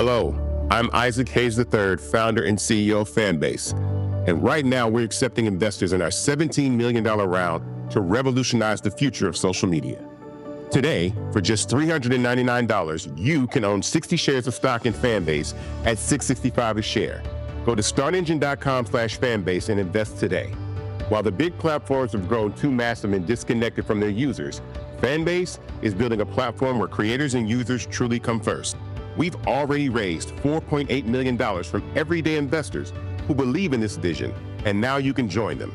Hello, I'm Isaac Hayes III, founder and CEO of Fanbase. And right now we're accepting investors in our $17 million round to revolutionize the future of social media. Today, for just $399, you can own 60 shares of stock in Fanbase at $665 a share. Go to startengine.com/fanbase and invest today. While the big platforms have grown too massive and disconnected from their users, Fanbase is building a platform where creators and users truly come first. We've already raised $4.8 million from everyday investors who believe in this vision, and now you can join them.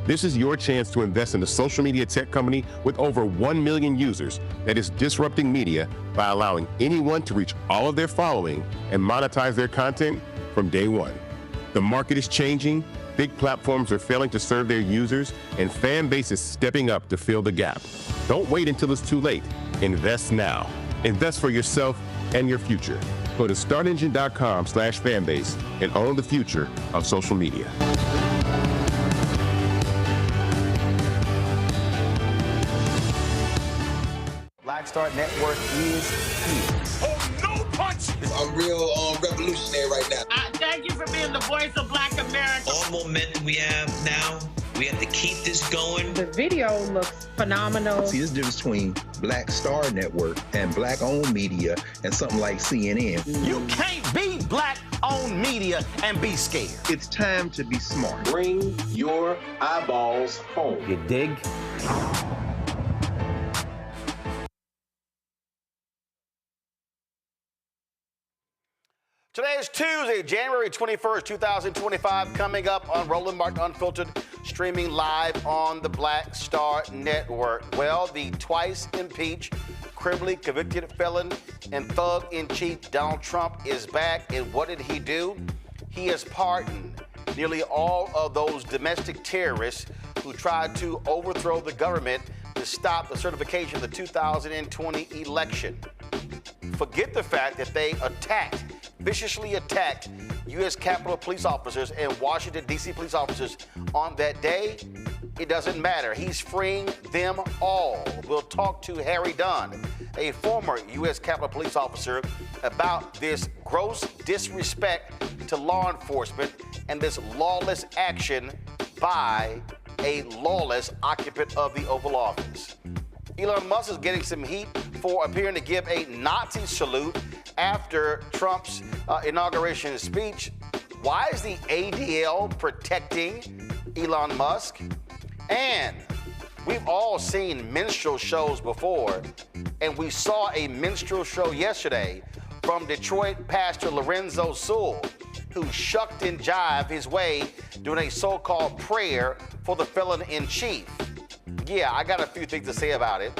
This is your chance to invest in a social media tech company with over 1 million users that is disrupting media by allowing anyone to reach all of their following and monetize their content from day one. The market is changing, big platforms are failing to serve their users, and Fanbase is stepping up to fill the gap. Don't wait until it's too late. Invest now. Invest for yourself and your future. Go to startengine.com/fanbase and own the future of social media. Black Star Network is here. Oh, no punches! I'm real revolutionary right now. Thank you for being the voice of Black America. All momentum we have now, we have to keep this going. The video looks phenomenal. See, there's a difference between Black Star Network and Black-owned media and something like CNN. You can't be Black-owned media and be scared. It's time to be smart. Bring your eyeballs home. You dig? Today is Tuesday, January 21st, 2025, coming up on Roland Martin Unfiltered, streaming live on the Black Star Network. Well, the twice impeached, criminally convicted felon and thug-in-chief Donald Trump is back, and what did he do? He has pardoned nearly all of those domestic terrorists who tried to overthrow the government to stop the certification of the 2020 election. Forget the fact that they viciously attacked U.S. Capitol police officers and Washington, D.C. police officers on that day. It doesn't matter. He's freeing them all. We'll talk to Harry Dunn, a former U.S. Capitol police officer, about this gross disrespect to law enforcement and this lawless action by a lawless occupant of the Oval Office. Elon Musk is getting some heat for appearing to give a Nazi salute after Trump's inauguration speech. Why is the ADL protecting Elon Musk? And we've all seen minstrel shows before, and we saw a minstrel show yesterday from Detroit pastor Lorenzo Sewell, who shucked and jived his way doing a so-called prayer for the felon-in-chief. Yeah, I got a few things to say about it.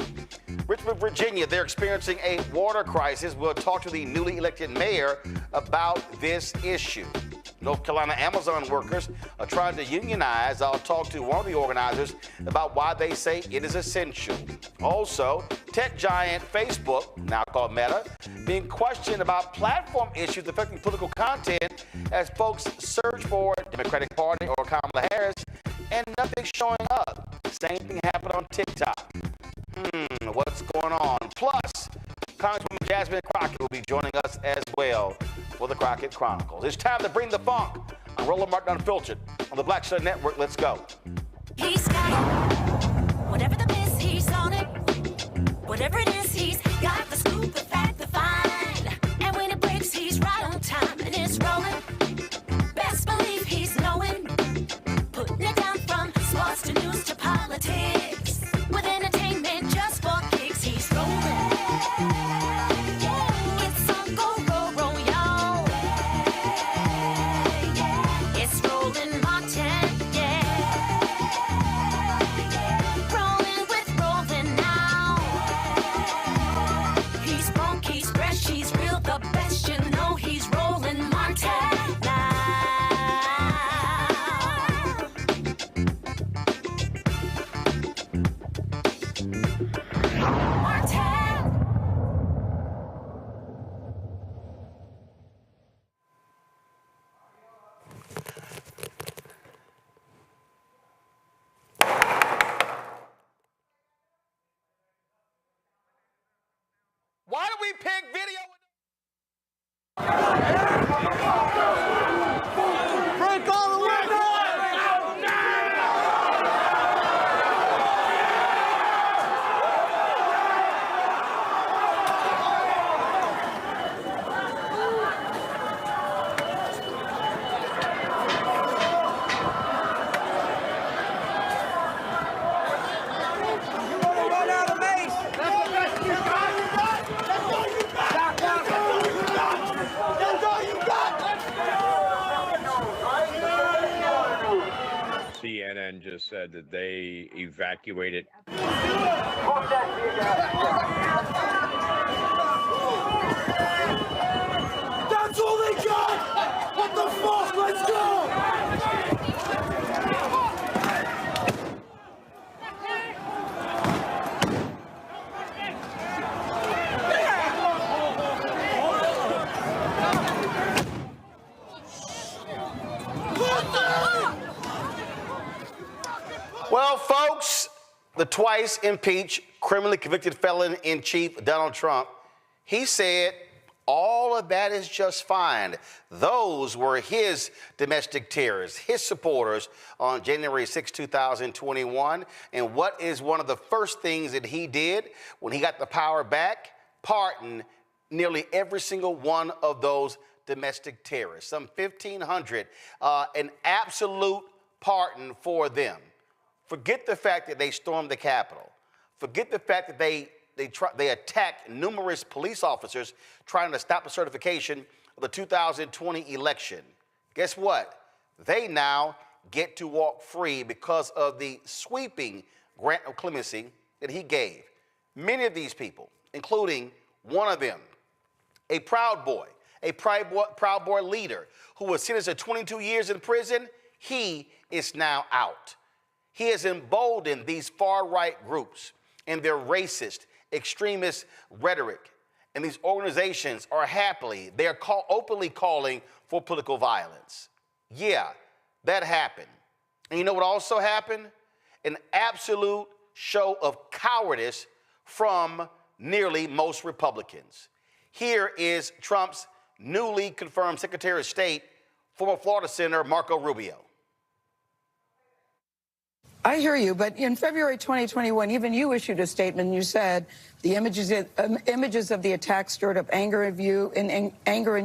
Richmond, Virginia, they're experiencing a water crisis. We'll talk to the newly elected mayor about this issue. North Carolina Amazon workers are trying to unionize. I'll talk to one of the organizers about why they say it is essential. Also, tech giant Facebook, now called Meta, being questioned about platform issues affecting political content as folks search for Democratic Party or Kamala Harris, and nothing's showing up. Same thing happened on TikTok. What's going on? Plus, Congresswoman Jasmine Crockett will be joining us as well for the Crockett Chronicles. It's time to bring the funk on Roland Martin Unfiltered on the Black Star Network. Let's go. He's got it. Whatever the miss, he's on it. Whatever it is, he's got the scoop, the fact, the find. And when it breaks, he's right on time and it's rolling. Best believe he's knowing. Putting it down from sports to news to politics. With entertainment just for kicks, he's rolling. It's on go, roll, y'all. It's Roland Martin, yeah. Rolling with Roland now. He's funk, he's fresh, he's real, the best, you know he's Roland Martin now. Why do we pick video? just said that they evacuated. That's all they got! What the fuck? Let's go! Well, folks, the twice impeached, criminally convicted felon-in-chief Donald Trump, he said all of that is just fine. Those were his domestic terrorists, his supporters on January 6, 2021. And what is one of the first things that he did when he got the power back? Pardon nearly every single one of those domestic terrorists, some 1,500, an absolute pardon for them. Forget the fact that they stormed the Capitol. Forget the fact that they attacked numerous police officers trying to stop the certification of the 2020 election. Guess what? They now get to walk free because of the sweeping grant of clemency that he gave. Many of these people, including one of them, a Proud Boy leader who was sentenced to 22 years in prison, he is now out. He has emboldened these far-right groups and their racist, extremist rhetoric. And these organizations are they are openly calling for political violence. Yeah, that happened. And you know what also happened? An absolute show of cowardice from nearly most Republicans. Here is Trump's newly confirmed Secretary of State, former Florida Senator Marco Rubio. I hear you, but in February 2021, even you issued a statement and you said the images of the attack stirred up anger in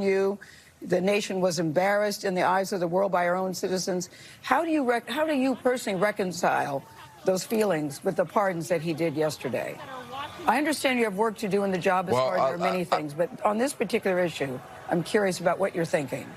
you. The nation was embarrassed in the eyes of the world by our own citizens. How do you personally reconcile those feelings with the pardons that he did yesterday? I understand you have work to do in the job as there are many things, but on this particular issue, I'm curious about what you're thinking.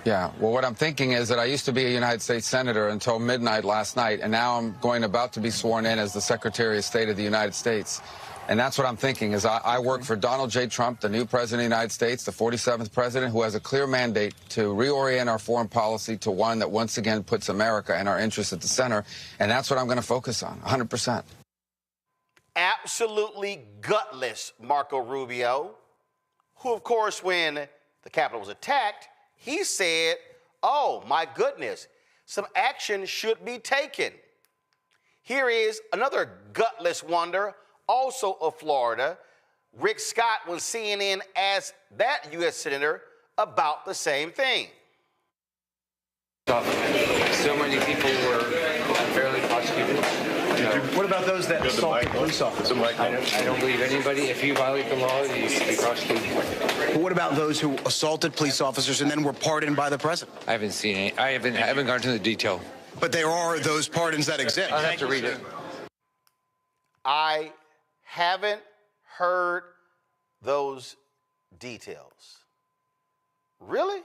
Yeah, well, what I'm thinking is that I used to be a United States Senator until midnight last night, and now I'm about to be sworn in as the Secretary of State of the United States. And that's what I'm thinking, is I work for Donald J. Trump, the new President of the United States, the 47th President, who has a clear mandate to reorient our foreign policy to one that once again puts America and our interests at the center. And that's what I'm going to focus on, 100%. Absolutely gutless Marco Rubio, who, of course, when the Capitol was attacked, he said, oh, my goodness, some action should be taken. Here is another gutless wonder, also of Florida. Rick Scott, when CNN asked that U.S. Senator about the same thing. So many people were unfairly prosecuted. What about those that assaulted police officers? I don't believe anybody. If you violate the law, you should be prosecuted. But what about those who assaulted police officers and then were pardoned by the president? I haven't seen any. I haven't gone to the detail. But there are those pardons that exist. I'll have to read it. I haven't heard those details. Really?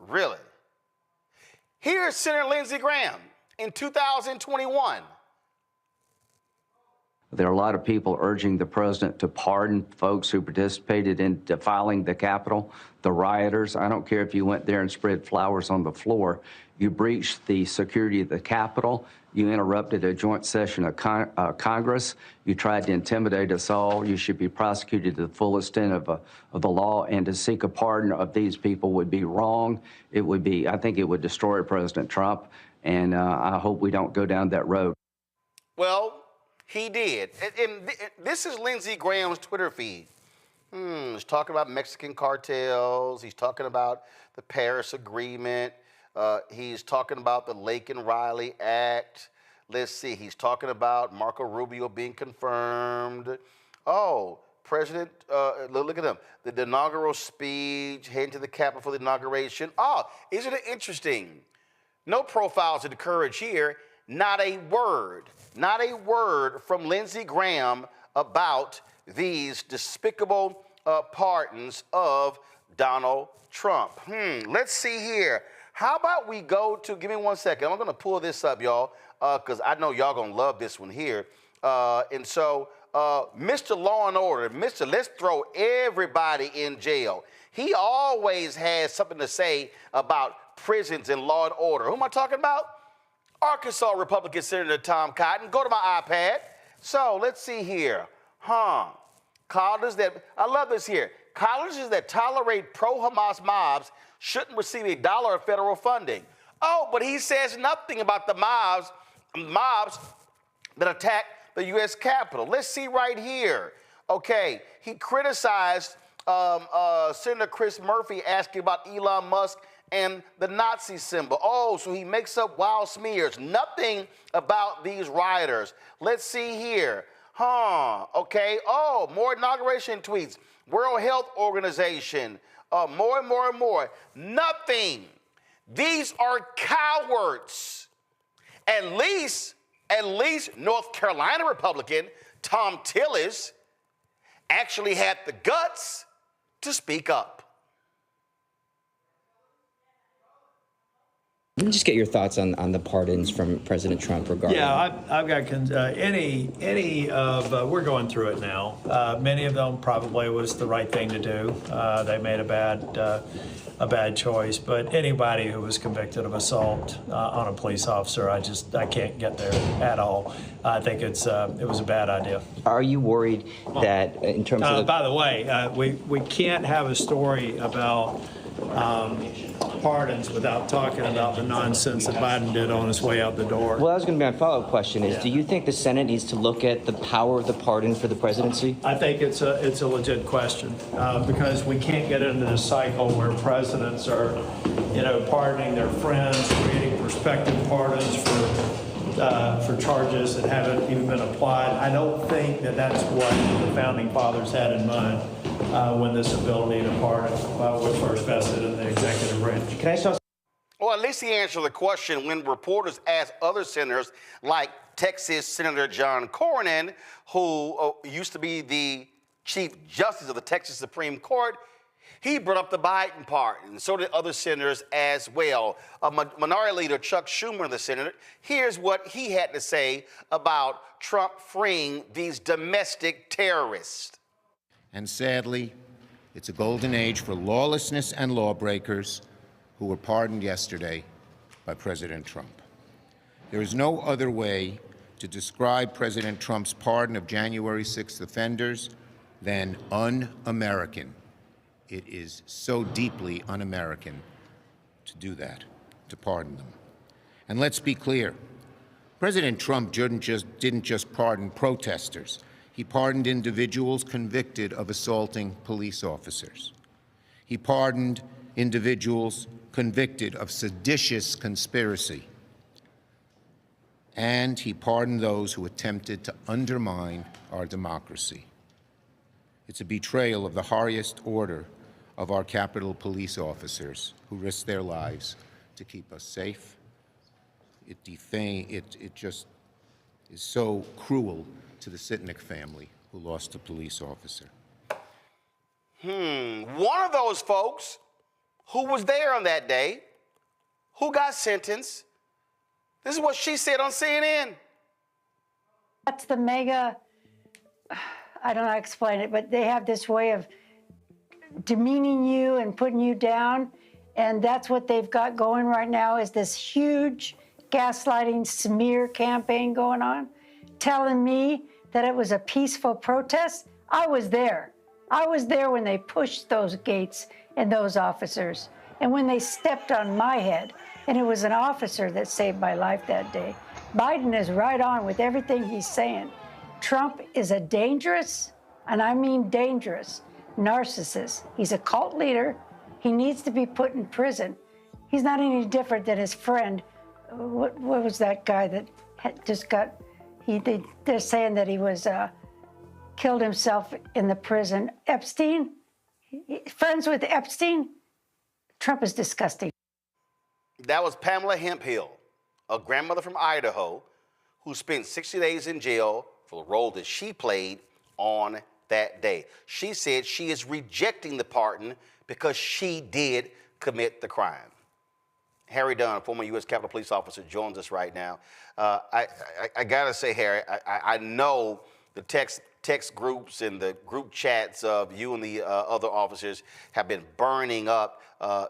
Really? Here's Senator Lindsey Graham in 2021. There are a lot of people urging the president to pardon folks who participated in defiling the Capitol, the rioters. I don't care if you went there and spread flowers on the floor. You breached the security of the Capitol. You interrupted a joint session of Congress. You tried to intimidate us all. You should be prosecuted to the full extent of the law, and to seek a pardon of these people would be wrong. It would be, I think it would destroy President Trump, and I hope we don't go down that road. Well, he did. And this is Lindsey Graham's Twitter feed. He's talking about Mexican cartels. He's talking about the Paris Agreement. He's talking about the Laken Riley Act. Let's see. He's talking about Marco Rubio being confirmed. Oh, President, look at him. The inaugural speech, heading to the Capitol for the inauguration. Oh, isn't it interesting? No profiles of courage here. Not a word from Lindsey Graham about these despicable pardons of Donald Trump. Let's see here. How about we go to, give me 1 second. I'm going to pull this up, y'all, because I know y'all going to love this one here. Mr. Law and Order, let's throw everybody in jail. He always has something to say about prisons and law and order. Who am I talking about? Arkansas Republican Senator Tom Cotton. Go to my iPad. So let's see here. Colleges that, I love this here. Colleges that tolerate pro-Hamas mobs shouldn't receive $1 of federal funding. Oh, but he says nothing about the mobs that attack the U.S. Capitol. Let's see right here. Okay, he criticized Senator Chris Murphy asking about Elon Musk and the Nazi symbol. Oh, so he makes up wild smears. Nothing about these rioters. Let's see here. Okay. Oh, more inauguration tweets. World Health Organization. More and more and more. Nothing. These are cowards. At least North Carolina Republican Tom Tillis actually had the guts to speak up. Let me just get your thoughts on the pardons from President Trump regarding. Yeah, I've got we're going through it now. Many of them probably was the right thing to do. They made a bad choice, but anybody who was convicted of assault on a police officer, I can't get there at all. I think it was a bad idea. Are you worried that in terms of? By the way, we can't have a story about pardons without talking about the nonsense that Biden did on his way out the door. Well, that was going to be my follow-up question is, do you think the Senate needs to look at the power of the pardon for the presidency? I think it's a legit question because we can't get into this cycle where presidents are, pardoning their friends, creating prospective pardons for charges that haven't even been applied. I don't think that that's what the founding fathers had in mind when this ability to pardon was first vested in the executive branch. Can I start? Well, at least he answered the question when reporters asked other senators, like Texas Senator John Cornyn, who used to be the Chief Justice of the Texas Supreme Court. He brought up the Biden pardon, and so did other senators as well. Minority Leader Chuck Schumer, the Senate, here's what he had to say about Trump freeing these domestic terrorists. And sadly, it's a golden age for lawlessness and lawbreakers who were pardoned yesterday by President Trump. There is no other way to describe President Trump's pardon of January 6th offenders than un-American. It is so deeply un-American to do that, to pardon them. And let's be clear, President Trump didn't just pardon protesters. He pardoned individuals convicted of assaulting police officers. He pardoned individuals convicted of seditious conspiracy. And he pardoned those who attempted to undermine our democracy. It's a betrayal of the highest order of our Capitol police officers who risked their lives to keep us safe. It just is so cruel to the Sitnick family who lost a police officer. One of those folks who was there on that day, who got sentenced, this is what she said on CNN. That's the mega, I don't know how to explain it, but they have this way of demeaning you and putting you down. And that's what they've got going right now is this huge gaslighting smear campaign going on, telling me that it was a peaceful protest. I was there. I was there when they pushed those gates and those officers, and when they stepped on my head, and it was an officer that saved my life that day. Biden is right on with everything he's saying. Trump is a dangerous, and I mean dangerous, narcissist. He's a cult leader. He needs to be put in prison. He's not any different than his friend. What was that guy that had just got, they're saying that he was killed himself in the prison. Epstein? Friends with Epstein? Trump is disgusting. That was Pamela Hemphill, a grandmother from Idaho who spent 60 days in jail for the role that she played on that day. She said she is rejecting the pardon because she did commit the crime. Harry Dunn, former U.S. Capitol Police officer, joins us right now. I gotta say, Harry, I know the text groups and the group chats of you and the other officers have been burning up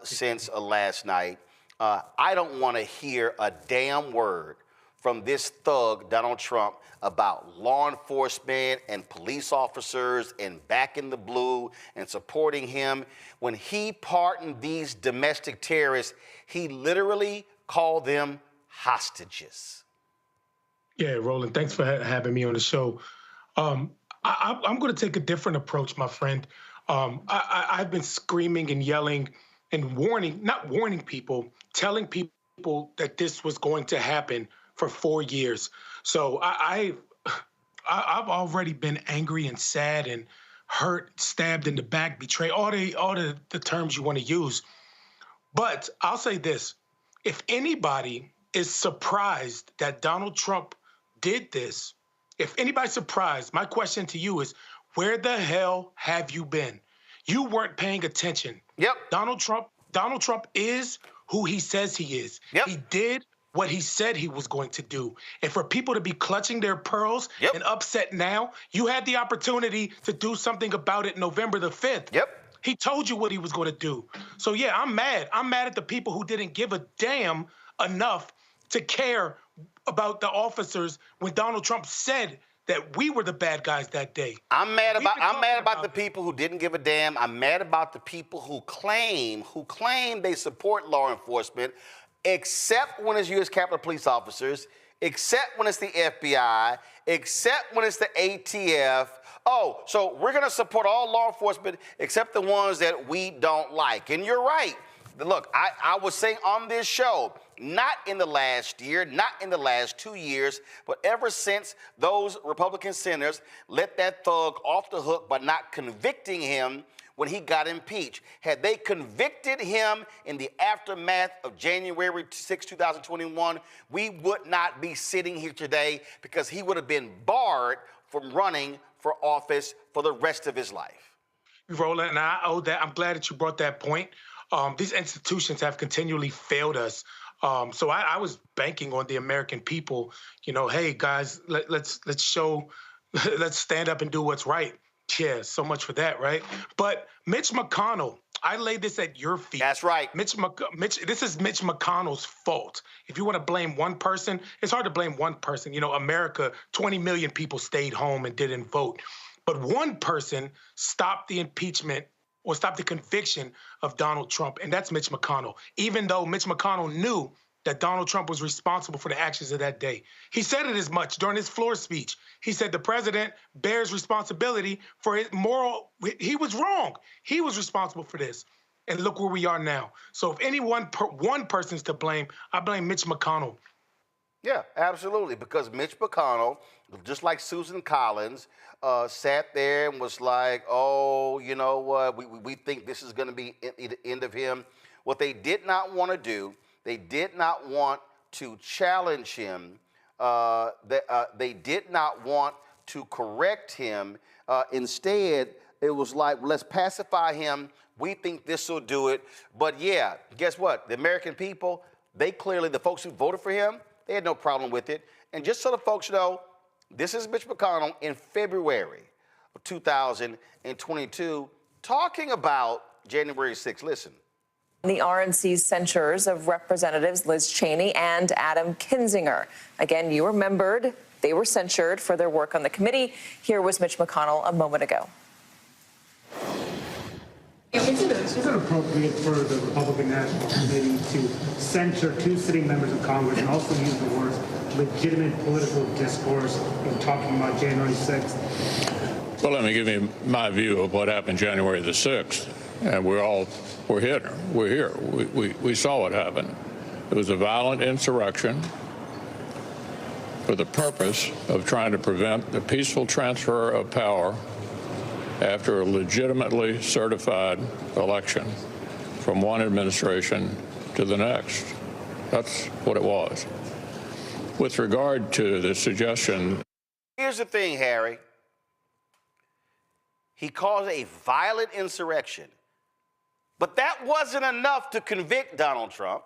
since last night. I don't want to hear a damn word from this thug, Donald Trump, about law enforcement and police officers and back in the blue and supporting him. When he pardoned these domestic terrorists, he literally called them hostages. Yeah, Roland, thanks for having me on the show. I'm going to take a different approach, my friend. I've been screaming and yelling and not warning people, telling people that this was going to happen for 4 years. So I've already been angry and sad and hurt, stabbed in the back, betrayed, all the terms you want to use. But I'll say this. If anybody is surprised that Donald Trump did this, if anybody's surprised, my question to you is, where the hell have you been? You weren't paying attention. Yep. Donald Trump is who he says he is. Yep. He did what he said he was going to do. And for people to be clutching their pearls and upset now, you had the opportunity to do something about it November the 5th. Yep. He told you what he was going to do. So, yeah, I'm mad. I'm mad at the people who didn't give a damn enough to care about the officers when Donald Trump said that we were the bad guys that day. I'm mad about the people who didn't give a damn. I'm mad about the people who claim they support law enforcement, except when it's U.S. Capitol Police officers, except when it's the FBI, except when it's the ATF. Oh, so we're going to support all law enforcement except the ones that we don't like. And you're right. Look, I was saying on this show, not in the last year, not in the last 2 years, but ever since those Republican senators let that thug off the hook by not convicting him when he got impeached. Had they convicted him in the aftermath of January 6, 2021, we would not be sitting here today because he would have been barred from running for office for the rest of his life. Roland, and I owe that. I'm glad that you brought that point. These institutions have continually failed us. So I was banking on the American people, hey, guys, let's stand up and do what's right. Yeah, so much for that, right? But Mitch McConnell, I lay this at your feet. That's right. This is Mitch McConnell's fault. If you want to blame one person, it's hard to blame one person. America, 20 million people stayed home and didn't vote. But one person stopped the impeachment or stopped the conviction of Donald Trump, and that's Mitch McConnell, even though Mitch McConnell knew that Donald Trump was responsible for the actions of that day. He said it as much during his floor speech. He said the president bears responsibility for his moral. He was wrong. He was responsible for this. And look where we are now. So if one person's to blame, I blame Mitch McConnell. Yeah, absolutely, because Mitch McConnell, just like Susan Collins, sat there and was like, oh, you know what, we think this is going to be the end of him. What they did not want to do, they did not want to challenge him. They did not want to correct him. Instead, it was like, let's pacify him. We think this will do it. But yeah, guess what? The American people, the folks who voted for him, they had no problem with it. And just so the folks know, this is Mitch McConnell in February of 2022 talking about January 6th. Listen. The RNC's censures of Representatives Liz Cheney and Adam Kinzinger. Again, you remembered they were censured for their work on the committee. Here was Mitch McConnell a moment ago. Is it appropriate for the Republican National Committee to censure two sitting members of Congress and also use the words legitimate political discourse in talking about January 6th? Well, let me give you my view of what happened January the 6th. And we're here. We saw what happened. It was a violent insurrection for the purpose of trying to prevent the peaceful transfer of power after a legitimately certified election from one administration to the next. That's what it was. With regard to the suggestion... Here's the thing, Harry. He caused a violent insurrection. But that wasn't enough to convict Donald Trump.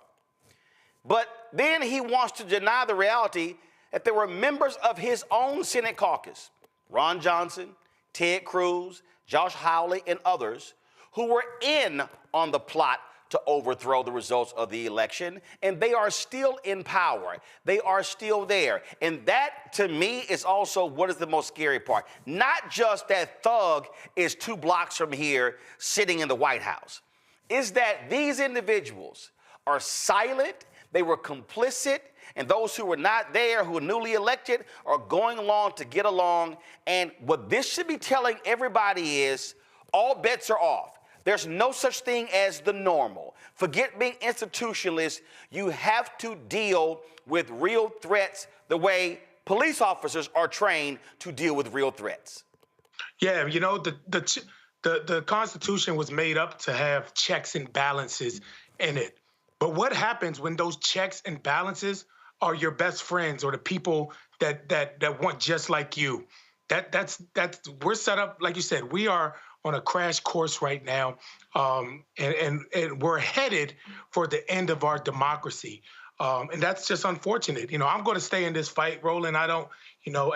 But then he wants to deny the reality that there were members of his own Senate caucus, Ron Johnson, Ted Cruz, Josh Hawley, and others, who were in on the plot to overthrow the results of the election, and they are still in power. They are still there. And that, to me, is also what is the most scary part. Not just that Thug is 2 blocks from here sitting in the White House. Is that these individuals are silent, they were complicit, and those who were not there, who were newly elected, are going along to get along. And what this should be telling everybody is all bets are off. There's no such thing as the normal. Forget being institutionalist. You have to deal with real threats the way police officers are trained to deal with real threats. Yeah, you know, the Constitution was made up to have checks and balances in it. But what happens when those checks and balances are your best friends or the people that want just like you? That's we're set up, like you said, we are on a crash course right now, and we're headed for the end of our democracy. And that's just unfortunate. You know, I'm going to stay in this fight, Roland. I don't, you know,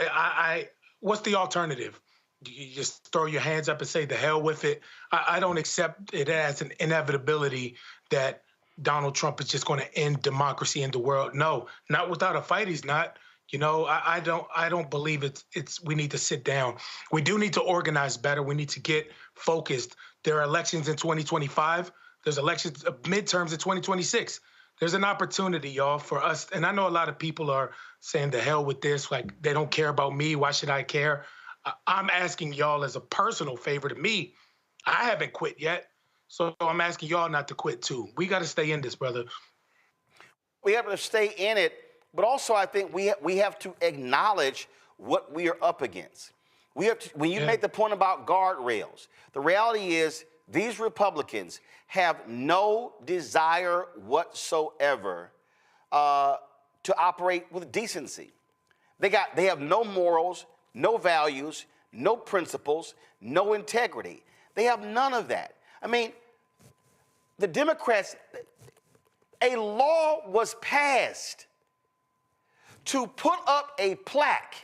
what's the alternative? You just throw your hands up and say, the hell with it. I don't accept it as an inevitability that Donald Trump is just going to end democracy in the world. No, not without a fight. He's not. You know, I don't believe it's we need to sit down. We do need to organize better. We need to get focused. There are elections in 2025. There's elections, midterms in 2026. There's an opportunity, y'all, for us. And I know a lot of people are saying the hell with this, like they don't care about me. Why should I care? I'm asking y'all as a personal favor to me. I haven't quit yet. So I'm asking y'all not to quit too. We got to stay in this, brother. We have to stay in it. But also, I think we have to acknowledge what we are up against. We have to, when you make the point about guardrails, the reality is these Republicans have no desire whatsoever to operate with decency. They have no morals, no values, no principles, no integrity. They have none of that. I mean, the Democrats, a law was passed to put up a plaque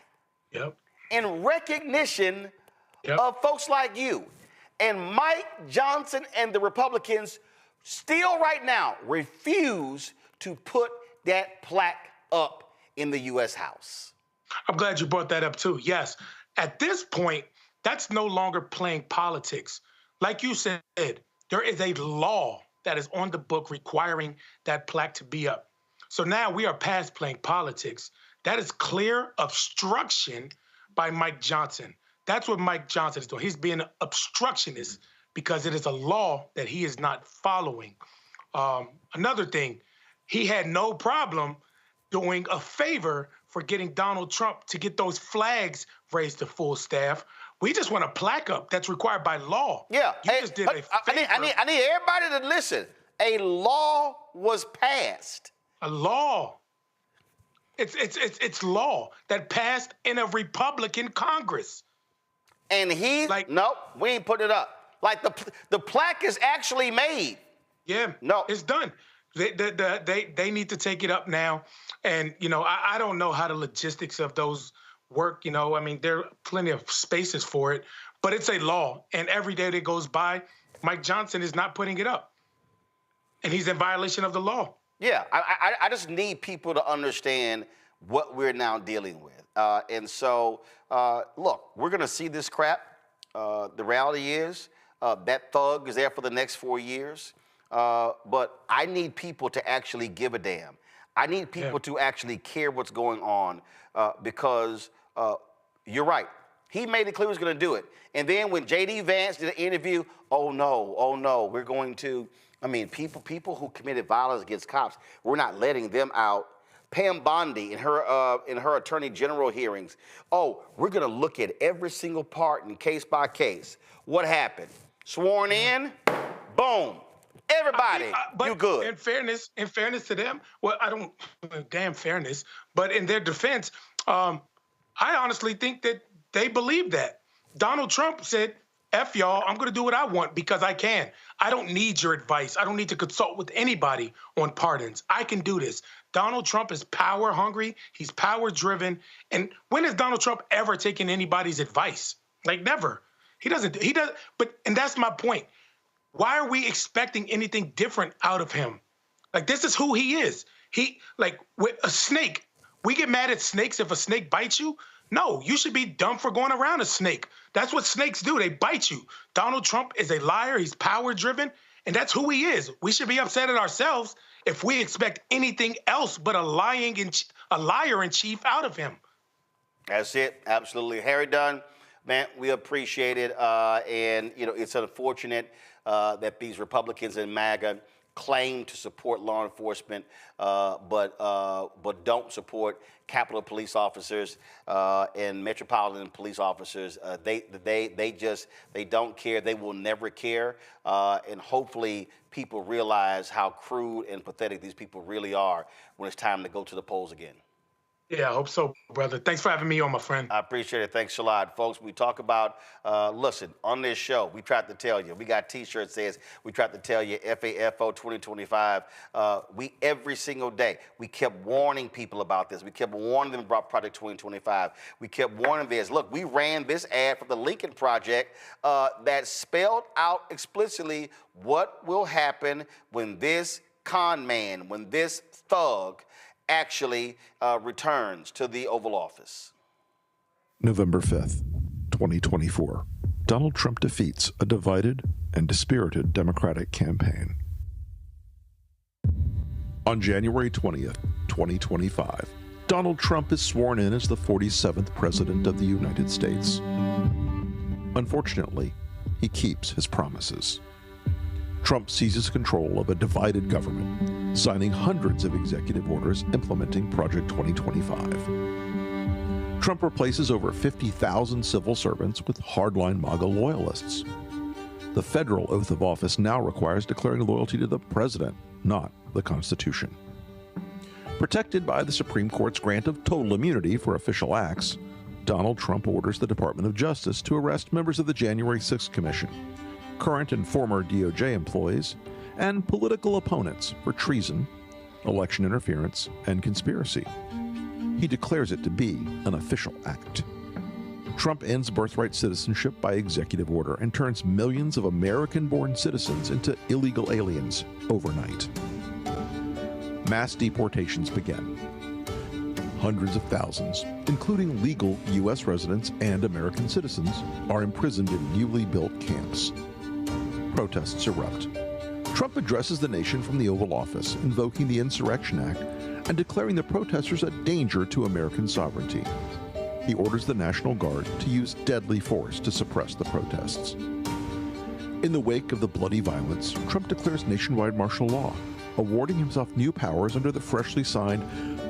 in recognition of folks like you. And Mike Johnson and the Republicans still right now refuse to put that plaque up in the U.S. House. I'm glad you brought that up too. Yes, at this point, that's no longer playing politics. Like you said, there is a law that is on the book requiring that plaque to be up. So now we are past playing politics. That is clear obstruction by Mike Johnson. That's what Mike Johnson is doing. He's being an obstructionist because it is a law that he is not following. Another thing, he had no problem doing a favor for getting Donald Trump to get those flags raised to full staff. We just want a plaque up that's required by law. Yeah, you just did a favor. I need everybody to listen. A law was passed. A law. It's law that passed in a Republican Congress. And nope, we ain't put it up. Like the plaque is actually made. Yeah, no, it's done. They need to take it up now. And, you know, I don't know how the logistics of those work. You know, I mean, there are plenty of spaces for it, but it's a law. And every day that goes by, Mike Johnson is not putting it up. And he's in violation of the law. Yeah, I just need people to understand what we're now dealing with. And so, look, we're going to see this crap. The reality is that Thug is there for the next 4 years. But I need people to actually give a damn. I need people to actually care what's going on because you're right. He made it clear he was going to do it. And then when J.D. Vance did an interview, oh no, we're going to, I mean, people who committed violence against cops, we're not letting them out. Pam Bondi in her attorney general hearings, oh, we're going to look at every single part and case by case. What happened? Sworn in, boom. Everybody, you good. In fairness to them, well, I don't, damn fairness, but in their defense, I honestly think that they believe that. Donald Trump said F y'all, I'm going to do what I want because I can. I don't need your advice. I don't need to consult with anybody on pardons. I can do this. Donald Trump is power hungry. He's power driven. And when has Donald Trump ever taken anybody's advice? Like, never. He doesn't. And that's my point. Why are we expecting anything different out of him? Like, this is who he is. With a snake, we get mad at snakes if a snake bites you. No, you should be dumb for going around a snake. That's what snakes do. They bite you. Donald Trump is a liar. He's power-driven, and that's who he is. We should be upset at ourselves if we expect anything else but a liar-in-chief out of him. That's it. Absolutely. Harry Dunn, man, we appreciate it. And, it's unfortunate that these Republicans in MAGA claim to support law enforcement, but don't support Capitol police officers and metropolitan police officers. They don't care. They will never care. And hopefully people realize how crude and pathetic these people really are when it's time to go to the polls again. Yeah, I hope so, brother. Thanks for having me on, my friend. I appreciate it. Thanks a lot. Folks, we talk about, listen, on this show, we tried to tell you. We got T-shirts that says, we tried to tell you, FAFO 2025. Every single day, we kept warning people about this. We kept warning them about Project 2025. We kept warning this. Look, we ran this ad for the Lincoln Project that spelled out explicitly what will happen when this con man, when this thug, actually returns to the Oval Office. November 5th, 2024. Donald Trump defeats a divided and dispirited Democratic campaign. On January 20th, 2025, Donald Trump is sworn in as the 47th President of the United States. Unfortunately, he keeps his promises. Trump seizes control of a divided government, signing hundreds of executive orders implementing Project 2025. Trump replaces over 50,000 civil servants with hardline MAGA loyalists. The federal oath of office now requires declaring loyalty to the president, not the Constitution. Protected by the Supreme Court's grant of total immunity for official acts, Donald Trump orders the Department of Justice to arrest members of the January 6th Commission, current and former DOJ employees, and political opponents for treason, election interference, and conspiracy. He declares it to be an official act. Trump ends birthright citizenship by executive order and turns millions of American-born citizens into illegal aliens overnight. Mass deportations begin. Hundreds of thousands, including legal U.S. residents and American citizens, are imprisoned in newly built camps. Protests erupt. Trump addresses the nation from the Oval Office, invoking the Insurrection Act and declaring the protesters a danger to American sovereignty. He orders the National Guard to use deadly force to suppress the protests. In the wake of the bloody violence, Trump declares nationwide martial law, awarding himself new powers under the freshly signed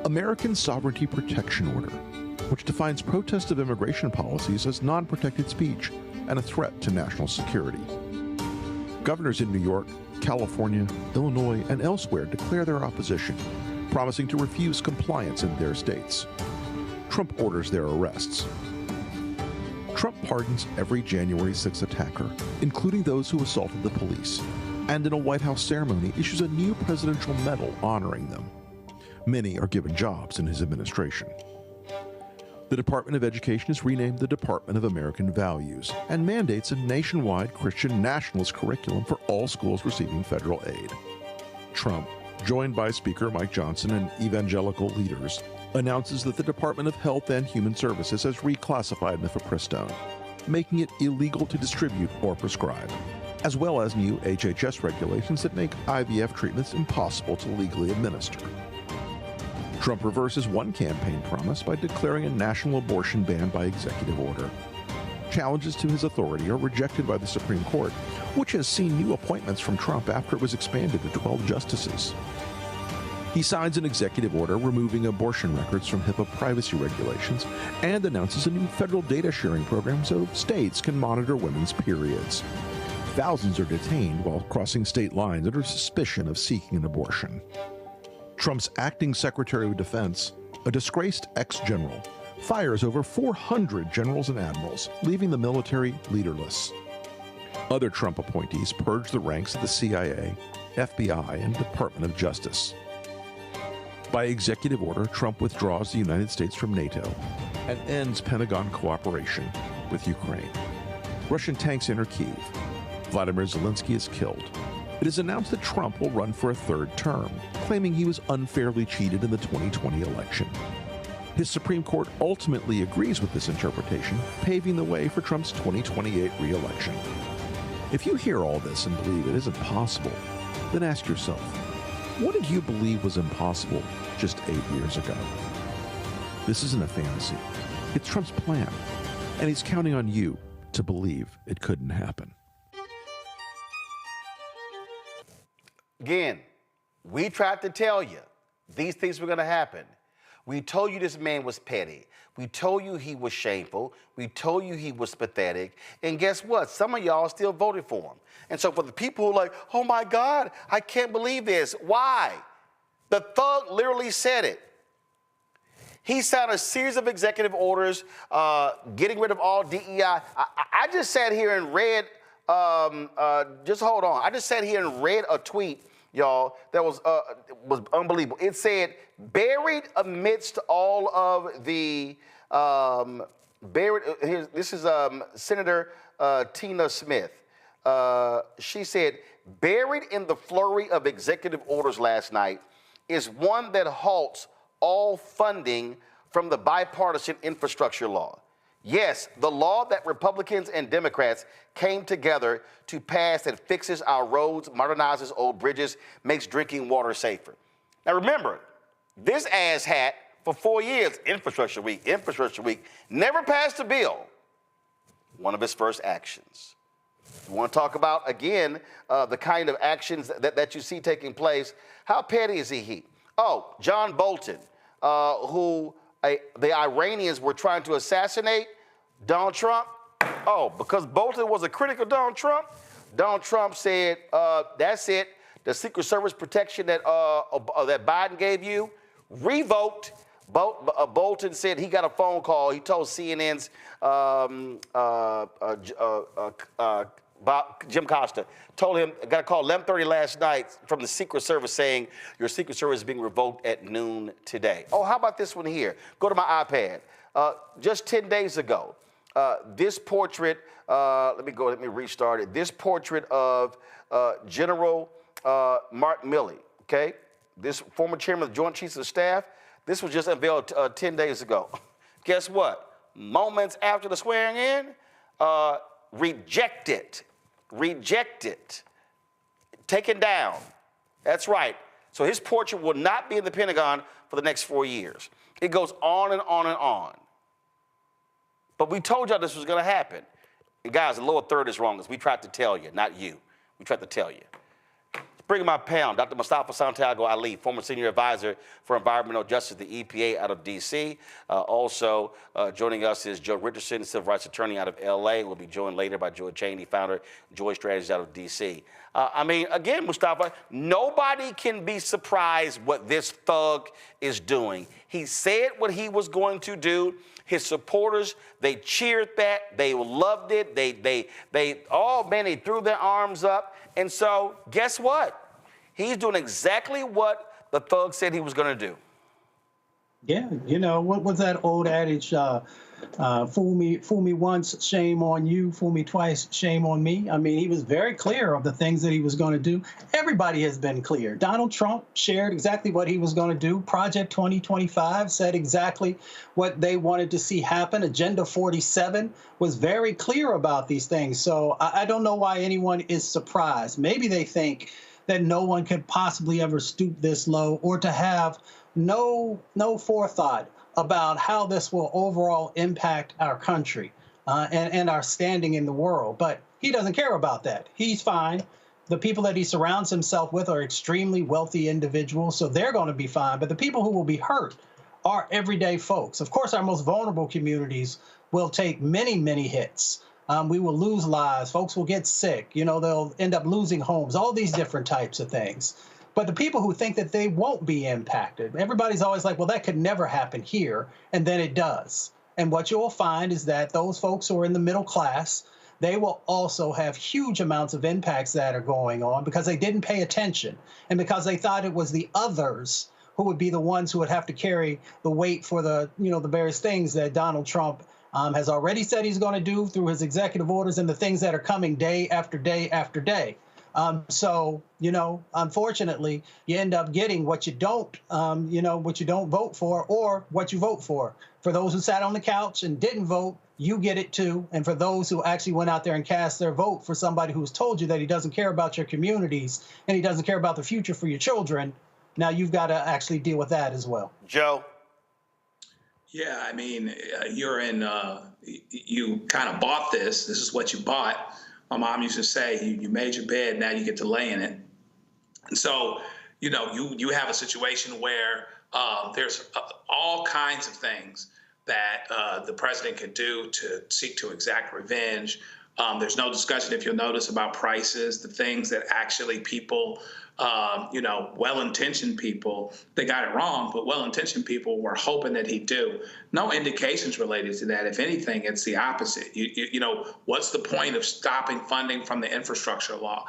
American Sovereignty Protection Order, which defines protest of immigration policies as non-protected speech and a threat to national security. Governors in New York, California, Illinois, and elsewhere declare their opposition, promising to refuse compliance in their states. Trump orders their arrests. Trump pardons every January 6 attacker, including those who assaulted the police, and in a White House ceremony issues a new presidential medal honoring them. Many are given jobs in his administration. The Department of Education is renamed the Department of American Values and mandates a nationwide Christian nationalist curriculum for all schools receiving federal aid. Trump, joined by Speaker Mike Johnson and evangelical leaders, announces that the Department of Health and Human Services has reclassified mifepristone, making it illegal to distribute or prescribe, as well as new HHS regulations that make IVF treatments impossible to legally administer. Trump reverses one campaign promise by declaring a national abortion ban by executive order. Challenges to his authority are rejected by the Supreme Court, which has seen new appointments from Trump after it was expanded to 12 justices. He signs an executive order removing abortion records from HIPAA privacy regulations and announces a new federal data sharing program so states can monitor women's periods. Thousands are detained while crossing state lines under suspicion of seeking an abortion. Trump's acting Secretary of Defense, a disgraced ex-general, fires over 400 generals and admirals, leaving the military leaderless. Other Trump appointees purged the ranks of the CIA, FBI, and Department of Justice. By executive order, Trump withdraws the United States from NATO and ends Pentagon cooperation with Ukraine. Russian tanks enter Kyiv. Vladimir Zelensky is killed. It is announced that Trump will run for a third term, claiming he was unfairly cheated in the 2020 election. His Supreme Court ultimately agrees with this interpretation, paving the way for Trump's 2028 re-election. If you hear all this and believe it isn't possible, then ask yourself, what did you believe was impossible just 8 years ago? This isn't a fantasy. It's Trump's plan, and he's counting on you to believe it couldn't happen. Again, we tried to tell you these things were going to happen. We told you this man was petty. We told you he was shameful. We told you he was pathetic. And guess what? Some of y'all still voted for him. And so for the people who are like, oh my God, I can't believe this. Why? The thug literally said it. He signed a series of executive orders getting rid of all DEI. I just sat here and read, just hold on. I just sat here and read a tweet, y'all, that was unbelievable. It said, buried amidst all of the, this is Senator Tina Smith. She said, buried in the flurry of executive orders last night is one that halts all funding from the bipartisan infrastructure law. Yes, the law that Republicans and Democrats came together to pass that fixes our roads, modernizes old bridges, makes drinking water safer. Now remember, this asshat for 4 years, Infrastructure Week, never passed a bill. One of his first actions. You want to talk about, again, the kind of actions that you see taking place. How petty is he? Oh, John Bolton, who the Iranians were trying to assassinate Donald Trump. Oh, because Bolton was a critic of Donald Trump said, that's it. The Secret Service protection that Biden gave you, revoked. Bolton said he got a phone call. He told CNN's Jim Costa, told him, got a call 11:30 last night from the Secret Service saying your Secret Service is being revoked at noon today. Oh, how about this one here? Go to my iPad. Just 10 days ago, this portrait, let me restart it. This portrait of General Mark Milley, okay? This former chairman of the Joint Chiefs of Staff, this was just unveiled 10 days ago. Guess what? Moments after the swearing in, rejected, taken down. That's right. So his portrait will not be in the Pentagon for the next 4 years. It goes on and on and on. But we told y'all this was going to happen. And guys, the lower third is wrong, as we tried to tell you, not you. We tried to tell you. Bringing my pound, Dr. Mustafa Santiago Ali, former senior advisor for environmental justice, the EPA out of D.C. Also joining us is Joe Richardson, civil rights attorney out of L.A. We'll be joined later by Joy Cheney, founder, Joy Strategies out of D.C. Again, Mustafa, nobody can be surprised what this thug is doing. He said what he was going to do. His supporters, they cheered that. They loved it. They threw their arms up. And so, guess what? He's doing exactly what the thug said he was going to do. Yeah, you know, what was that old adage? Fool me once, shame on you. Fool me twice, shame on me. I mean, he was very clear of the things that he was going to do. Everybody has been clear. Donald Trump shared exactly what he was going to do. Project 2025 said exactly what they wanted to see happen. Agenda 47 was very clear about these things. So I don't know why anyone is surprised. Maybe they think that no one could possibly ever stoop this low, or to have no forethought about how this will overall impact our country and our standing in the world. But he doesn't care about that. He's fine. The people that he surrounds himself with are extremely wealthy individuals, so they're going to be fine. But the people who will be hurt are everyday folks. Of course, our most vulnerable communities will take many, many hits. We will lose lives. Folks will get sick. You know, they'll end up losing homes, all these different types of things. But the people who think that they won't be impacted, everybody's always like, well, that could never happen here. And then it does. And what you'll find is that those folks who are in the middle class, they will also have huge amounts of impacts that are going on because they didn't pay attention and because they thought it was the others who would be the ones who would have to carry the weight for the, the various things that Donald Trump has already said he's going to do through his executive orders and the things that are coming day after day after day. So, unfortunately, you end up getting what you don't, what you don't vote for or what you vote for. For those who sat on the couch and didn't vote, you get it too. And for those who actually went out there and cast their vote for somebody who's told you that he doesn't care about your communities and he doesn't care about the future for your children, now you've got to actually deal with that as well. Joe? Yeah, I mean, you're in, you kind of bought this. This is what you bought. My mom used to say, you made your bed, now you get to lay in it. And so, you have a situation where there's all kinds of things that the president could do to seek to exact revenge. There's no discussion, if you'll notice, about prices, the things that actually people, well-intentioned people, they got it wrong, but well-intentioned people were hoping that he'd do. No indications related to that. If anything, it's the opposite. What's the point of stopping funding from the infrastructure law?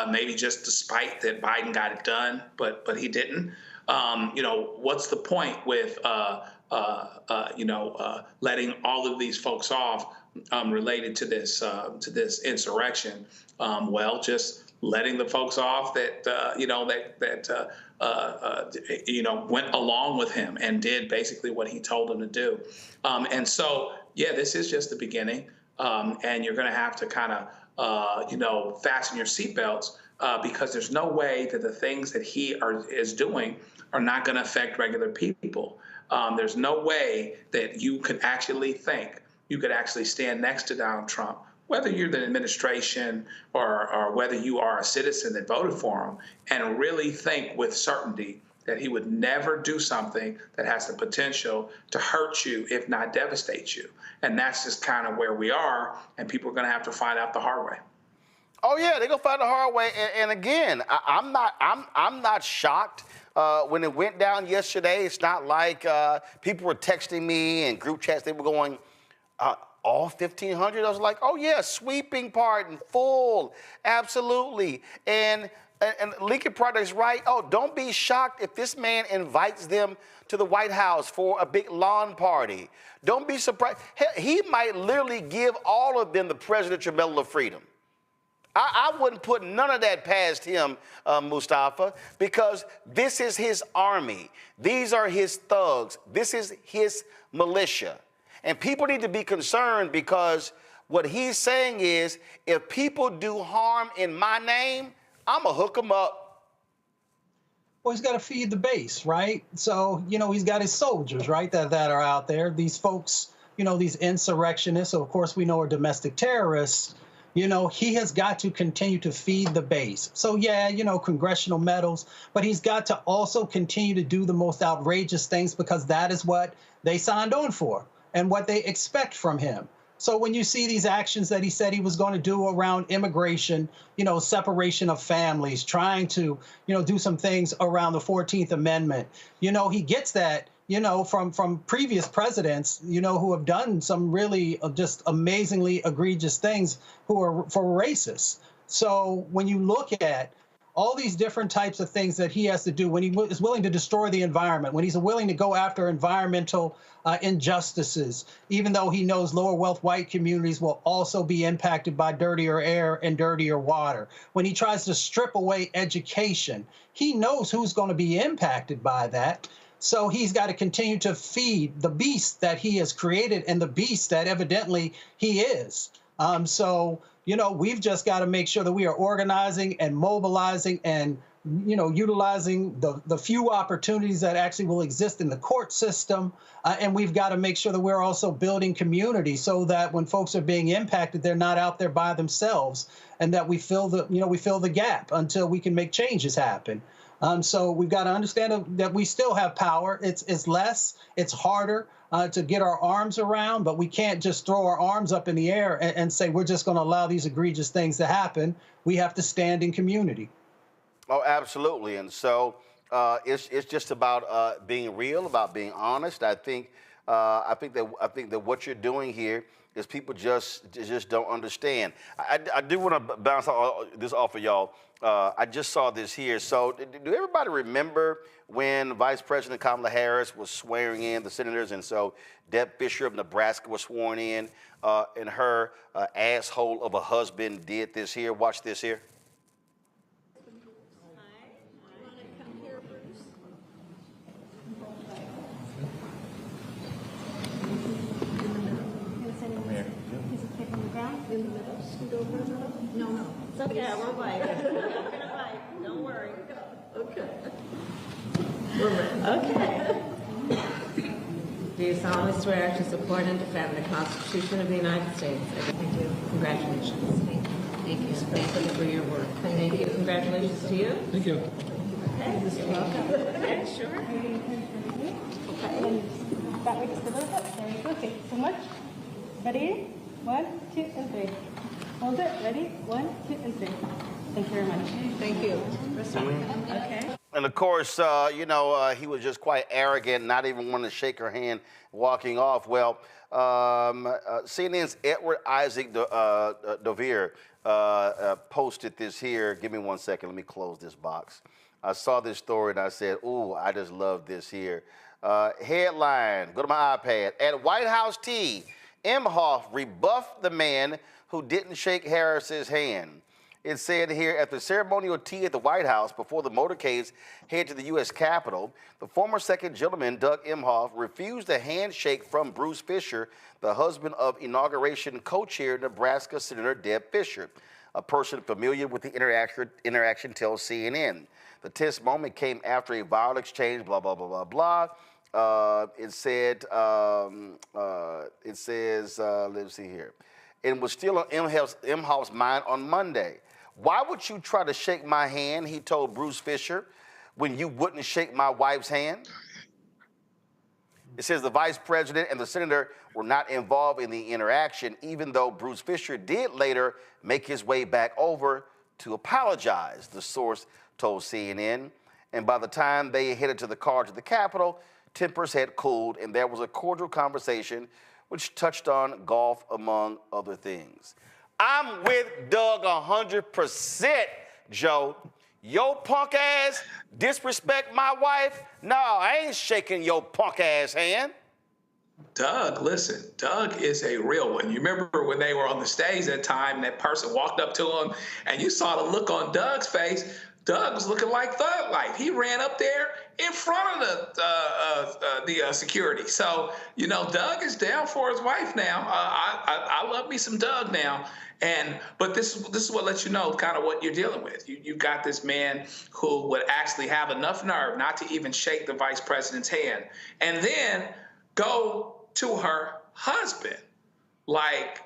Maybe just despite that Biden got it done, but he didn't. What's the point with, letting all of these folks off related to this insurrection? Well, just letting the folks off that went along with him and did basically what he told them to do. And so, yeah, this is just the beginning, and you're going to have to kind of fasten your seatbelts because there's no way that the things that he is doing are not going to affect regular people. There's no way that you could actually think you could actually stand next to Donald Trump, whether you're the administration or whether you are a citizen that voted for him, and really think with certainty that he would never do something that has the potential to hurt you, if not devastate you. And that's just kind of where we are, and people are going to have to find out the hard way. Oh yeah, they're gonna find the hard way. And again, I'm not shocked when it went down yesterday. It's not like people were texting me in group chats. They were going, all 1,500. I was like, oh yeah, sweeping pardon, full, absolutely. And Lincoln Project's right. Oh, don't be shocked if this man invites them to the White House for a big lawn party. Don't be surprised. Hell, he might literally give all of them the Presidential Medal of Freedom. I wouldn't put none of that past him, Mustafa, because this is his army. These are his thugs. This is his militia. And people need to be concerned because what he's saying is, if people do harm in my name, I'm going to hook them up. Well, he's got to feed the base, right? So, he's got his soldiers, right, that are out there. These folks, these insurrectionists, so of course we know are domestic terrorists. He has got to continue to feed the base. So, yeah, congressional medals, but he's got to also continue to do the most outrageous things because that is what they signed on for and what they expect from him. So when you see these actions that he said he was going to do around immigration, separation of families, trying to, do some things around the 14th Amendment, he gets that, from previous presidents, who have done some really just amazingly egregious things who are for racists. So when you look at all these different types of things that he has to do, when he is willing to destroy the environment, when he's willing to go after environmental injustices, even though he knows lower wealth white communities will also be impacted by dirtier air and dirtier water, when he tries to strip away education, he knows who's going to be impacted by that. So he's got to continue to feed the beast that he has created and the beast that evidently he is. We've just got to make sure that we are organizing and mobilizing and, utilizing the few opportunities that actually will exist in the court system. And we've got to make sure that we're also building community so that when folks are being impacted, they're not out there by themselves and that we fill the gap until we can make changes happen. So we've got to understand that we still have power. It's less, it's harder to get our arms around, but we can't just throw our arms up in the air and say we're just going to allow these egregious things to happen. We have to stand in community. Oh, absolutely. And so it's just about being real, about being honest. I think I think that what you're doing here is people just don't understand. I do want to bounce this off of y'all. I just saw this here. So do everybody remember when Vice President Kamala Harris was swearing in the senators, and so Deb Fisher of Nebraska was sworn in, and her asshole of a husband did this here? Watch this here. In the middle, scoot over a little. No. It's okay, we're right. Don't worry. Okay. We're ready. Okay. Do you solemnly swear to support and defend the Constitution of the United States? I do. Congratulations. Thank you. Thank you for your work. Thank you. Congratulations to you. Thank you. Okay. You're welcome. Okay, sure. Okay. That way just a little bit. There you go. Thank you so much. Ready? 1, 2, and 3. Hold it. Ready? 1, 2, and 3. Thank you very much. Thank you. Okay. And of course, he was just quite arrogant, not even wanting to shake her hand, walking off. Well, CNN's Edward Isaac Dovier posted this here. Give me 1 second. Let me close this box. I saw this story and I said, ooh, I just love this here. Headline, go to my iPad. At White House tea, Imhoff rebuffed the man who didn't shake Harris's hand. It said here, at the ceremonial tea at the White House before the motorcades head to the U.S. Capitol, the former second gentleman, Doug Imhoff, refused a handshake from Bruce Fisher, the husband of inauguration co-chair Nebraska Senator Deb Fisher. A person familiar with the interaction tells CNN. The tense moment came after a violent exchange, blah, blah, blah, blah, blah. It says, let's see here. It was still on Imhoff's mind on Monday. Why would you try to shake my hand, he told Bruce Fisher, when you wouldn't shake my wife's hand? It says the vice president and the senator were not involved in the interaction, even though Bruce Fisher did later make his way back over to apologize, the source told CNN. And by the time they headed to the car to the Capitol, tempers had cooled, and there was a cordial conversation which touched on golf, among other things. I'm with Doug 100%, Joe. Your punk ass disrespect my wife? No, I ain't shaking your punk ass hand. Doug, listen, Doug is a real one. You remember when they were on the stage that time, that person walked up to him, and you saw the look on Doug's face. Doug was looking like Thug Life. He ran up there in front of the security. So, Doug is down for his wife now. I love me some Doug now. But this is what lets you know kind of what you're dealing with. You've got this man who would actually have enough nerve not to even shake the vice president's hand and then go to her husband like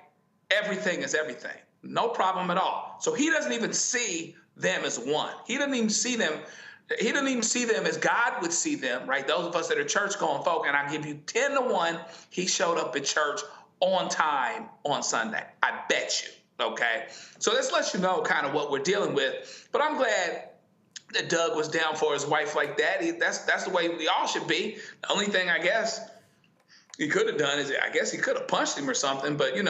everything is everything. No problem at all. So he doesn't even see them as one. He doesn't even see them. He doesn't even see them as God would see them, right? Those of us that are church-going folk, and I give you 10-1, he showed up at church on time on Sunday. I bet you, okay? So this lets you know kind of what we're dealing with. But I'm glad that Doug was down for his wife like that. That's the way we all should be. The only thing I guess he could have done is I guess he could have punched him or something, but he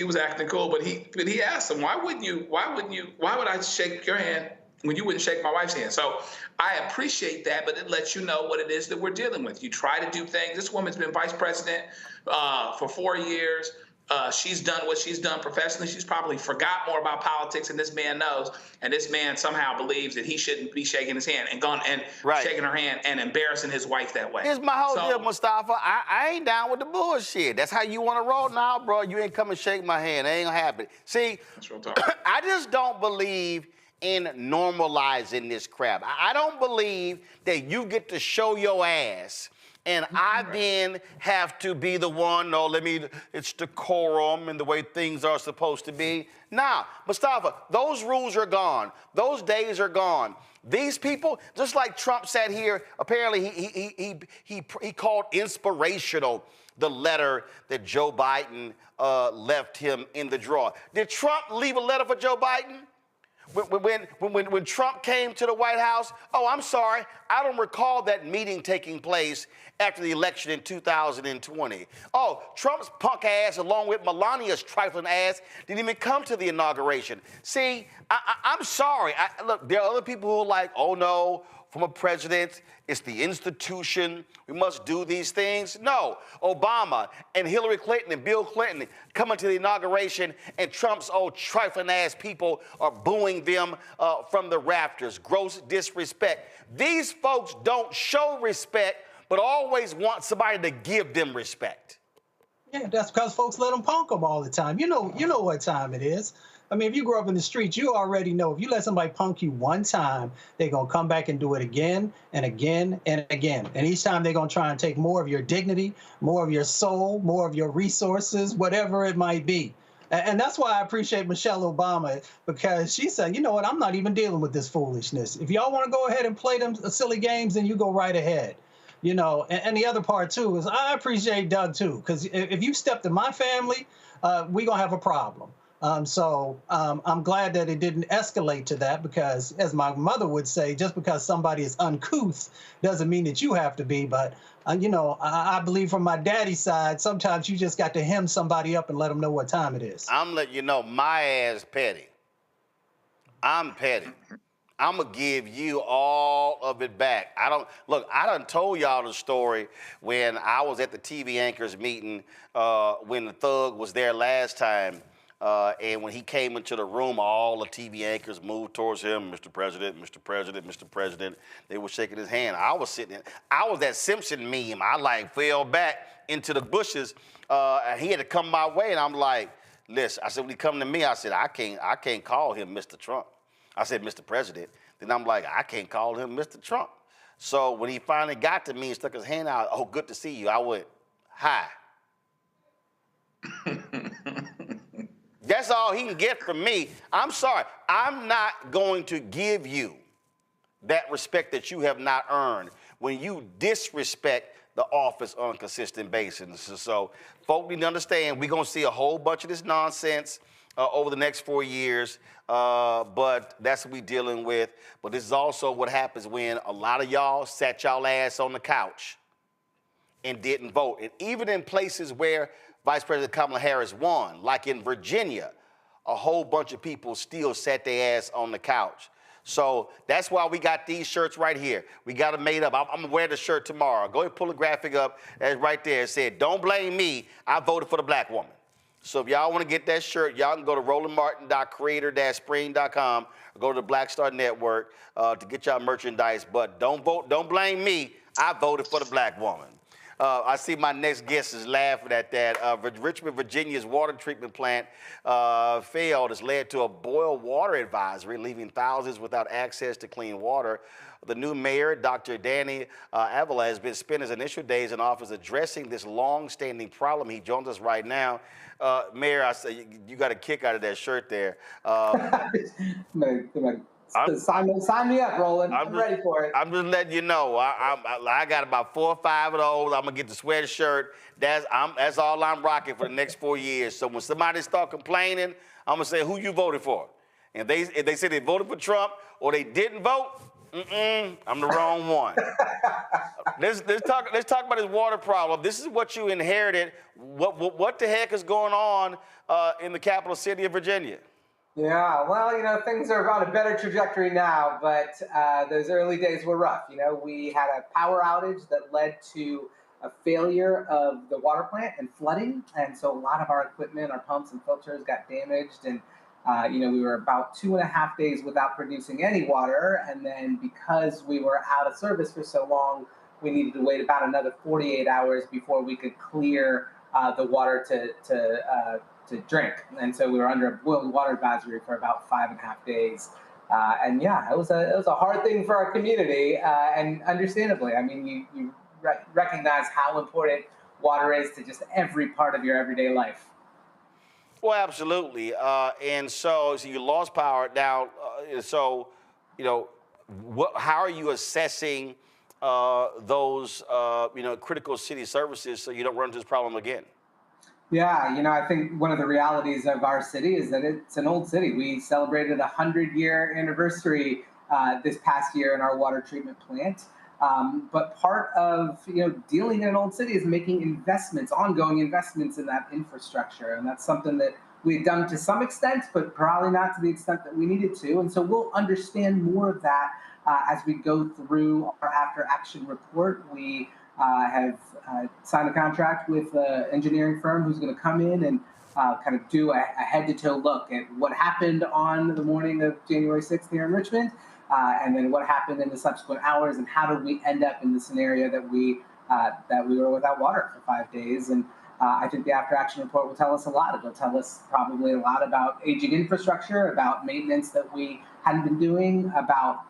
was acting cool. But he asked him, why would I shake your hand when you wouldn't shake my wife's hand? So I appreciate that, but it lets you know what it is that we're dealing with. You try to do things. This woman's been vice president for 4 years. She's done what she's done professionally. She's probably forgot more about politics than this man knows. And this man somehow believes that he shouldn't be shaking his hand and shaking her hand and embarrassing his wife that way. Here's my whole deal, Mustafa. I ain't down with the bullshit. That's how you want to roll now, bro. You ain't come and shake my hand. It ain't gonna happen. See, I just don't believe in normalizing this crap. I don't believe that you get to show your ass and I then have to be the one, it's decorum and the way things are supposed to be. Nah, Mustafa, those rules are gone. Those days are gone. These people, just like Trump sat here, apparently he called inspirational the letter that Joe Biden left him in the drawer. Did Trump leave a letter for Joe Biden? When Trump came to the White House, oh, I'm sorry, I don't recall that meeting taking place after the election in 2020. Oh, Trump's punk ass, along with Melania's trifling ass, didn't even come to the inauguration. See, I'm sorry. Look, there are other people who are like, oh no, from a president, it's the institution, we must do these things. No, Obama and Hillary Clinton and Bill Clinton coming to the inauguration, and Trump's old trifling ass people are booing them from the rafters. Gross disrespect. These folks don't show respect, but always want somebody to give them respect. Yeah, that's because folks let them punk them all the time. You know what time it is. I mean, if you grew up in the streets, you already know if you let somebody punk you one time, they're going to come back and do it again and again and again. And each time they're going to try and take more of your dignity, more of your soul, more of your resources, whatever it might be. And that's why I appreciate Michelle Obama, because she said, you know what, I'm not even dealing with this foolishness. If y'all want to go ahead and play them silly games, then you go right ahead. You know, and the other part, too, is I appreciate Doug, too, because if you step to my family, we're going to have a problem. So I'm glad that it didn't escalate to that, because, as my mother would say, just because somebody is uncouth doesn't mean that you have to be. But, you know, I believe from my daddy's side, sometimes you just got to hem somebody up and let them know what time it is. I'm letting you know my ass petty. I'm petty. I'm going to give you all of it back. I done told y'all the story when I was at the TV anchors meeting when the thug was there last time. And when he came into the room, all the TV anchors moved towards him. Mr. President, Mr. President, Mr. President. They were shaking his hand. I was sitting there. I was that Simpson meme. I fell back into the bushes. And he had to come my way. And I'm like, listen, I said, when he come to me, I said, I can't call him Mr. Trump. I said, Mr. President. Then I'm like, I can't call him Mr. Trump. So when he finally got to me and stuck his hand out, oh, good to see you. I went, hi. That's all he can get from me. I'm sorry. I'm not going to give you that respect that you have not earned when you disrespect the office on a consistent basis. So folk need to understand we're going to see a whole bunch of this nonsense over the next 4 years, but that's what we're dealing with. But this is also what happens when a lot of y'all sat y'all ass on the couch and didn't vote. And even in places where Vice President Kamala Harris won, like in Virginia, a whole bunch of people still sat their ass on the couch. So that's why we got these shirts right here. We got them made up. I'm going to wear the shirt tomorrow. Go ahead and pull the graphic up. That's right there. It said, don't blame me. I voted for the black woman. So if y'all want to get that shirt, y'all can go to rolandmartin.creator-spring.com or go to the Black Star Network to get y'all merchandise. But don't blame me. I voted for the black woman. I see my next guest is laughing at that. Richmond, Virginia's water treatment plant failed has led to a boil water advisory, leaving thousands without access to clean water. The new mayor, Dr. Danny Avila, has been spending his initial days in office addressing this long-standing problem. He joins us right now. Mayor, I say you got a kick out of that shirt there. Sign me up, Roland. I'm ready for it. I'm just letting you know. I got about 4 or 5 of those. I'm gonna get the sweatshirt. That's all I'm rocking for the next 4 years. So when somebody start complaining, I'm gonna say who you voted for. And if they say they voted for Trump or they didn't vote, I'm the wrong one. Let's talk about this water problem. This is what you inherited. What the heck is going on in the capital city of Virginia? Yeah, well, you know, things are on a better trajectory now, but those early days were rough. You know, we had a power outage that led to a failure of the water plant and flooding. And so a lot of our equipment, our pumps and filters got damaged. And, you know, we were about 2.5 days without producing any water. And then because we were out of service for so long, we needed to wait about another 48 hours before we could clear the water to drink. And so we were under a boiling water advisory for about 5.5 days. And yeah, it was a hard thing for our community, and understandably. I mean, you recognize how important water is to just every part of your everyday life. Well, absolutely. And so you lost power. Now, so, you know, how are you assessing those, you know, critical city services so you don't run into this problem again? Yeah, I think one of the realities of our city is that it's an old city. We celebrated a 100-year anniversary this past year in our water treatment plant. But part of dealing in an old city is making investments, ongoing investments in that infrastructure, and that's something that we've done to some extent, but probably not to the extent that we needed to. And so we'll understand more of that as we go through our after action report. We have signed a contract with an engineering firm who's going to come in and kind of do a head-to-toe look at what happened on the morning of January 6th here in Richmond, and then what happened in the subsequent hours, and how did we end up in the scenario that we were without water for 5 days. And I think the after-action report will tell us a lot. It'll tell us probably a lot about aging infrastructure, about maintenance that we hadn't been doing, about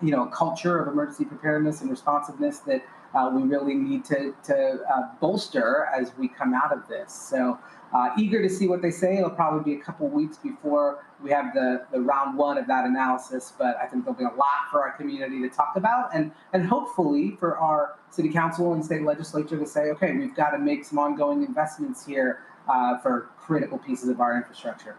a culture of emergency preparedness and responsiveness that we really need to bolster as we come out of this. So eager to see what they say. It'll probably be a couple weeks before we have the round one of that analysis, but I think there'll be a lot for our community to talk about, and hopefully for our city council and state legislature to say, okay, we've got to make some ongoing investments here for critical pieces of our infrastructure.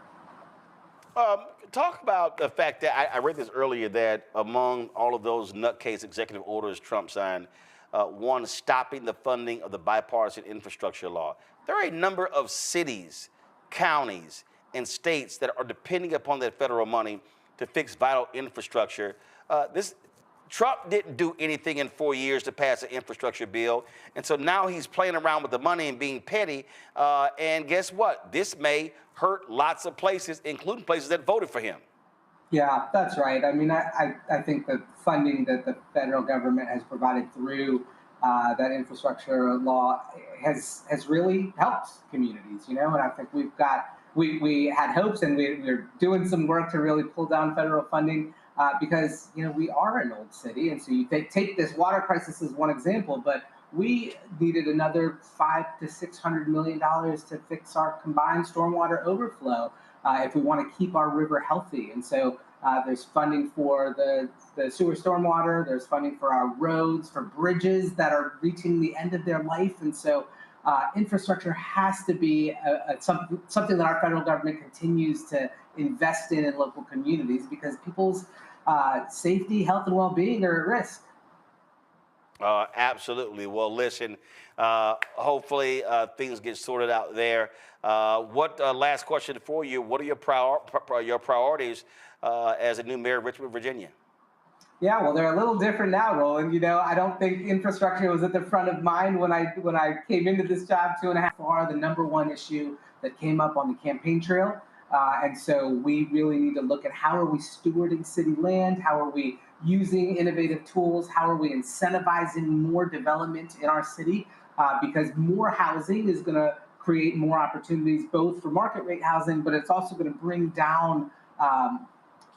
Talk about the fact that I read this earlier, that among all of those nutcase executive orders Trump signed, one stopping the funding of the bipartisan infrastructure law. There are a number of cities, counties, and states that are depending upon that federal money to fix vital infrastructure. Trump didn't do anything in 4 years to pass an infrastructure bill, and so now he's playing around with the money and being petty, and guess what? This may hurt lots of places, including places that voted for him. Yeah, that's right. I mean, I think the funding that the federal government has provided through that infrastructure law has really helped communities, and I think we had hopes, and we're doing some work to really pull down federal funding because, we are an old city. And so you take this water crisis as one example, but we needed another $500 to $600 million to fix our combined stormwater overflow if we want to keep our river healthy. And so there's funding for the sewer stormwater, there's funding for our roads, for bridges that are reaching the end of their life. And so infrastructure has to be something that our federal government continues to invest in local communities, because people's safety, health, and well-being are at risk. Absolutely. Well, listen, hopefully things get sorted out there. Last question for you, what are your priorities as a new mayor of Richmond, Virginia? Yeah, well, they're a little different now, Roland. I don't think infrastructure was at the front of mind when I came into this job 2.5 far, the number one issue that came up on the campaign trail. And so we really need to look at how are we stewarding city land? How are we using innovative tools? How are we incentivizing more development in our city? Because more housing is going to create more opportunities, both for market rate housing, but it's also going to bring down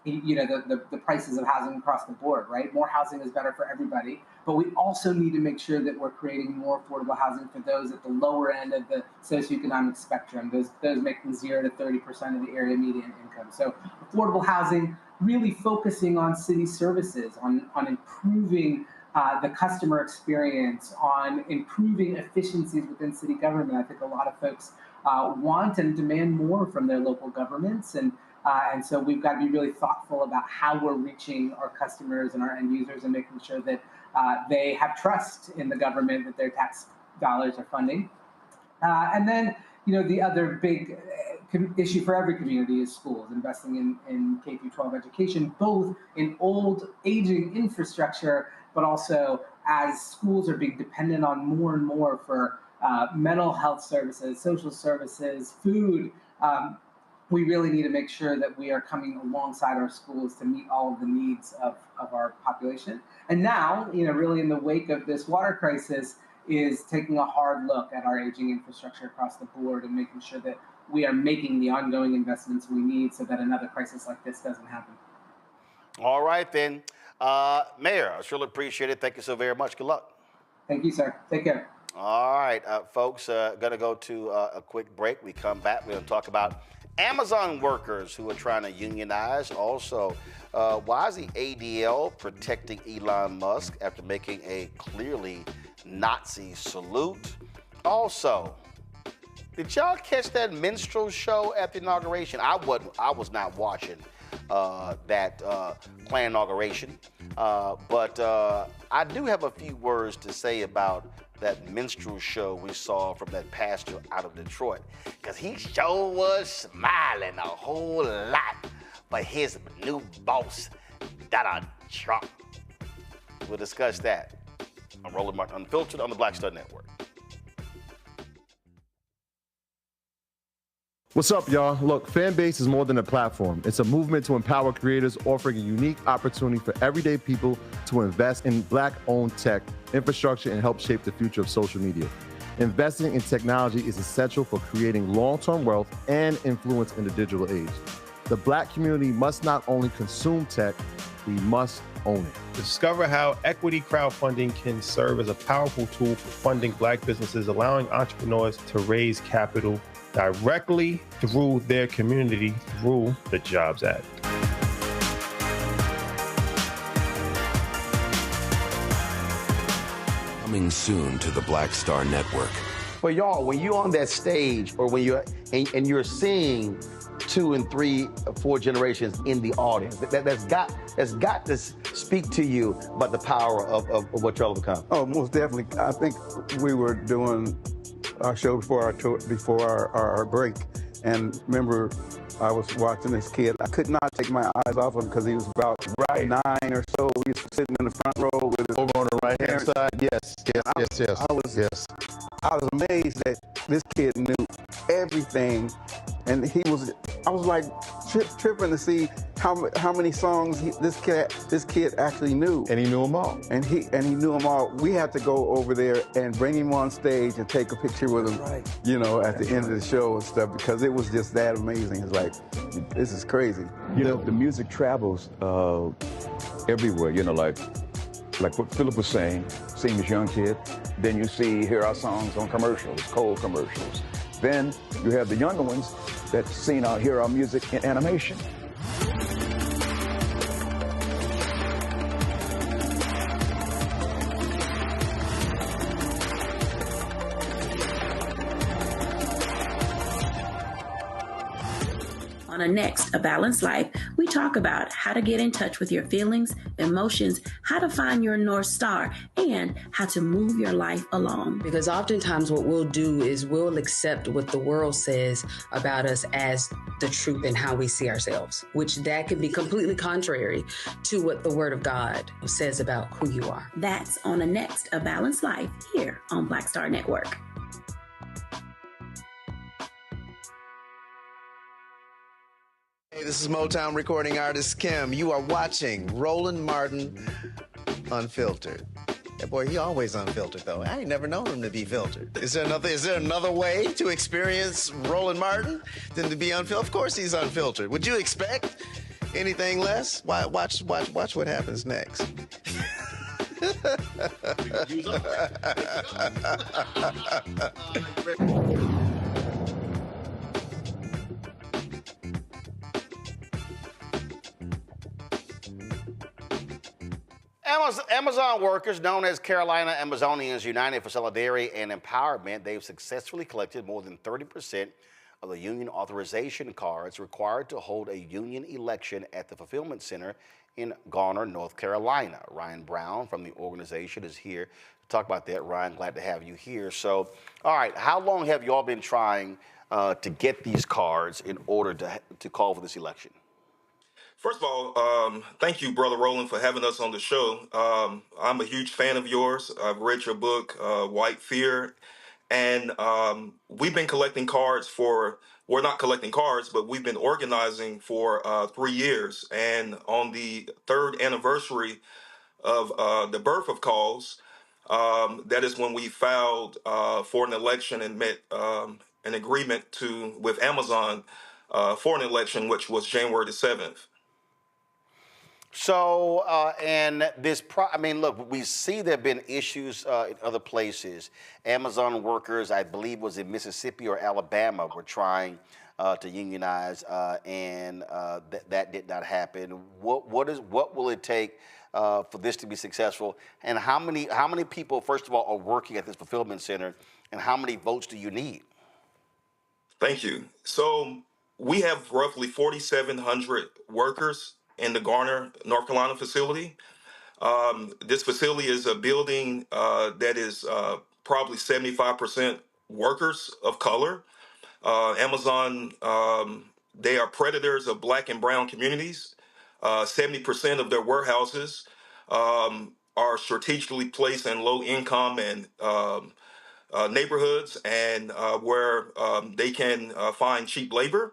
the prices of housing across the board, right? More housing is better for everybody, but we also need to make sure that we're creating more affordable housing for those at the lower end of the socioeconomic spectrum, those making 0 to 30% of the area median income. So affordable housing, really focusing on city services, on improving the customer experience, on improving efficiencies within city government. I think a lot of folks want and demand more from their local governments, and so we've got to be really thoughtful about how we're reaching our customers and our end users and making sure that they have trust in the government that their tax dollars are funding. And then, the other big issue for every community is schools, investing in K-12 education, both in old, aging infrastructure, but also as schools are being dependent on more and more for mental health services, social services, food. We really need to make sure that we are coming alongside our schools to meet all of the needs of our population. And now, really in the wake of this water crisis, is taking a hard look at our aging infrastructure across the board and making sure that we are making the ongoing investments we need so that another crisis like this doesn't happen. All right, then. Mayor, I surely appreciate it. Thank you so very much. Good luck. Thank you, sir. Take care. All right, folks, going to go to a quick break. We come back. We're going to talk about Amazon workers who are trying to unionize. Also, why is the ADL protecting Elon Musk after making a clearly Nazi salute? Also, Did y'all catch that minstrel show at the inauguration? I was not watching that planned inauguration, but I do have a few words to say about that minstrel show we saw from that pastor out of Detroit, because he sure was smiling a whole lot for his new boss, Donald Trump. We'll discuss that on Roland Martin Unfiltered on the Black Star Network. What's up, y'all? Look, Fanbase is more than a platform. It's a movement to empower creators, offering a unique opportunity for everyday people to invest in Black-owned tech, infrastructure, and help shape the future of social media. Investing in technology is essential for creating long-term wealth and influence in the digital age. The Black community must not only consume tech, we must own it. Discover how equity crowdfunding can serve as a powerful tool for funding Black businesses, allowing entrepreneurs to raise capital directly through their community through the Jobs Act. Coming soon to the Black Star Network. But y'all, when you're on that stage, or when you're and you're seeing 2 and 3 or 4 generations in the audience, that's got to speak to you about the power of what y'all have become. Oh, most definitely. I think we were doing our show before our break, and remember, I was watching this kid. I could not take my eyes off him because he was about 9 or so. He was sitting in the front row with his over on the right hand side. Yes. I was amazed that this kid knew everything, and I was like tripping to see how many songs this kid actually knew. And he knew them all. And he knew them all. We had to go over there and bring him on stage and take a picture with him, at the end of the show and stuff, because it was just that amazing. It's like, this is crazy. The music travels everywhere, like what Philip was saying, seeing this young kid. Then you hear our songs on commercials, cold commercials. Then you have the younger ones that hear our music in animation. On a Next, A Balanced Life, we talk about how to get in touch with your feelings, emotions, how to find your North Star, and how to move your life along. Because oftentimes what we'll do is we'll accept what the world says about us as the truth and how we see ourselves, which that could be completely contrary to what the Word of God says about who you are. That's On a Next, A Balanced Life here on Black Star Network. Hey, this is Motown recording artist Kim. You are watching Roland Martin Unfiltered. That boy, he always unfiltered, though. I ain't never known him to be filtered. Is there another way to experience Roland Martin than to be unfiltered? Of course he's unfiltered. Would you expect anything less? Watch what happens next. Amazon workers, known as Carolina Amazonians United for Solidarity and Empowerment, they've successfully collected more than 30% of the union authorization cards required to hold a union election at the Fulfillment Center in Garner, North Carolina. Ryan Brown from the organization is here to talk about that. Ryan, glad to have you here. So, all right, how long have you all been trying to get these cards in order to call for this election? First of all, thank you, Brother Roland, for having us on the show. I'm a huge fan of yours. I've read your book, White Fear, and we've been collecting cards we're not collecting cards, but we've been organizing for 3 years. And on the 3rd anniversary of the birth of calls, that is when we filed for an election and met an agreement with Amazon for an election, which was January the 7th. So, look, we see there have been issues in other places. Amazon workers, I believe, was in Mississippi or Alabama, were trying to unionize, and that did not happen. What will it take for this to be successful? And how many people, first of all, are working at this fulfillment center, and how many votes do you need? Thank you. So we have roughly 4,700 workers in the Garner, North Carolina facility. This facility is a building that is probably 75% workers of color. Amazon, they are predators of Black and brown communities. 70% of their warehouses are strategically placed in low income and neighborhoods and where they can find cheap labor.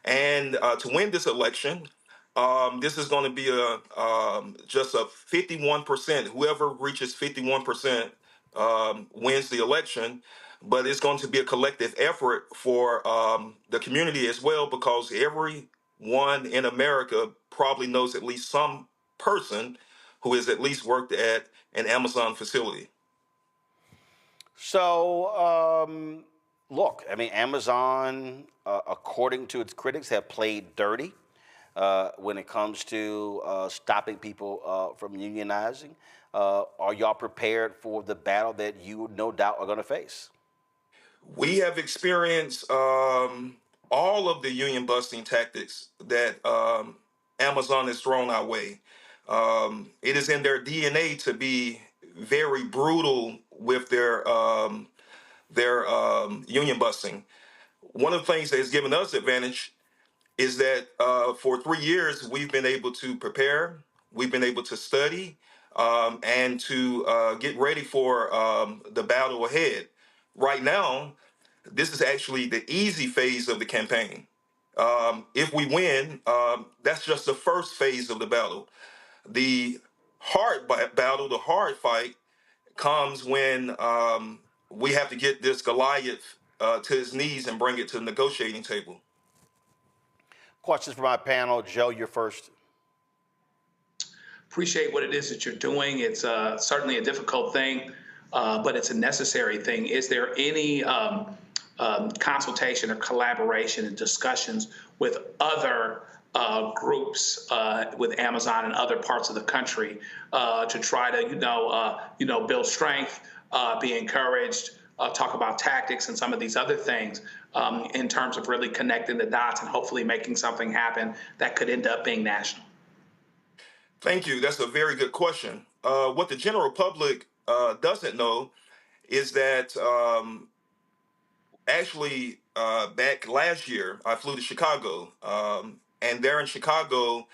And to win this election, this is going to be just a 51%. Whoever reaches 51% wins the election. But it's going to be a collective effort for the community as well, because everyone in America probably knows at least some person who has at least worked at an Amazon facility. So, look, I mean, Amazon, according to its critics, have played dirty when it comes to stopping people from unionizing. Are y'all prepared for the battle that you no doubt are going to face? We have experienced all of the union busting tactics that Amazon has thrown our way. It is in their DNA to be very brutal with their union busting. One of the things that has given us advantage is that for 3 years we've been able to prepare, we've been able to study, and to get ready for the battle ahead. Right now, this is actually the easy phase of the campaign. If we win, that's just the first phase of the battle. The hard battle, the hard fight, comes when we have to get this Goliath to his knees and bring it to the negotiating table. Questions for my panel. Joe, you're first. Appreciate what it is that you're doing. It's certainly a difficult thing, but it's a necessary thing. Is there any consultation or collaboration and discussions with other groups, with Amazon and other parts of the country, to try to, build strength, be encouraged, talk about tactics and some of these other things, in terms of really connecting the dots and hopefully making something happen that could end up being national? Thank you. That's a very good question. What the general public doesn't know is that actually back last year, I flew to Chicago. And there in Chicago,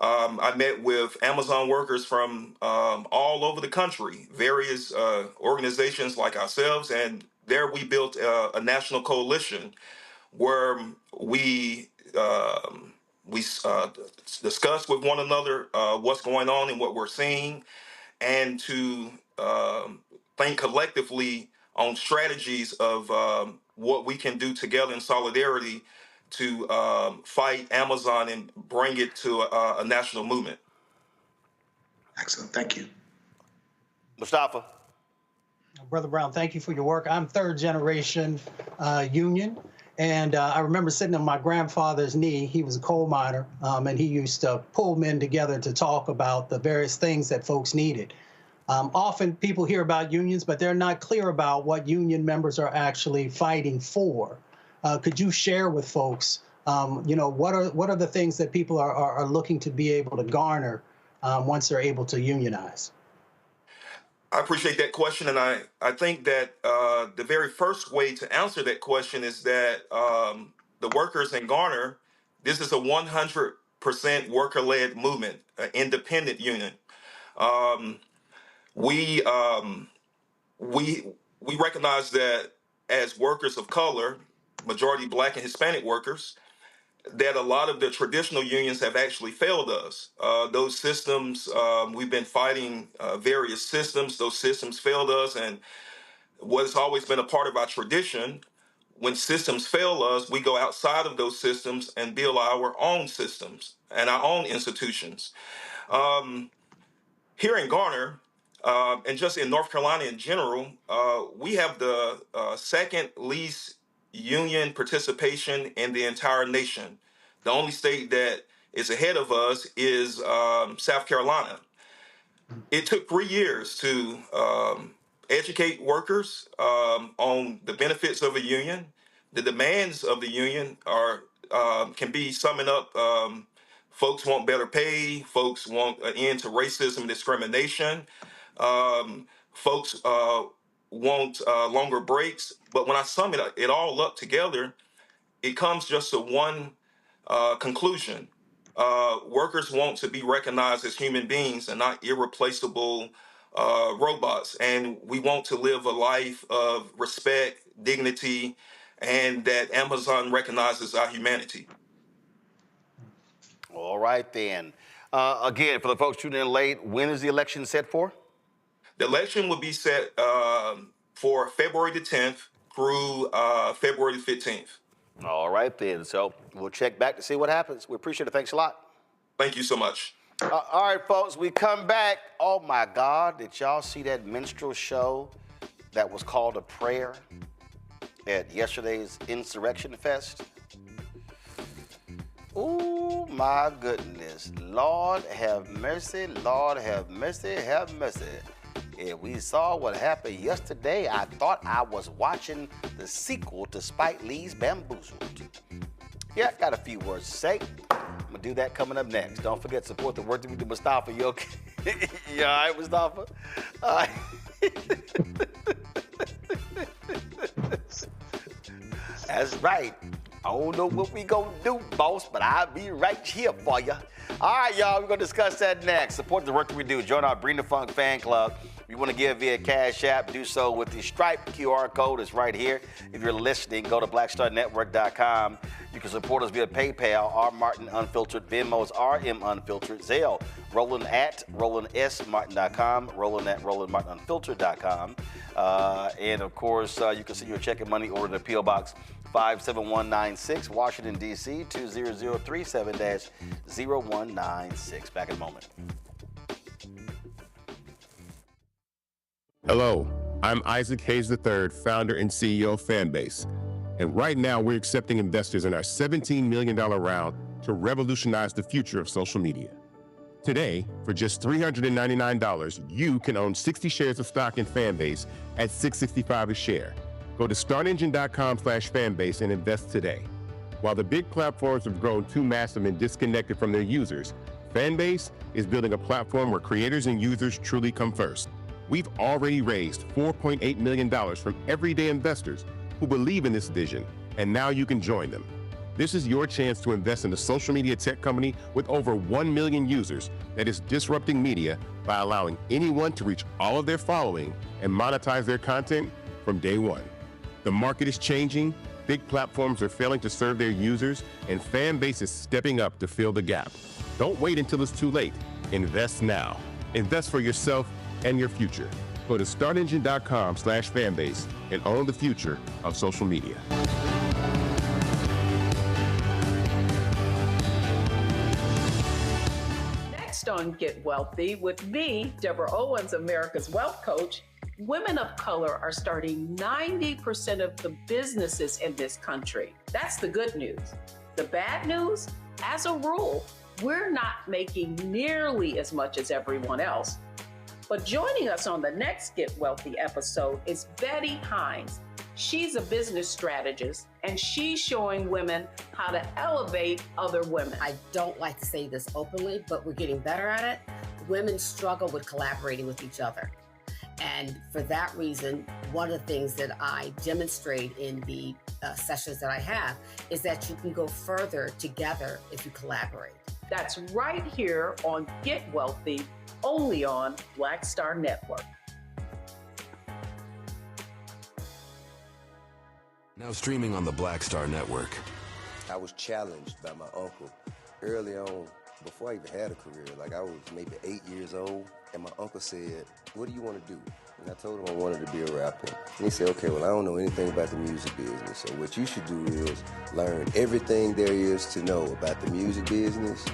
I met with Amazon workers from all over the country, various organizations like ourselves. And there we built a national coalition where we discuss with one another what's going on and what we're seeing, and to think collectively on strategies of what we can do together in solidarity to fight Amazon and bring it to a national movement. Excellent. Thank you. Mustafa. Brother Brown, thank you for your work. I'm third generation union. And I remember sitting on my grandfather's knee. He was a coal miner, and he used to pull men together to talk about the various things that folks needed. Often people hear about unions, but they're not clear about what union members are actually fighting for. Could you share with folks, what are the things that people are looking to be able to garner once they're able to unionize? I appreciate that question, and I think that the very first way to answer that question is that the workers in Garner, this is a 100% worker-led movement, an independent union. We recognize that as workers of color, majority Black and Hispanic workers, that a lot of the traditional unions have actually failed us. Those systems, we've been fighting various systems. Those systems failed us. And what has always been a part of our tradition, when systems fail us, we go outside of those systems and build our own systems and our own institutions. Here in Garner, and just in North Carolina in general, we have the second least union participation in the entire nation. The only state that is ahead of us is South Carolina. It took 3 years to educate workers on the benefits of a union, The demands of the union are can be summing up. Folks want better pay. Folks want an end to racism and discrimination. Folks want longer breaks. But when I sum it all up together, it comes just to one conclusion. Workers want to be recognized as human beings and not irreplaceable robots. And we want to live a life of respect, dignity, and that Amazon recognizes our humanity. All right, then. Again, for the folks tuning in late, when is the election set for? The election will be set for February the 10th through February the 15th. All right, then. So we'll check back to see what happens. We appreciate it. Thanks a lot. Thank you so much. All right, folks, we come back. Oh, my God. Did y'all see that minstrel show that was called A Prayer at yesterday's Insurrection Fest? Oh, my goodness. Lord have mercy. Lord have mercy. Have mercy. If we saw what happened yesterday, I thought I was watching the sequel to Spike Lee's Bamboozled. Yeah, I got a few words to say. I'm going to do that coming up next. Don't forget to support the work that we do. Mustafa, you okay? You all right, Mustafa? All right. That's right. I don't know what we gonna do, boss, but I'll be right here for you. All right, y'all, we're gonna discuss that next. Support the work that we do. Join our Bring the Funk fan club. If you want to give via Cash App, do so with the Stripe QR code. It's right here. If you're listening, go to blackstarnetwork.com. You can support us via PayPal, R Martin Unfiltered, Venmo's RM Unfiltered, Zelle, Roland at RolandSMartin.com, Roland at RolandMartinUnfiltered.com. And of course, you can send your check and money order to P.O. Box 57196, Washington, D.C., 20037-0196. Back in a moment. Hello, I'm Isaac Hayes III, founder and CEO of Fanbase. And right now, we're accepting investors in our $17 million round to revolutionize the future of social media. Today, for just $399, you can own 60 shares of stock in Fanbase at $665 a share. Go to startengine.com/fanbase and invest today. While the big platforms have grown too massive and disconnected from their users, Fanbase is building a platform where creators and users truly come first. We've already raised $4.8 million from everyday investors who believe in this vision, and now you can join them. This is your chance to invest in a social media tech company with over 1 million users that is disrupting media by allowing anyone to reach all of their following and monetize their content from day one. The market is changing, big platforms are failing to serve their users, and Fanbase is stepping up to fill the gap. Don't wait until it's too late. Invest now. Invest for yourself and your future. Go to startengine.com/fanbase and own the future of social media. Next on Get Wealthy with me, Deborah Owens, America's Wealth Coach, women of color are starting 90% of the businesses in this country. That's the good news. The bad news, as a rule, we're not making nearly as much as everyone else. But joining us on the next Get Wealthy episode is Betty Hines. She's a business strategist, and she's showing women how to elevate other women. I don't like to say this openly, but we're getting better at it. Women struggle with collaborating with each other. And for that reason, one of the things that I demonstrate in the sessions that I have is that you can go further together if you collaborate. That's right here on Get Wealthy, only on Black Star Network. Now streaming on the Black Star Network. I was challenged by my uncle early on, before I even had a career. Like I was maybe 8 years old, and my uncle said, "What do you want to do?" And I told him I wanted to be a rapper. And he said, "Okay, well, I don't know anything about the music business, so what you should do is learn everything there is to know about the music business,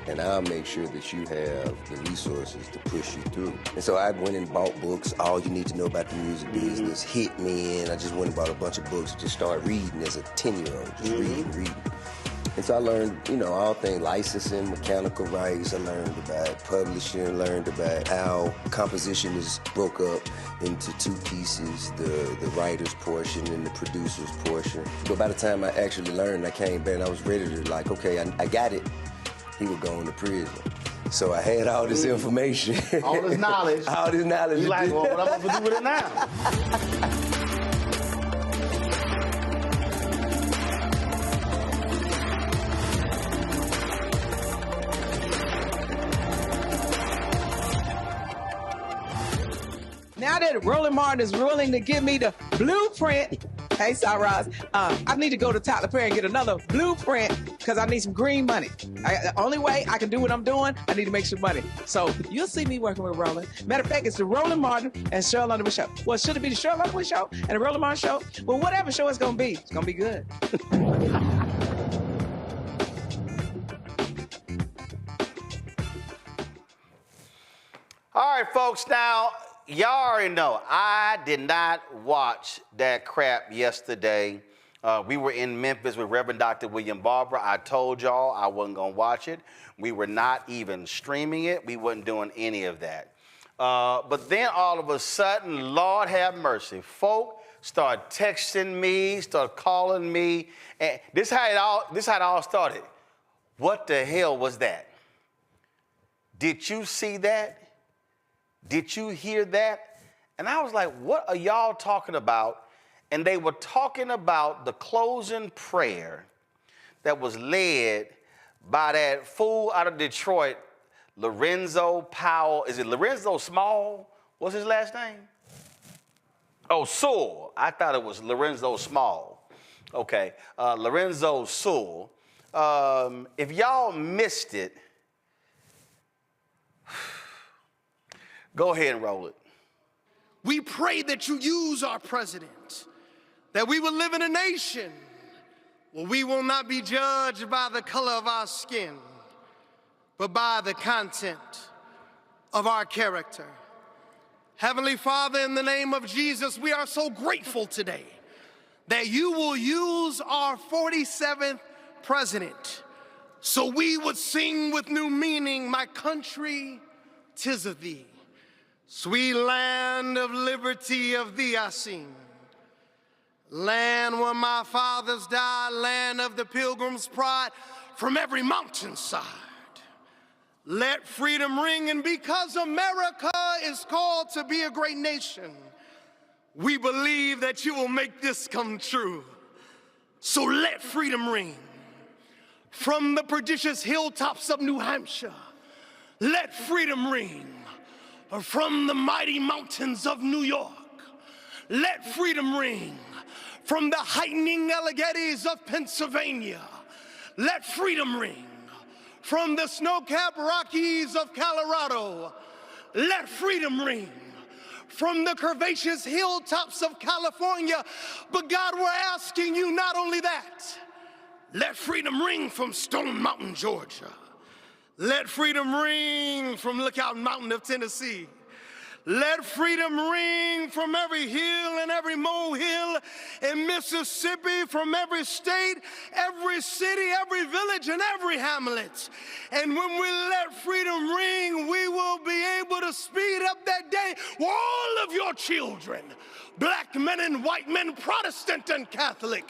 and I'll make sure that you have the resources to push you through." And so I went and bought books, All You Need to Know About the Music Business, Hit Me In. I just went and bought a bunch of books to start reading as a 10-year-old, just reading. And so I learned, all things licensing, mechanical rights. I learned about publishing, learned about how composition is broke up into two pieces, the writer's portion and the producer's portion. But by the time I actually learned, I came back and I was ready to okay, I got it. He was going to prison. So I had all this information. All this knowledge. All this knowledge. You like, well, what am I supposed to do with it now? Now that Roland Martin is willing to give me the blueprint, hey, Cyrus, I need to go to Tyler Perry and get another blueprint because I need some green money. The only way I can do what I'm doing, I need to make some money. So you'll see me working with Roland. Matter of fact, it's the Roland Martin and Cheryl Underwood show. Well, should it be the Cheryl Underwood show and the Roland Martin show? Well, whatever show it's going to be good. All right, folks, now, y'all already know, I did not watch that crap yesterday. We were in Memphis with Reverend Dr. William Barber. I told y'all I wasn't going to watch it. We were not even streaming it. We wasn't doing any of that. But then all of a sudden, Lord have mercy, folk started texting me, started calling me. And this how it all started. What the hell was that? Did you see that? Did you hear that? And I was like, what are y'all talking about? And they were talking about the closing prayer that was led by that fool out of Detroit, Lorenzo Powell. Is it Lorenzo Small? What's his last name? Oh, Sewell. I thought it was Lorenzo Small. Okay, Lorenzo Sewell. If y'all missed it, go ahead and roll it. We pray that you use our president, that we will live in a nation where we will not be judged by the color of our skin, but by the content of our character. Heavenly Father, in the name of Jesus, we are so grateful today that you will use our 47th president so we would sing with new meaning, my country, 'tis of thee. Sweet land of liberty, of thee I sing. Land where my fathers died, land of the pilgrim's pride, from every mountainside. Let freedom ring, and because America is called to be a great nation, we believe that you will make this come true. So let freedom ring. From the prodigious hilltops of New Hampshire, let freedom ring. From the mighty mountains of New York, let freedom ring. From the heightening Alleghenies of Pennsylvania, let freedom ring. From the snow-capped Rockies of Colorado, let freedom ring. From the curvaceous hilltops of California, but God, we're asking you not only that, let freedom ring from Stone Mountain, Georgia. Let freedom ring from Lookout Mountain of Tennessee. Let freedom ring from every hill and every molehill in Mississippi, from every state, every city, every village, and every hamlet. And when we let freedom ring, we will be able to speed up that day where all of your children, black men and white men, Protestant and Catholic,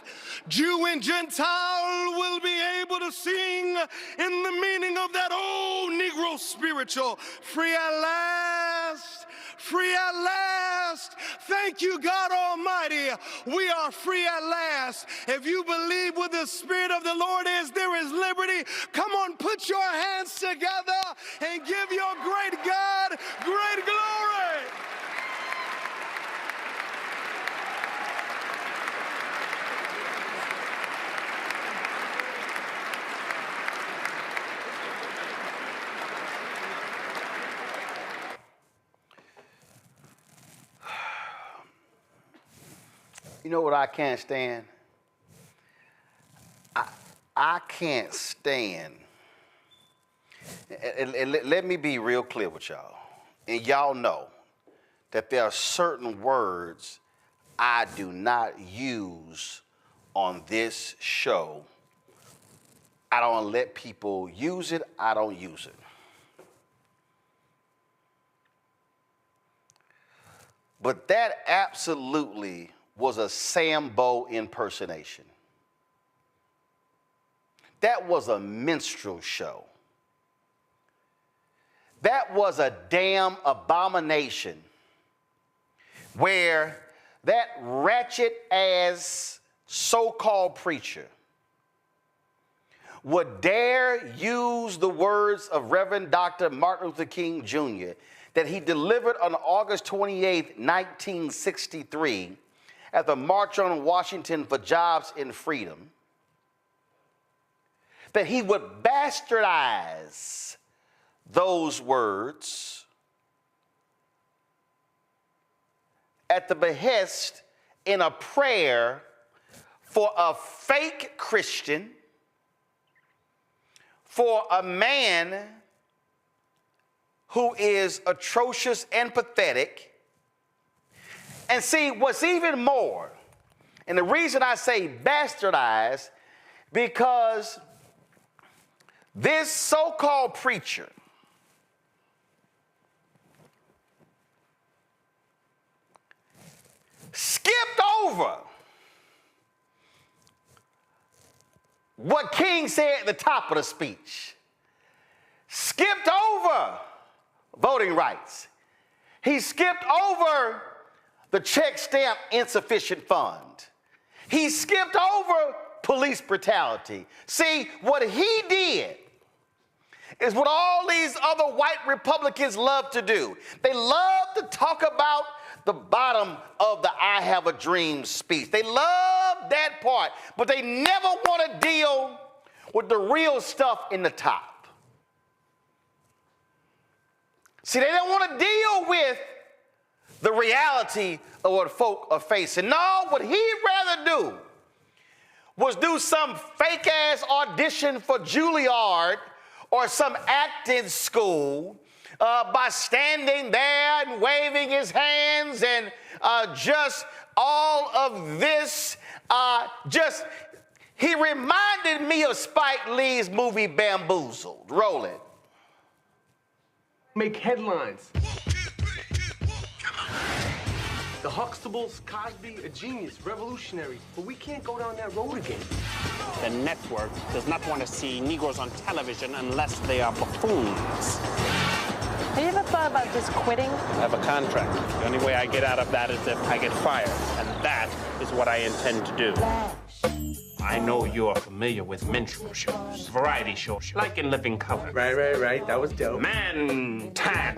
Jew and Gentile, will be able to sing in the meaning of that old Negro spiritual, free at last, free at last. Thank you, God Almighty. We are free at last. If you believe where the Spirit of the Lord is, there is liberty. Come on, put your hands together and give your great God great glory. You know what I can't stand? I can't stand, and let me be real clear with y'all, and y'all know that there are certain words I do not use on this show I don't let people use it. I don't use it. But that absolutely was a Sambo impersonation. That was a minstrel show. That was a damn abomination where that ratchet-ass so-called preacher would dare use the words of Reverend Dr. Martin Luther King Jr. that he delivered on August 28, 1963, at the March on Washington for Jobs and Freedom, that he would bastardize those words at the behest in a prayer for a fake Christian, for a man who is atrocious and pathetic. And see, what's even more, and the reason I say bastardized, because this so-called preacher skipped over what King said at the top of the speech. Skipped over voting rights. He skipped over the check stamp insufficient fund. He skipped over police brutality. See, what he did is what all these other white Republicans love to do. They love to talk about the bottom of the I Have a Dream speech. They love that part, but they never want to deal with the real stuff in the top. See, they don't want to deal with the reality of what folk are facing. No, what he'd rather do was do some fake-ass audition for Juilliard or some acting school by standing there and waving his hands and just all of this. He reminded me of Spike Lee's movie Bamboozled. Roll it. Make headlines. The Huxtables, Cosby, a genius, revolutionary, but we can't go down that road again. The network does not want to see Negroes on television unless they are buffoons. Have you ever thought about just quitting? I have a contract. The only way I get out of that is if I get fired, and that is what I intend to do. I know you're familiar with minstrel shows, variety shows, like in Living Color. Right. That was dope. Man Tan,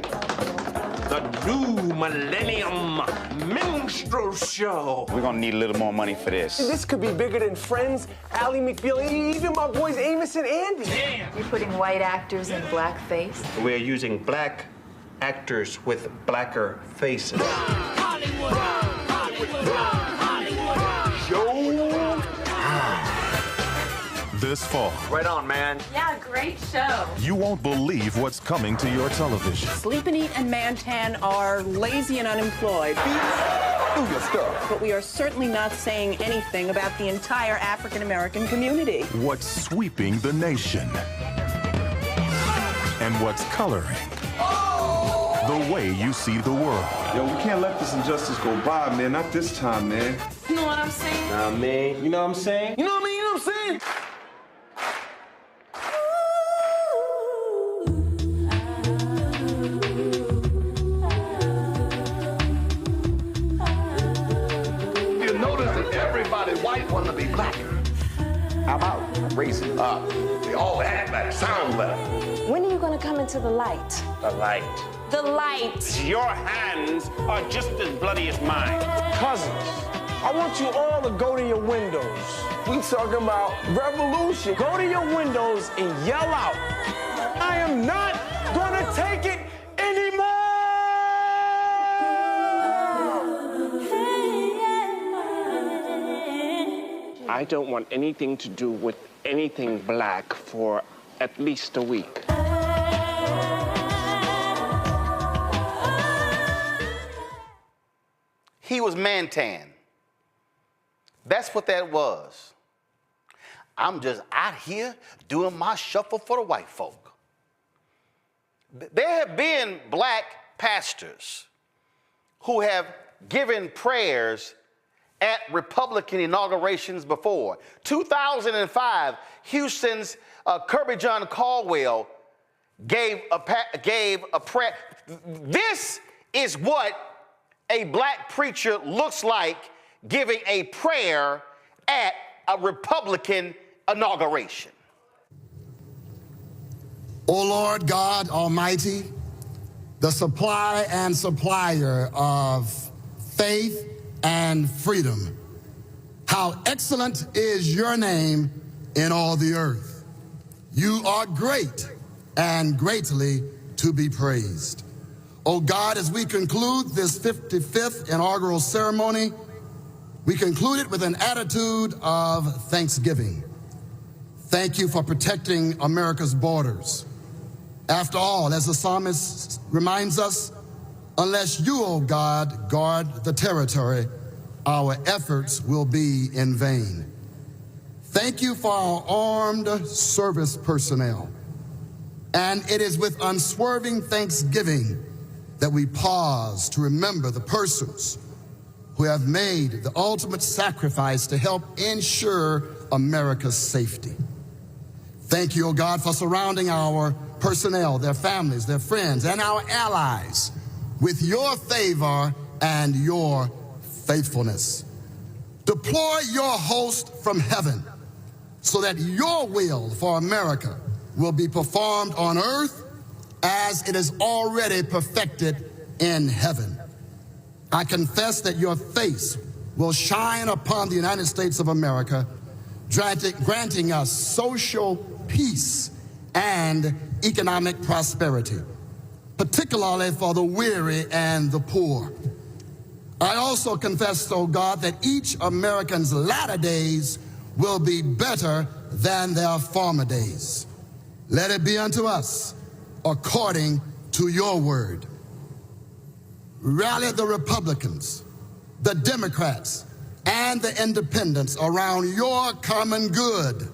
the new millennium minstrel show. We're gonna need a little more money for this. This could be bigger than Friends, Ally McBeal, even my boys Amos and Andy. Damn. You're putting white actors in blackface? We're using black actors with blacker faces. Hollywood. This fall. Right on, man. Yeah, great show. You won't believe what's coming to your television. Sleep and Eat and Mantan are lazy and unemployed. Do your stuff. But we are certainly not saying anything about the entire African-American community. What's sweeping the nation. And what's coloring the way you see the world. Yo, we can't let this injustice go by, man. Not this time, man. You know what I'm saying? Nah, man. You know what I'm saying? You know what I mean? You know what I'm saying? You notice that everybody white want to be black. How about raising up? They all act better, sound better. When are you going to come into the light? The light. The light. Your hands are just as bloody as mine. Cousins, I want you all to go to your windows. We talking about revolution. Go to your windows and yell out, I am not going to take it anymore! I don't want anything to do with anything black for at least a week. He was Mantan. That's what that was. I'm just out here doing my shuffle for the white folk. There have been black pastors who have given prayers at Republican inaugurations before. 2005, Houston's Kirby John Caldwell gave a prayer. This is what a black preacher looks like giving a prayer at a Republican inauguration. O Lord God Almighty, the supply and supplier of faith and freedom, how excellent is your name in all the earth. You are great and greatly to be praised. O God, as we conclude this 55th inaugural ceremony, we conclude it with an attitude of thanksgiving. Thank you for protecting America's borders. After all, as the psalmist reminds us, unless you, O God, guard the territory, our efforts will be in vain. Thank you for our armed service personnel. And it is with unswerving thanksgiving that we pause to remember the persons who have made the ultimate sacrifice to help ensure America's safety. Thank you, O God, for surrounding our personnel, their families, their friends, and our allies with your favor and your faithfulness. Deploy your host from heaven so that your will for America will be performed on earth as it is already perfected in heaven. I confess that your face will shine upon the United States of America, granting us social peace and economic prosperity, particularly for the weary and the poor. I also confess, O God, that each American's latter days will be better than their former days. Let it be unto us according to your word. Rally the Republicans, the Democrats, and the independents around your common good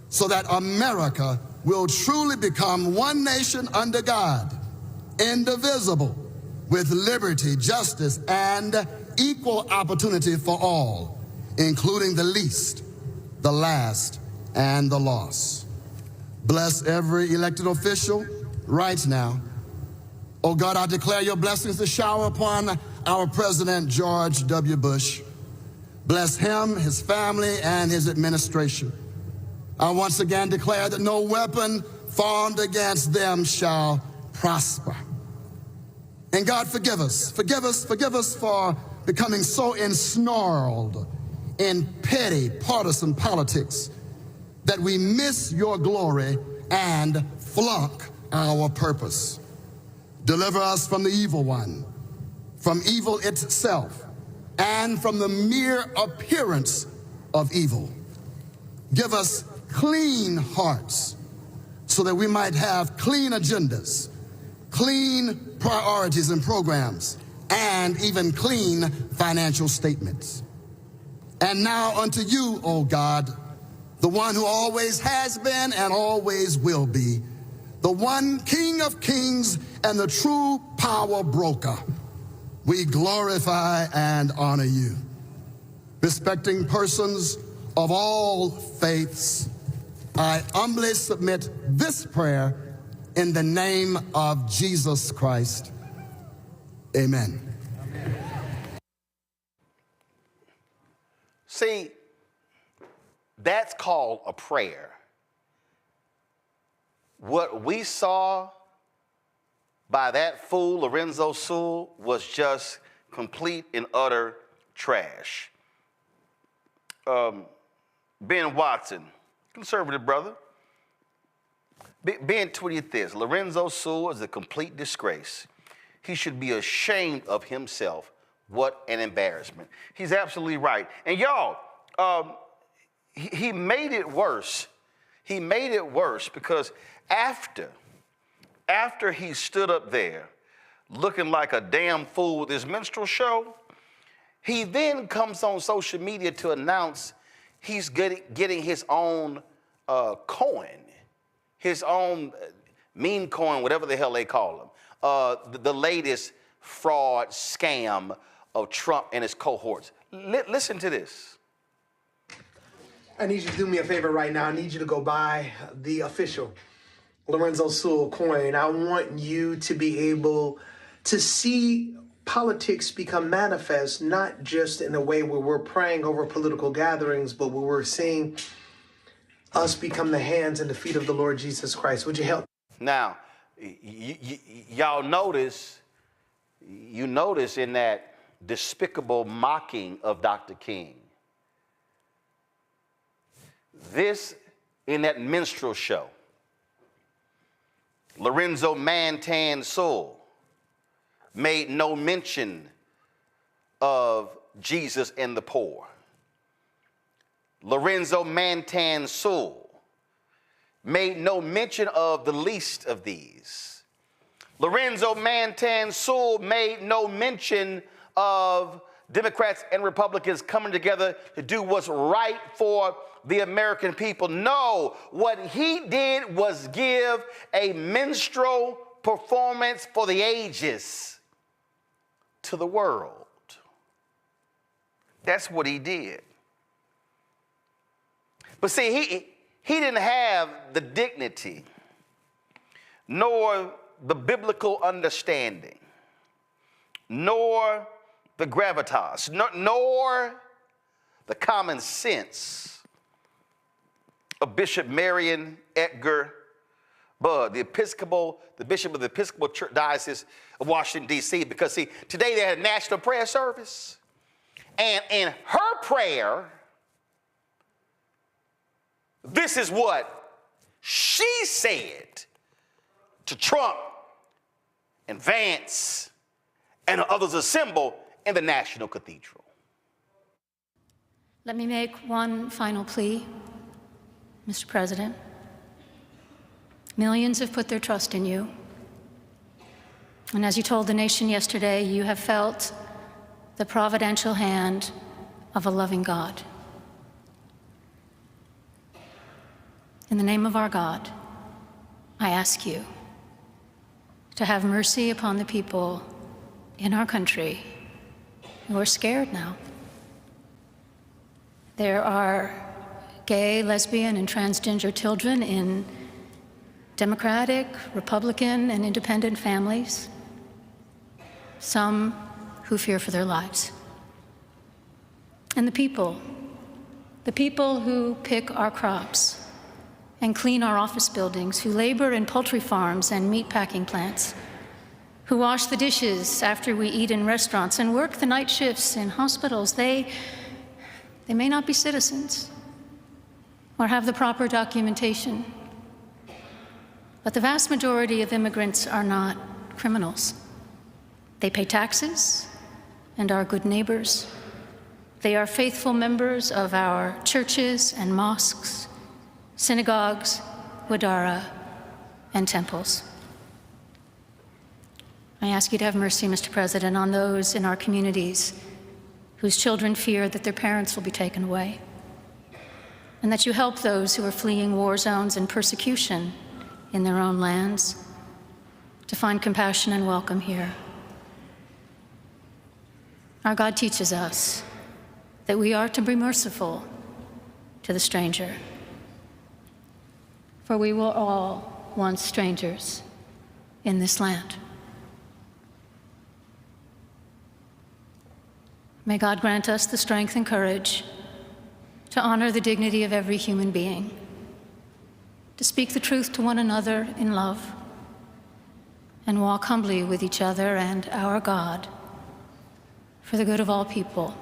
so that America will truly become one nation under God, indivisible, with liberty, justice, and equal opportunity for all, including the least, the last, and the lost. Bless every elected official right now. Oh God, I declare your blessings to shower upon our President George W. Bush. Bless him, his family, and his administration. I once again declare that no weapon formed against them shall prosper. And God, forgive us for becoming so ensnarled in petty partisan politics that we miss your glory and flunk our purpose. Deliver us from the evil one, from evil itself, and from the mere appearance of evil. Give us clean hearts so that we might have clean agendas, clean priorities and programs, and even clean financial statements. And now unto you, O God, the one who always has been and always will be, the one King of kings and the true power broker, we glorify and honor you. Respecting persons of all faiths, I humbly submit this prayer in the name of Jesus Christ. Amen. See, that's called a prayer. What we saw by that fool, Lorenzo Sewell, was just complete and utter trash. Ben Watson, conservative brother. Ben tweeted this: Lorenzo Sewell is a complete disgrace. He should be ashamed of himself. What an embarrassment. He's absolutely right. And y'all, he made it worse. He made it worse because after he stood up there looking like a damn fool with his minstrel show, he then comes on social media to announce he's getting his own coin, his own meme coin, whatever the hell they call them, the latest fraud scam of Trump and his cohorts. Listen to this. I need you to do me a favor right now. I need you to go buy the official Lorenzo Sewell coin. I want you to be able to see politics become manifest, not just in a way where we're praying over political gatherings, but where we're seeing us become the hands and the feet of the Lord Jesus Christ. Would you help? Now, y'all notice in that despicable mocking of Dr. King, this in that minstrel show, Lorenzo Mantan Sewell made no mention of Jesus and the poor. Lorenzo Mantan Sewell made no mention of the least of these. Lorenzo Mantan Sewell made no mention of Democrats and Republicans coming together to do what's right for the American people. No, what he did was give a minstrel performance for the ages to the world. That's what he did. But see, he didn't have the dignity nor the biblical understanding nor the gravitas nor the common sense of Bishop Marion Edgar Budd, the bishop of the Episcopal Church Diocese of Washington, D.C., because see, today they had a national prayer service, and in her prayer, this is what she said to Trump and Vance and others assembled in the National Cathedral. Let me make one final plea, Mr. President. Millions have put their trust in you. And as you told the nation yesterday, you have felt the providential hand of a loving God. In the name of our God, I ask you to have mercy upon the people in our country who are scared now. There are gay, lesbian, and transgender children in Democratic, Republican, and independent families, some who fear for their lives. And the people who pick our crops and clean our office buildings, who labor in poultry farms and meatpacking plants, who wash the dishes after we eat in restaurants and work the night shifts in hospitals, they may not be citizens or have the proper documentation. But the vast majority of immigrants are not criminals. They pay taxes and are good neighbors. They are faithful members of our churches and mosques, synagogues, wadara, and temples. I ask you to have mercy, Mr. President, on those in our communities whose children fear that their parents will be taken away, and that you help those who are fleeing war zones and persecution in their own lands to find compassion and welcome here. Our God teaches us that we are to be merciful to the stranger, for we were all once strangers in this land. May God grant us the strength and courage to honor the dignity of every human being, to speak the truth to one another in love, and walk humbly with each other and our God for the good of all people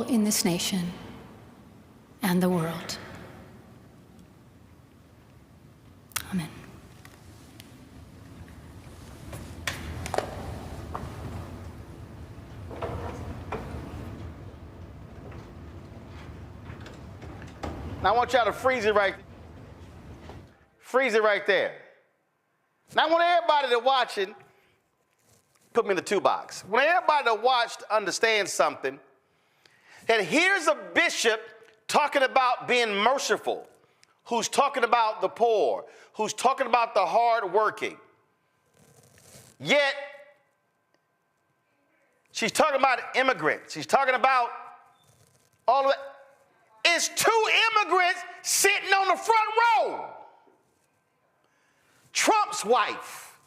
in this nation and the world. Amen. Now I want y'all to freeze it right there. Now I want everybody to watching, put me in the 2 box. When everybody to watch to understand something, that here's a bishop talking about being merciful, who's talking about the poor, who's talking about the hardworking. Yet, she's talking about immigrants. She's talking about all of it. It's two immigrants sitting on the front row. Trump's wife,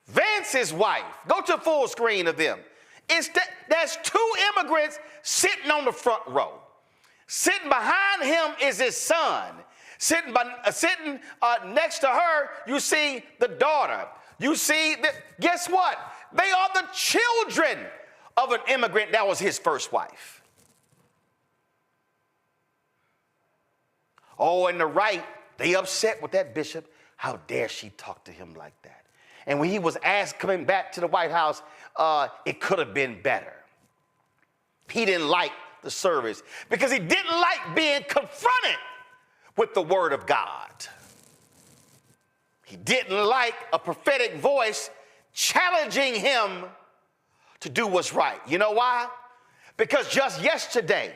Vance's wife. Go to full screen of them. There's two immigrants sitting on the front row. Sitting behind him is his son. Sitting next to her, you see the daughter. You see, guess what? They are the children of an immigrant that was his first wife. Oh, and the right, they upset with that bishop. How dare she talk to him like that? And when he was asked coming back to the White House, it could have been better. He didn't like the service because he didn't like being confronted with the word of God. He didn't like a prophetic voice challenging him to do what's right. You know why? Because just yesterday,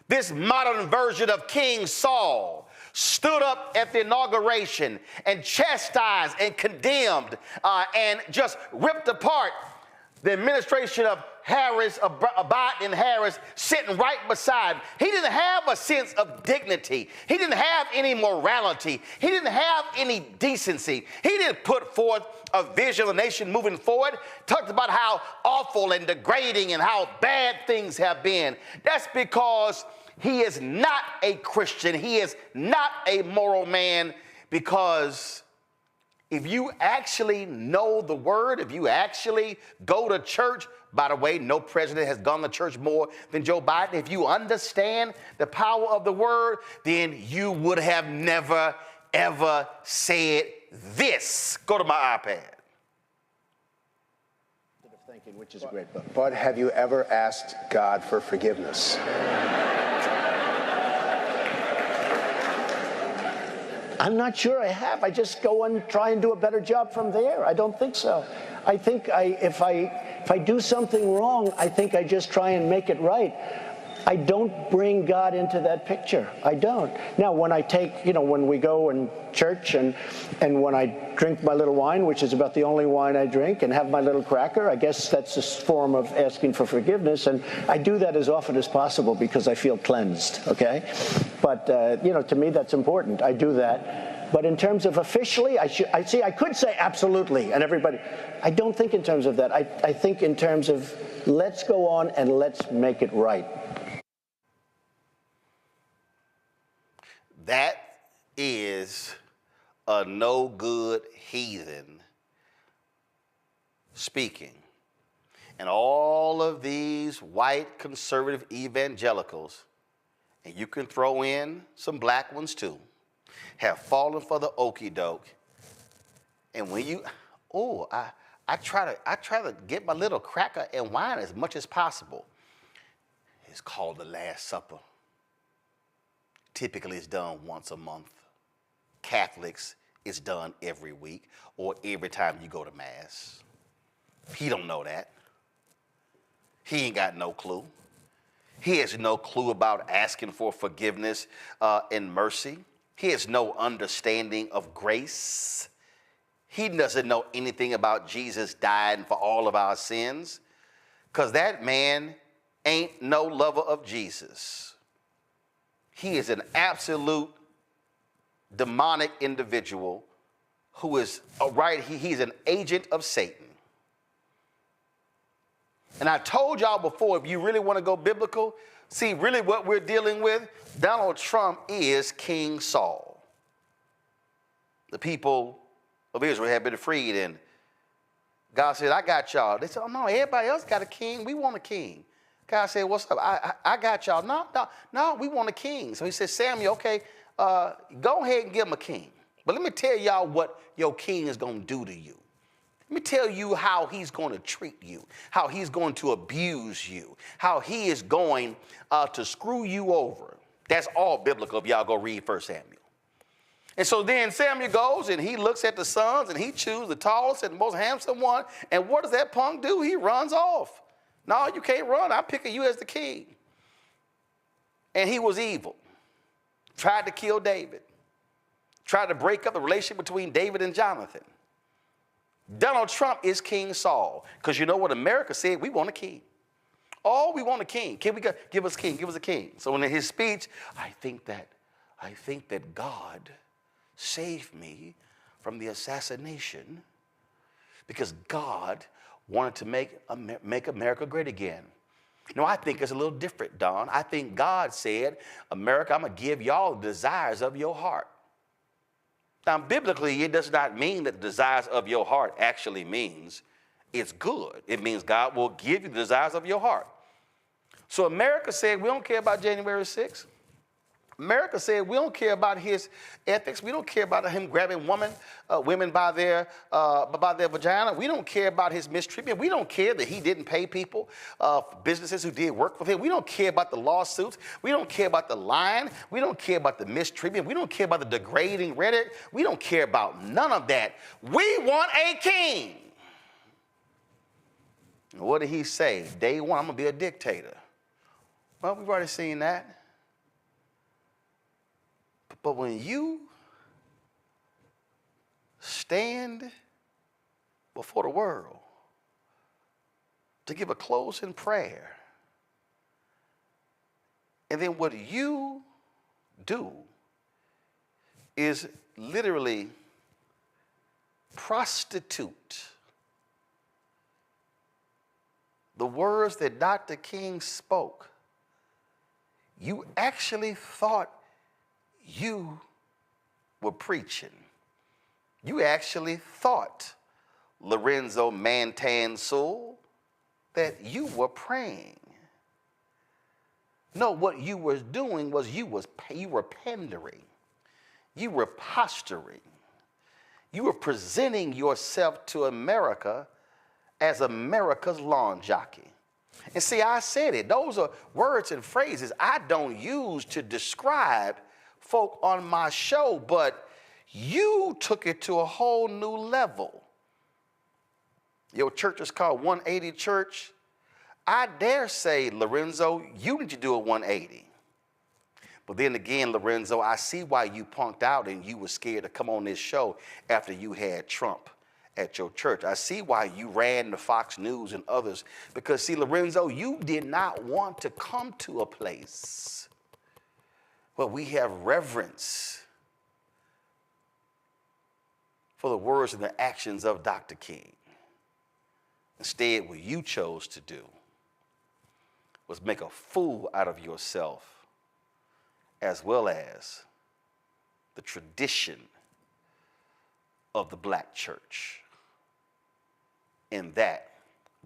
this modern version of King Saul stood up at the inauguration and chastised and condemned and just ripped apart the administration of Biden and Harris sitting right beside him. He didn't have a sense of dignity. He didn't have any morality. He didn't have any decency. He didn't put forth a vision of the nation moving forward. Talked about how awful and degrading and how bad things have been. That's because he is not a Christian. He is not a moral man, because if you actually know the word, if you actually go to church, by the way, no president has gone to church more than Joe Biden. If you understand the power of the word, then you would have never, ever said this. Go to my iPad. Thinking, which is a great book. But have you ever asked God for forgiveness? I'm not sure I have. I just go and try and do a better job from there. I don't think so. I think if I do something wrong, I think I just try and make it right. I don't bring God into that picture. I don't. Now, when I take, when we go in church and when I drink my little wine, which is about the only wine I drink, and have my little cracker, I guess that's a form of asking for forgiveness. And I do that as often as possible because I feel cleansed, okay? But, to me, that's important. I do that. But in terms of officially, I could say absolutely, and everybody. I don't think in terms of that. I think in terms of let's go on and let's make it right. That is a no-good heathen speaking. And all of these white conservative evangelicals, and you can throw in some black ones too, have fallen for the okie doke. And when you, I try to get my little cracker and wine as much as possible. It's called the Last Supper. Typically, it's done once a month. Catholics, it's done every week or every time you go to Mass. He don't know that. He ain't got no clue. He has no clue about asking for forgiveness and mercy. He has no understanding of grace. He doesn't know anything about Jesus dying for all of our sins, because that man ain't no lover of Jesus. He is an absolute demonic individual who is, he's an agent of Satan. And I told y'all before, if you really want to go biblical, see, really what we're dealing with, Donald Trump is King Saul. The people of Israel have been freed, and God said, I got y'all. They said, oh, no, everybody else got a king. We want a king. God said, what's up? I got y'all. No, we want a king. So he said, Samuel, okay, go ahead and give him a king. But let me tell y'all what your king is going to do to you. Let me tell you how he's going to treat you, how he's going to abuse you, how he is going to screw you over. That's all biblical if y'all go read 1 Samuel. And so then Samuel goes and he looks at the sons and he chooses the tallest and most handsome one. And what does that punk do? He runs off. No, you can't run. I'm picking you as the king. And he was evil. Tried to kill David. Tried to break up the relationship between David and Jonathan. Donald Trump is King Saul. Because you know what America said? We want a king. Oh, we want a king. Can we give us a king? Give us a king. So in his speech, I think that God saved me from the assassination because God wanted to make America great again. No, I think it's a little different, Don. I think God said, America, I'm going to give y'all the desires of your heart. Now, biblically, it does not mean that the desires of your heart actually means it's good. It means God will give you the desires of your heart. So America said, we don't care about January 6th. America said, we don't care about his ethics. We don't care about him grabbing women by their vagina. We don't care about his mistreatment. We don't care that he didn't pay people, businesses who did work with him. We don't care about the lawsuits. We don't care about the lying. We don't care about the mistreatment. We don't care about the degrading rhetoric. We don't care about none of that. We want a king. And what did he say? Day one, I'm going to be a dictator. Well, we've already seen that. But when you stand before the world to give a closing prayer, and then what you do is literally prostitute the words that Dr. King spoke, you actually thought you were preaching. You actually thought, Lorenzo Sewell, that you were praying. No, what you were doing was you were pandering. You were posturing. You were presenting yourself to America as America's lawn jockey. And see, I said it. Those are words and phrases I don't use to describe folk on my show, but you took it to a whole new level. Your church is called 180 Church. I dare say, Lorenzo, you need to do a 180. But then again, Lorenzo, I see why you punked out and you were scared to come on this show after you had Trump at your church. I see why you ran to Fox News and others, because see, Lorenzo, you did not want to come to a place where we have reverence for the words and the actions of Dr. King. Instead, what you chose to do was make a fool out of yourself, as well as the tradition of the black church and that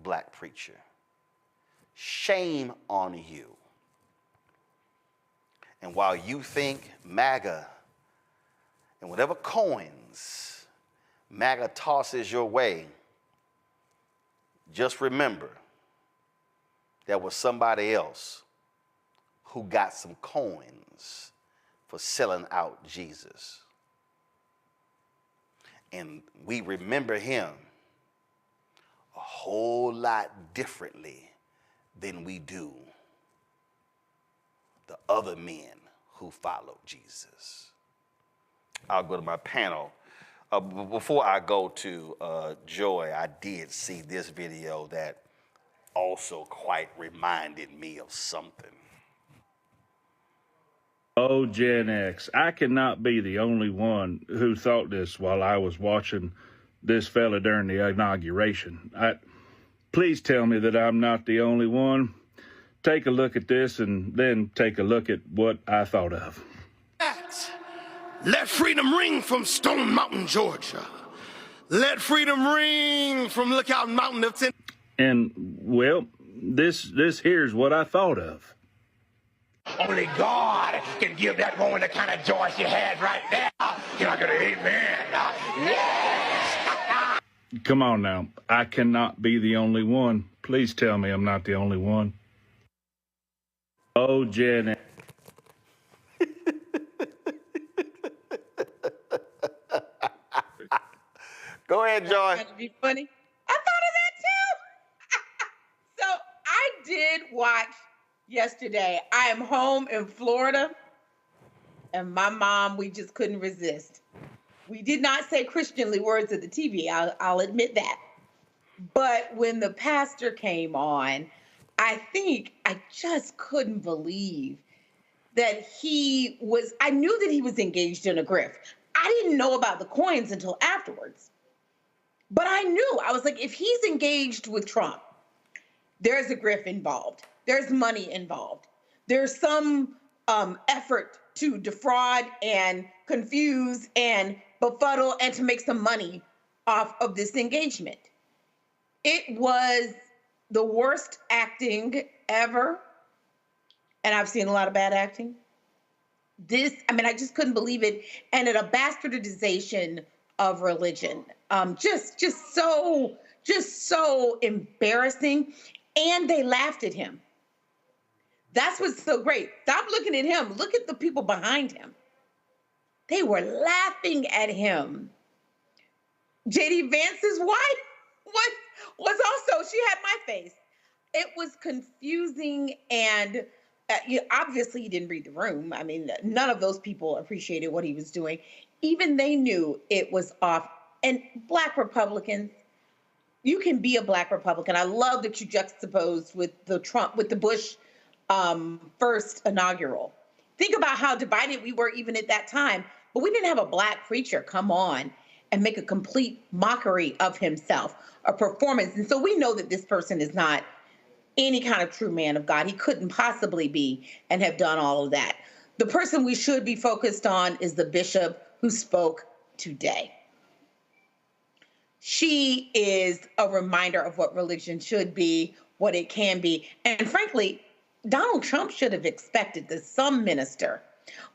black preacher. Shame on you. And while you think MAGA and whatever coins MAGA tosses your way, just remember there was somebody else who got some coins for selling out Jesus. And we remember him a whole lot differently than we do the other men who followed Jesus. I'll go to my panel. Before I go to Joy, I did see this video that also quite reminded me of something. Oh, Gen X, I cannot be the only one who thought this while I was watching this fella during the inauguration. Please tell me that I'm not the only one. Take a look at this and then take a look at what I thought of. Let freedom ring from Stone Mountain, Georgia. Let freedom ring from Lookout Mountain of Tennessee. And, well, this here's what I thought of. Only God can give that woman the kind of joy she had right now. Can I get an amen? Yes! Come on now. I cannot be the only one. Please tell me I'm not the only one. Oh, Jen. Go ahead, Joy. That's to be funny. I thought of that too. So I watch yesterday. I am home in Florida, and my mom, we just couldn't resist. We did not say Christianly words at the TV, I'll admit that. But when the pastor came on, I just couldn't believe that I knew that he was engaged in a grift. I didn't know about the coins until afterwards. But I knew, I was like, if he's engaged with Trump, there's a grift involved. There's money involved. There's some effort to defraud and confuse and befuddle and to make some money off of this engagement. It was the worst acting ever. And I've seen a lot of bad acting. I just couldn't believe it. And a bastardization of religion. Just so embarrassing. And they laughed at him. That's what's so great. Stop looking at him. Look at the people behind him. They were laughing at him. J.D. Vance's wife was also, she had my face. It was confusing, and obviously he didn't read the room. I mean, none of those people appreciated what he was doing. Even they knew it was off. And Black Republicans, you can be a Black Republican. I love that you juxtaposed with the Bush first inaugural. Think about how divided we were even at that time. But we didn't have a Black preacher come on and make a complete mockery of himself, a performance. And so we know that this person is not any kind of true man of God. He couldn't possibly be and have done all of that. The person we should be focused on is the bishop who spoke today. She is a reminder of what religion should be, what it can be. And frankly, Donald Trump should have expected that some minister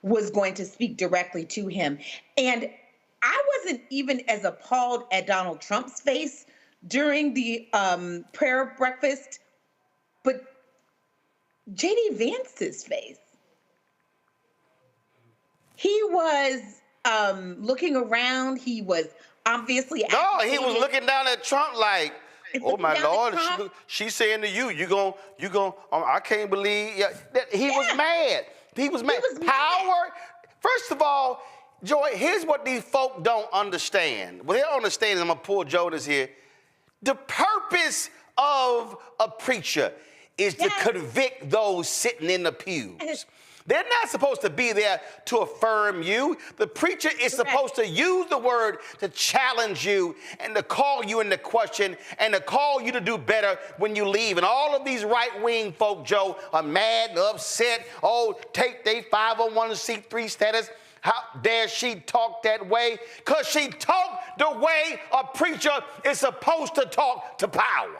was going to speak directly to him. And I wasn't even as appalled at Donald Trump's face during the prayer breakfast, but J.D. Vance's face. He was looking around. He was obviously he was looking down at Trump like, oh my Lord, she's saying to you, you gon', I can't believe. He was mad. He was mad. Power. First of all, Joy, here's what these folk don't understand. Well, they don't understand, I'm going to pull Jonas here. The purpose of a preacher is to convict those sitting in the pews. They're not supposed to be there to affirm you. The preacher is supposed to use the word to challenge you and to call you into question and to call you to do better when you leave. And all of these right-wing folk, Joe, are mad and upset. Oh, take their 501c3 status. How dare she talk that way? Because she talked the way a preacher is supposed to talk to power.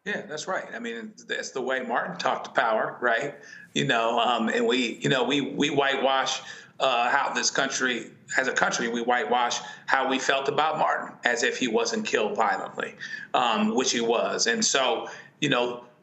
Yeah, that's right. I mean, that's the way Martin talked to power, right? And we whitewash how this country, as a country, we whitewash how we felt about Martin as if he wasn't killed violently, which he was. And so,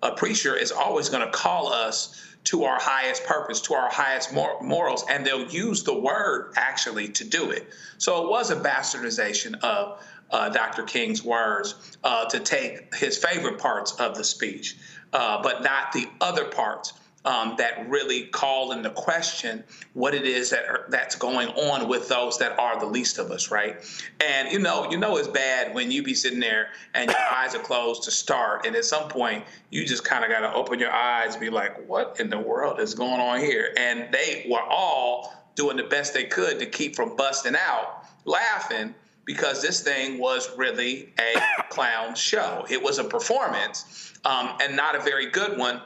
a preacher is always going to call us to our highest purpose, to our highest morals, and they'll use the word actually to do it. So it was a bastardization of Dr. King's words to take his favorite parts of the speech, but not the other parts that really call into question what it is that's going on with those that are the least of us, right? And it's bad when you be sitting there and your eyes are closed to start, and at some point you just kind of got to open your eyes and be like, what in the world is going on here? And they were all doing the best they could to keep from busting out laughing, because this thing was really a clown show. It was a performance, and not a very good one.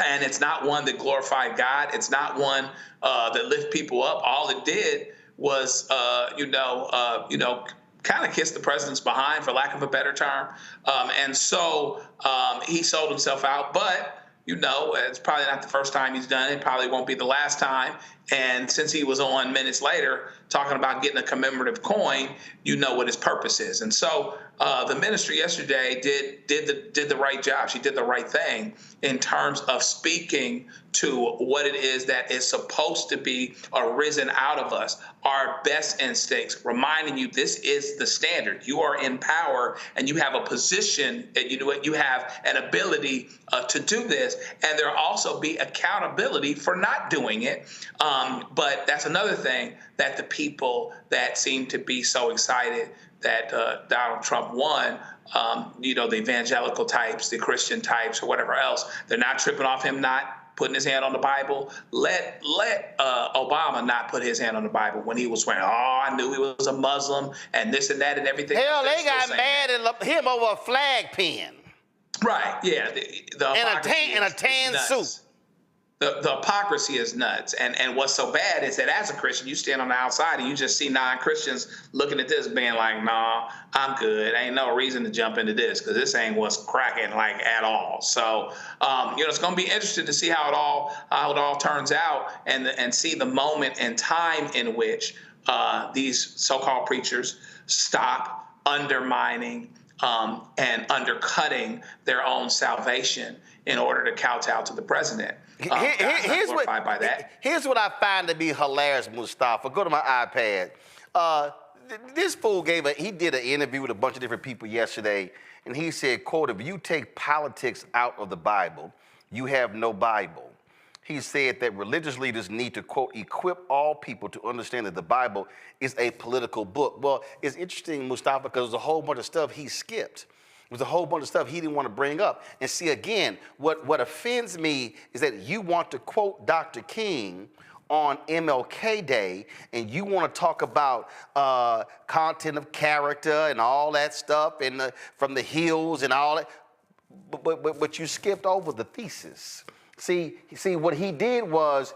And it's not one that glorified God. It's not one that lifted people up. All it did was, kind of kiss the president's behind, for lack of a better term. And so he sold himself out. But, it's probably not the first time he's done it. Probably won't be the last time. And since he was on minutes later talking about getting a commemorative coin, what his purpose is. And so the ministry yesterday did the right job. She did the right thing in terms of speaking to what it is that is supposed to be arisen out of us, our best instincts, reminding you this is the standard. You are in power and you have a position, and you have an ability to do this, and there'll also be accountability for not doing it. But that's another thing that the people that seem to be so excited that Donald Trump won, the evangelical types, the Christian types, or whatever else, they're not tripping off him not putting his hand on the Bible. Let Obama not put his hand on the Bible when he was swearing, I knew he was a Muslim and this and that and everything. Hell, they got mad at him over a flag pin. Right, yeah. In a tan suit. The hypocrisy is nuts. And what's so bad is that as a Christian, you stand on the outside and you just see non-Christians looking at this being like, nah, I'm good. Ain't no reason to jump into this because this ain't what's cracking like at all. So, it's going to be interesting to see how it all turns out and see the moment and time in which these so-called preachers stop undermining and undercutting their own salvation in order to kowtow to the president. Here's what I find to be hilarious, Mustafa. Go to my iPad. This fool he did an interview with a bunch of different people yesterday, and he said, quote, if you take politics out of the Bible, you have no Bible. He said that religious leaders need to, quote, equip all people to understand that the Bible is a political book. Well, it's interesting, Mustafa, because there's a whole bunch of stuff he skipped. There's a whole bunch of stuff he didn't want to bring up. And see, again, what offends me is that you want to quote Dr. King on MLK Day, and you want to talk about content of character and all that stuff and from the hills and all that, but you skipped over the thesis. See, what he did was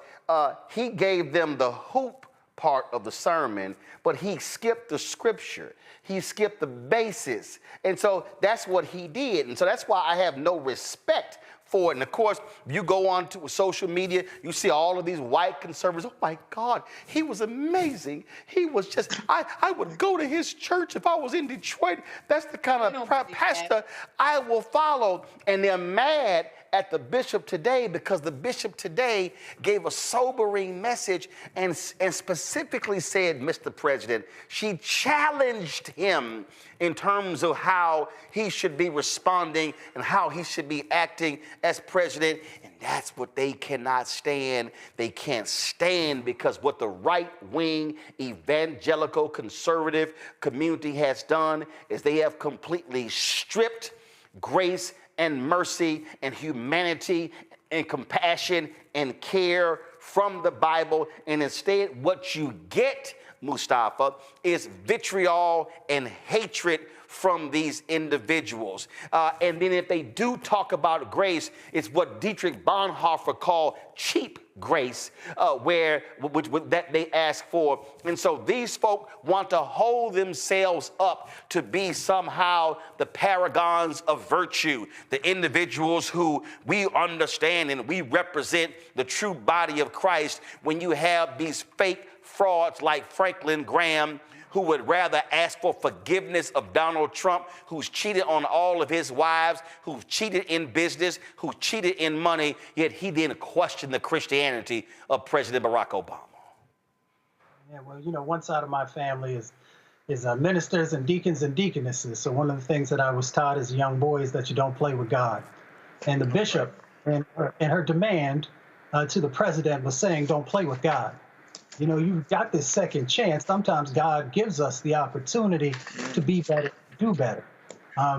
he gave them the hoop part of the sermon, but he skipped the scripture. He skipped the basis. And so that's what he did. And so that's why I have no respect for it. And of course, you go on to social media, you see all of these white conservatives. Oh my God, he was amazing. He was just, I would go to his church if I was in Detroit. That's the kind of pastor I will follow. And they're mad at the bishop today because the bishop today gave a sobering message and specifically said, Mr. President, she challenged him in terms of how he should be responding and how he should be acting as president. And that's what they cannot stand. They can't stand because what the right-wing evangelical conservative community has done is they have completely stripped grace and mercy and humanity and compassion and care from the Bible. And instead, what you get, Mustafa, is vitriol and hatred from these individuals. And then if they do talk about grace, it's what Dietrich Bonhoeffer called cheap grace, that they ask for. And so these folk want to hold themselves up to be somehow the paragons of virtue, the individuals who we understand and we represent the true body of Christ, when you have these fake frauds like Franklin Graham, who would rather ask for forgiveness of Donald Trump, who's cheated on all of his wives, who's cheated in business, who's cheated in money, yet he didn't question the Christianity of President Barack Obama. Yeah, well, one side of my family is ministers and deacons and deaconesses. So one of the things that I was taught as a young boy is that you don't play with God. And the bishop, in her demand to the president, was saying, don't play with God. You've got this second chance. Sometimes God gives us the opportunity to be better, do better.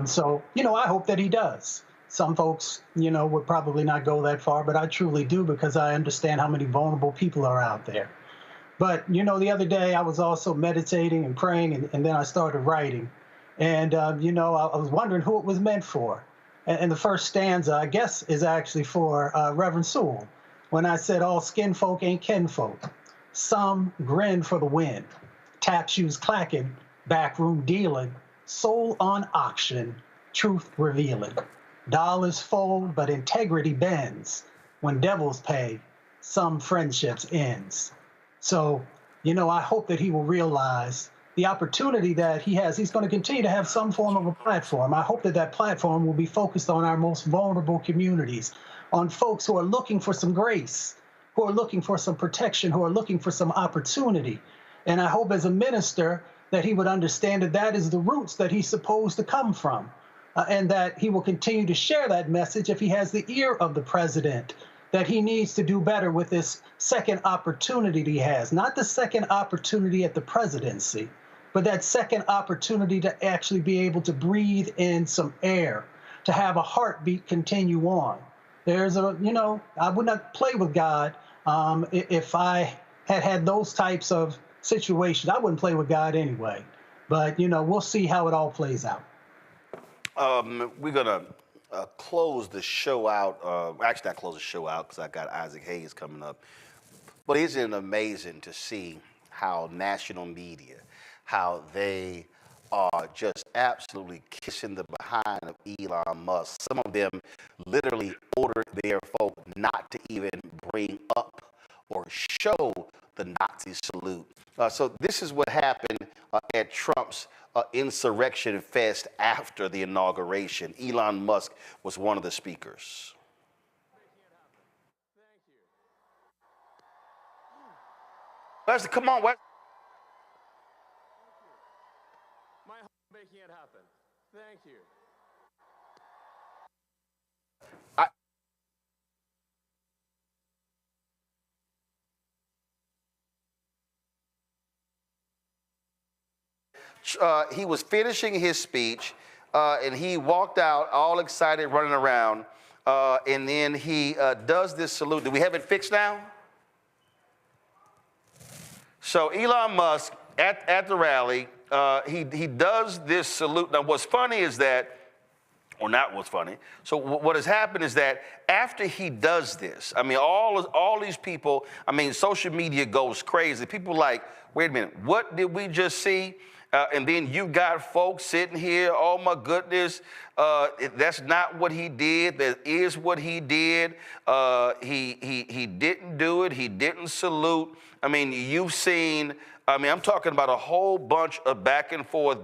So I hope that he does. Some folks, would probably not go that far, but I truly do because I understand how many vulnerable people are out there. But, the other day I was also meditating and praying, and then I started writing. And, I was wondering who it was meant for. And the first stanza, I guess, is actually for Reverend Sewell, when I said all skin folk ain't kin folk. Some grin for the win, tap shoes clacking, backroom dealing, soul on auction, truth revealing. Dollars fold, but integrity bends. When devils pay, some friendships ends. So, I hope that he will realize the opportunity that he has, he's going to continue to have some form of a platform. I hope that that platform will be focused on our most vulnerable communities, on folks who are looking for some grace, who are looking for some protection, who are looking for some opportunity. And I hope as a minister that he would understand that that is the roots that he's supposed to come from, and that he will continue to share that message if he has the ear of the president, that he needs to do better with this second opportunity that he has, not the second opportunity at the presidency, but that second opportunity to actually be able to breathe in some air, to have a heartbeat continue on. There's a, I would not play with God if I had those types of situations. I wouldn't play with God anyway. But, we'll see how it all plays out. We're going to close the show out. Actually, not close the show out because I got Isaac Hayes coming up. But isn't it amazing to see how national media, how they are just absolutely kissing the behind of Elon Musk. Some of them literally ordered their folk not to even bring up or show the Nazi salute. So this is what happened at Trump's insurrection fest after the inauguration. Elon Musk was one of the speakers. Wesley, come on, Wesley. My heart making it happen. Thank you. He was finishing his speech, and he walked out all excited, running around, and then he does this salute. Do we have it fixed now? So Elon Musk, at the rally, he does this salute. Now, what's funny is that, or not what's funny, so what has happened is that after he does this, I mean, all these people, I mean, social media goes crazy. People like, wait a minute, what did we just see? And then you got folks sitting here, oh my goodness, that's not what he did, that is what he did. He didn't do it, he didn't salute. I mean, you've seen, I'm talking about a whole bunch of back and forth,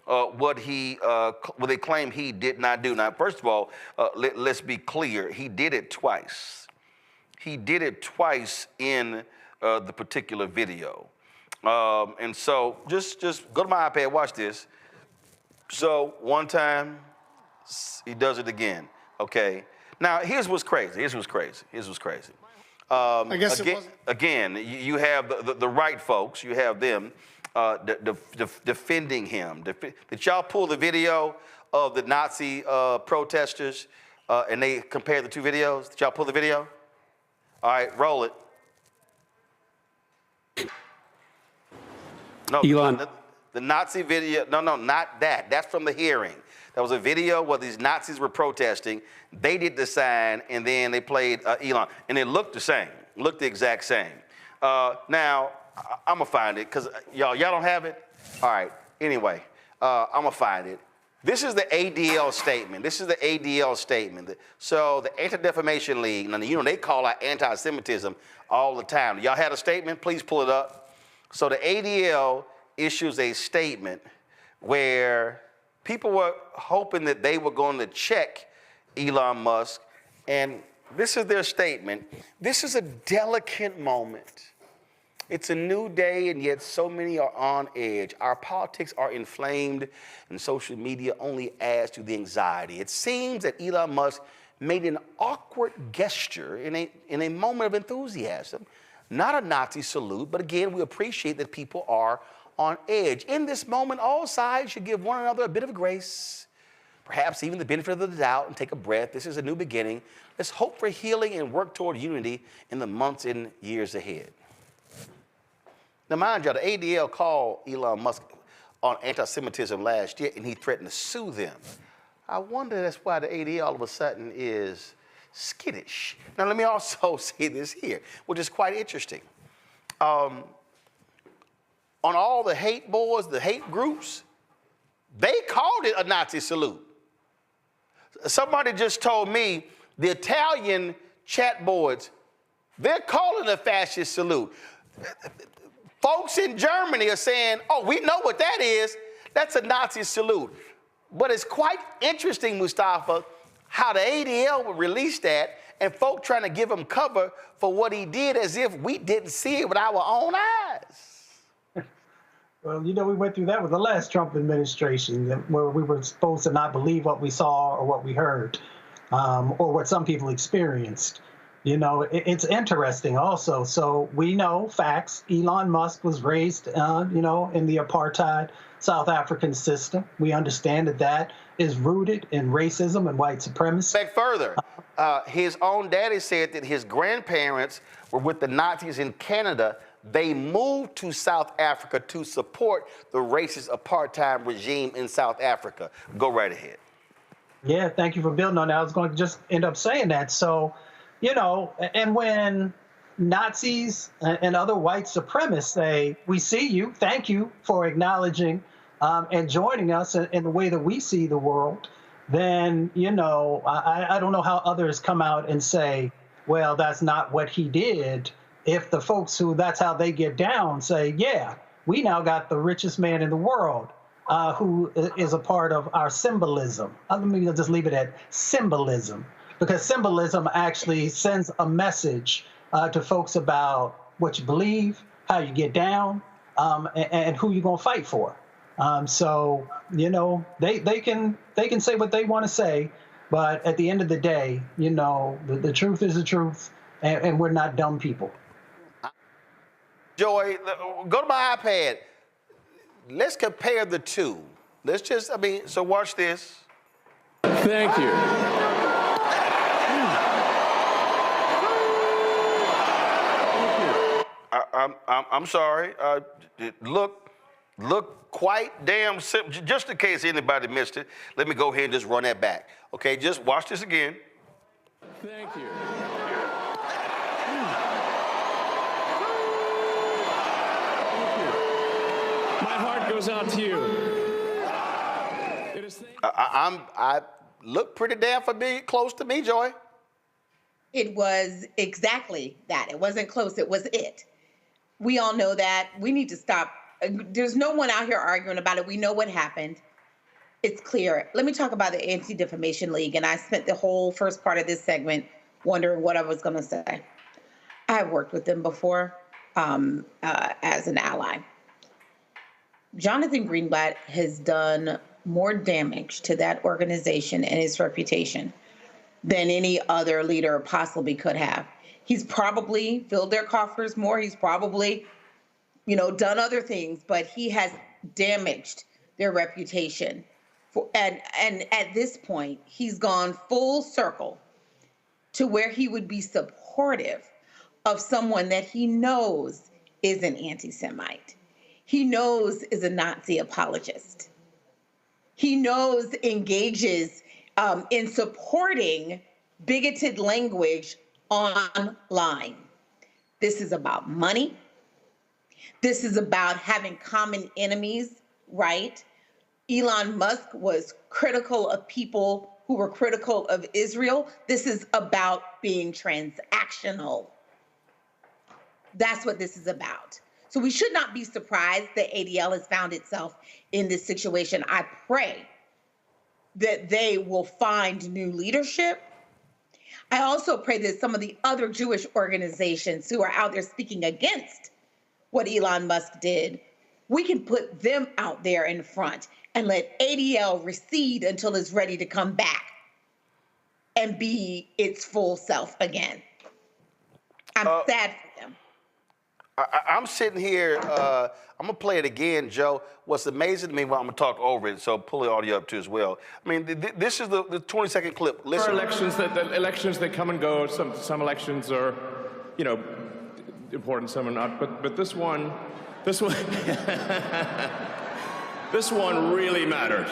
what they claim he did not do. Now, first of all, let's be clear, he did it twice. He did it twice in the particular video. And so just go to my iPad, watch this. So one time, he does it again, okay? Now, here's what's crazy. I guess again, you have the right folks, you have them defending him. Did y'all pull the video of the Nazi protesters and they compared the two videos? Did y'all pull the video? All right, roll it. No, Elon. The Nazi video, no, not that. That's from the hearing. That was a video where these Nazis were protesting. They did the sign, and then they played Elon. And it looked the same, looked the exact same. Now, I'm going to find it, because y'all don't have it? All right, anyway, I'm going to find it. This is the ADL statement. So the Anti-Defamation League, they call out anti-Semitism all the time. Y'all had a statement? Please pull it up. So the ADL issues a statement where people were hoping that they were going to check Elon Musk, and this is their statement. This is a delicate moment. It's a new day, and yet so many are on edge. Our politics are inflamed, and social media only adds to the anxiety. It seems that Elon Musk made an awkward gesture in a moment of enthusiasm. Not a Nazi salute, but again, we appreciate that people are on edge. In this moment, all sides should give one another a bit of grace, perhaps even the benefit of the doubt, and take a breath. This is a new beginning. Let's hope for healing and work toward unity in the months and years ahead. Now, mind you, the ADL called Elon Musk on anti-Semitism last year, and he threatened to sue them. I wonder that's why the ADL all of a sudden is skittish. Now, let me also say this here, which is quite interesting. On all the hate boards, the hate groups, they called it a Nazi salute. Somebody just told me the Italian chat boards, they're calling it a fascist salute. Folks in Germany are saying, oh, we know what that is. That's a Nazi salute. But it's quite interesting, Mustafa, how the ADL would release that and folk trying to give him cover for what he did as if we didn't see it with our own eyes. Well, you know, we went through that with the last Trump administration, where we were supposed to not believe what we saw or what we heard, or what some people experienced. You know, it's interesting also. So we know facts. Elon Musk was raised, you know, in the apartheid South African system. We understand that that is rooted in racism and white supremacy. Back further, his own daddy said that his grandparents were with the Nazis in Canada. They moved to South Africa to support the racist apartheid regime in South Africa. Go right ahead. Yeah, thank you for building on that. I was going to just end up saying that. So, you know, and when Nazis and other white supremacists say, we see you, thank you for acknowledging and joining us in the way that we see the world, then, you know, I don't know how others come out and say, well, that's not what he did. If the folks who that's how they get down say, yeah, we now got the richest man in the world who is a part of our symbolism. Let me just leave it at symbolism, because symbolism actually sends a message to folks about what you believe, how you get down, and who you're going to fight for. So, you know, they can say what they want to say, but at the end of the day, you know, the truth is the truth, and we're not dumb people. Joy, go to my iPad. Let's compare the two. Let's just, so watch this. Thank you. I'm sorry. Look quite damn simple. Just in case anybody missed it, let me go ahead and just run that back. Okay, just watch this again. Thank you. My heart goes out to you. I look pretty damn close to me, Joy. It was exactly that. It wasn't close. It was it. We all know that. We need to stop. There's no one out here arguing about it. We know what happened. It's clear. Let me talk about the Anti-Defamation League. And I spent the whole first part of this segment wondering what I was going to say. I have worked with them before as an ally. Jonathan Greenblatt has done more damage to that organization and its reputation than any other leader possibly could have. He's probably filled their coffers more. He's probably, you know, done other things, but he has damaged their reputation. And at this point, he's gone full circle to where he would be supportive of someone that he knows is an anti-Semite. He knows is a Nazi apologist. He knows engages in supporting bigoted language online. This is about money. This is about having common enemies, right? Elon Musk was critical of people who were critical of Israel. This is about being transactional. That's what this is about. So we should not be surprised that ADL has found itself in this situation. I pray that they will find new leadership. I also pray that some of the other Jewish organizations who are out there speaking against what Elon Musk did, we can put them out there in front and let ADL recede until it's ready to come back and be its full self again. I'm sad for them. I'm sitting here, I'm going to play it again, Joe. What's amazing to me, well, I'm going to talk over it, so pull the audio up too as well. I mean, this is the 20-second clip. Listen. There are elections that come and go. Some elections are, you know, important, some are not. But this one, this one really mattered.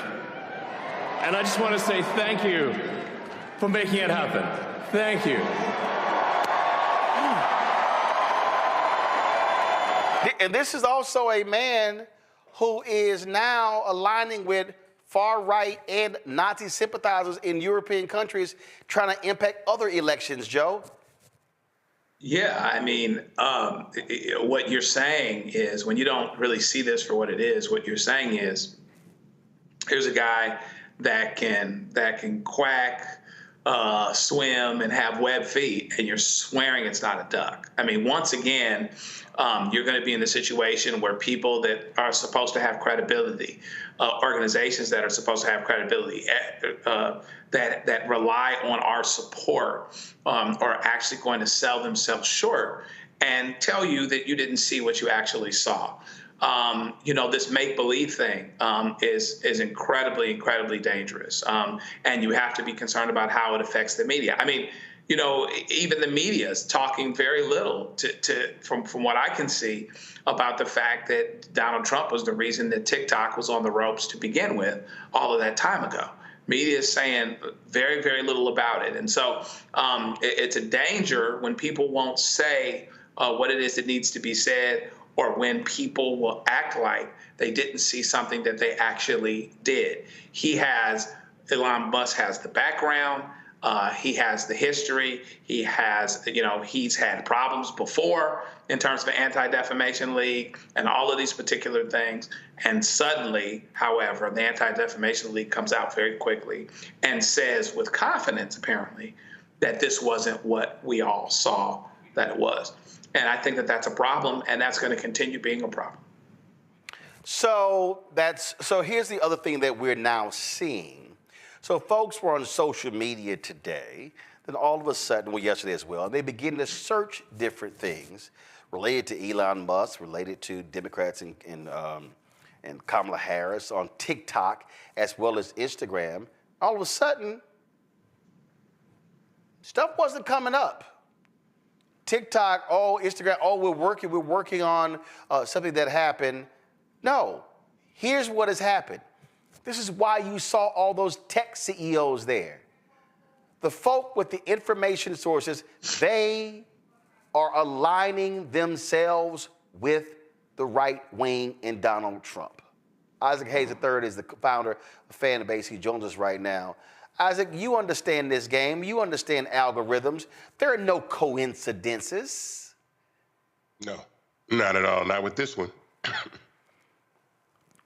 And I just want to say thank you for making it happen. Thank you. And this is also a man who is now aligning with far-right and Nazi sympathizers in European countries trying to impact other elections, Joe. Yeah, I mean, what you're saying is, when you don't really see this for what it is, what you're saying is, here's a guy that can quack, swim, and have web feet, and you're swearing it's not a duck. I mean, once again, you're going to be in the situation where people that are supposed to have credibility, organizations that are supposed to have credibility, that rely on our support, are actually going to sell themselves short and tell you that you didn't see what you actually saw. This make-believe thing is incredibly, incredibly dangerous. And you have to be concerned about how it affects the media. I mean, even the media is talking very little from what I can see about the fact that Donald Trump was the reason that TikTok was on the ropes to begin with all of that time ago. Media is saying very, very little about it. And so it's a danger when people won't say what it is that needs to be said, or when people will act like they didn't see something that they actually did. Elon Musk has the background, he has the history, he's had problems before in terms of the Anti-Defamation League and all of these particular things. And suddenly, however, the Anti-Defamation League comes out very quickly and says with confidence, apparently, that this wasn't what we all saw that it was. And I think that that's a problem, and that's going to continue being a problem. So here's the other thing that we're now seeing. So folks were on social media today, then all of a sudden, well, yesterday as well, and they begin to search different things related to Elon Musk, related to Democrats and Kamala Harris on TikTok, as well as Instagram. All of a sudden, stuff wasn't coming up. TikTok, Instagram, we're working on something that happened. No, here's what has happened. This is why you saw all those tech CEOs there. The folk with the information sources, they are aligning themselves with the right wing in Donald Trump. Isaac Hayes III is the founder of Fan Base. He joins us right now. Isaac, you understand this game. You understand algorithms. There are no coincidences. No, not at all. Not with this one.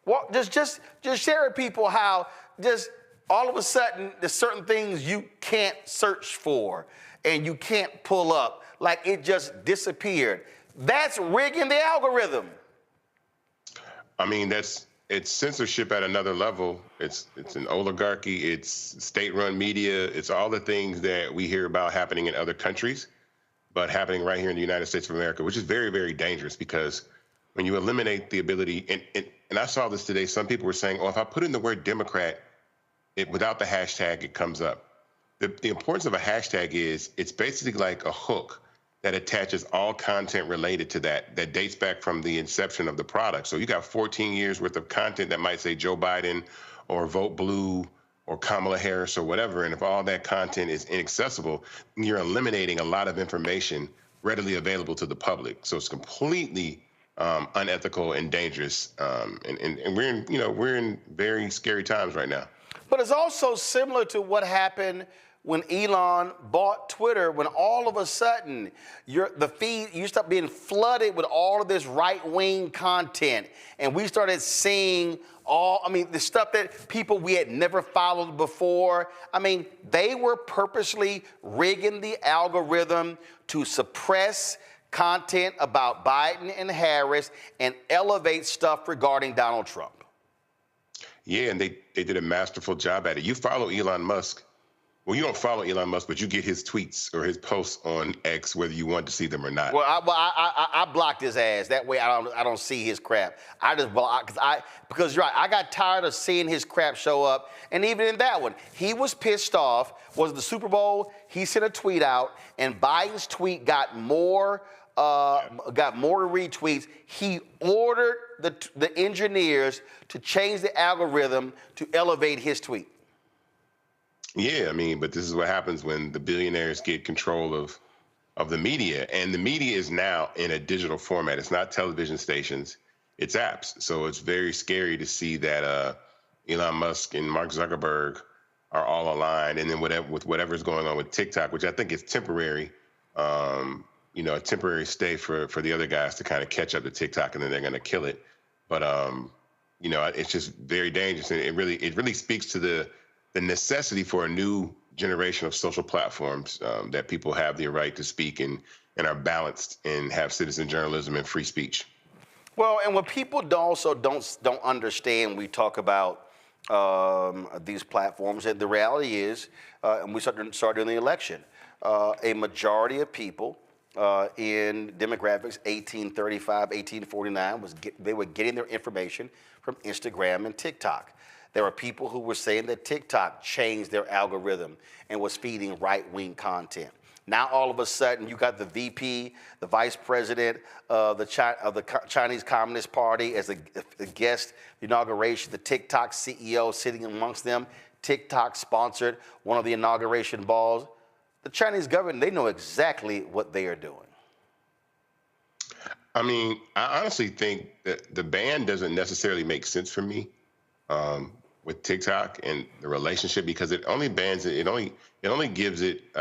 Well, just share with people how just all of a sudden there's certain things you can't search for and you can't pull up, like it just disappeared. That's rigging the algorithm. I mean, it's censorship at another level. It's an oligarchy. It's state-run media. It's all the things that we hear about happening in other countries, but happening right here in the United States of America, which is very, very dangerous, because when you eliminate the ability, and I saw this today, some people were saying, if I put in the word Democrat, without the hashtag, it comes up. The importance of a hashtag is it's basically like a hook that attaches all content related to that dates back from the inception of the product. So you got 14 years worth of content that might say Joe Biden or Vote Blue or Kamala Harris or whatever. And if all that content is inaccessible, you're eliminating a lot of information readily available to the public. So it's completely unethical and dangerous. And we're in very scary times right now. But it's also similar to what happened when Elon bought Twitter, when all of a sudden the feed, you start being flooded with all of this right-wing content. And we started seeing the stuff that people we had never followed before. I mean, they were purposely rigging the algorithm to suppress content about Biden and Harris and elevate stuff regarding Donald Trump. Yeah, and they did a masterful job at it. You follow Elon Musk. Well, you don't follow Elon Musk, but you get his tweets or his posts on X, whether you want to see them or not. Well, I blocked his ass. That way I don't see his crap. I just block, because you're right, I got tired of seeing his crap show up. And even in that one, he was pissed off. Was the Super Bowl? He sent a tweet out, and Biden's tweet got more retweets. He ordered the engineers to change the algorithm to elevate his tweet. Yeah, I mean, but this is what happens when the billionaires get control of the media. And the media is now in a digital format. It's not television stations, it's apps. So it's very scary to see that Elon Musk and Mark Zuckerberg are all aligned. And then with whatever's going on with TikTok, which I think is temporary, a temporary stay for the other guys to kind of catch up to TikTok, and then they're going to kill it. But it's just very dangerous, and it really speaks to the necessity for a new generation of social platforms that people have the right to speak and are balanced and have citizen journalism and free speech. Well, and what people don't understand, we talk about these platforms, and the reality is, and we started during the election, a majority of people in demographics 1835, 1849 they were getting their information from Instagram and TikTok. There were people who were saying that TikTok changed their algorithm and was feeding right-wing content. Now, all of a sudden, you got the VP, the vice president of the Chinese Communist Party as a guest inauguration, the TikTok CEO sitting amongst them. TikTok sponsored one of the inauguration balls. The Chinese government, they know exactly what they are doing. I mean, I honestly think that the ban doesn't necessarily make sense for me with TikTok and the relationship, because it only bans it. It only gives it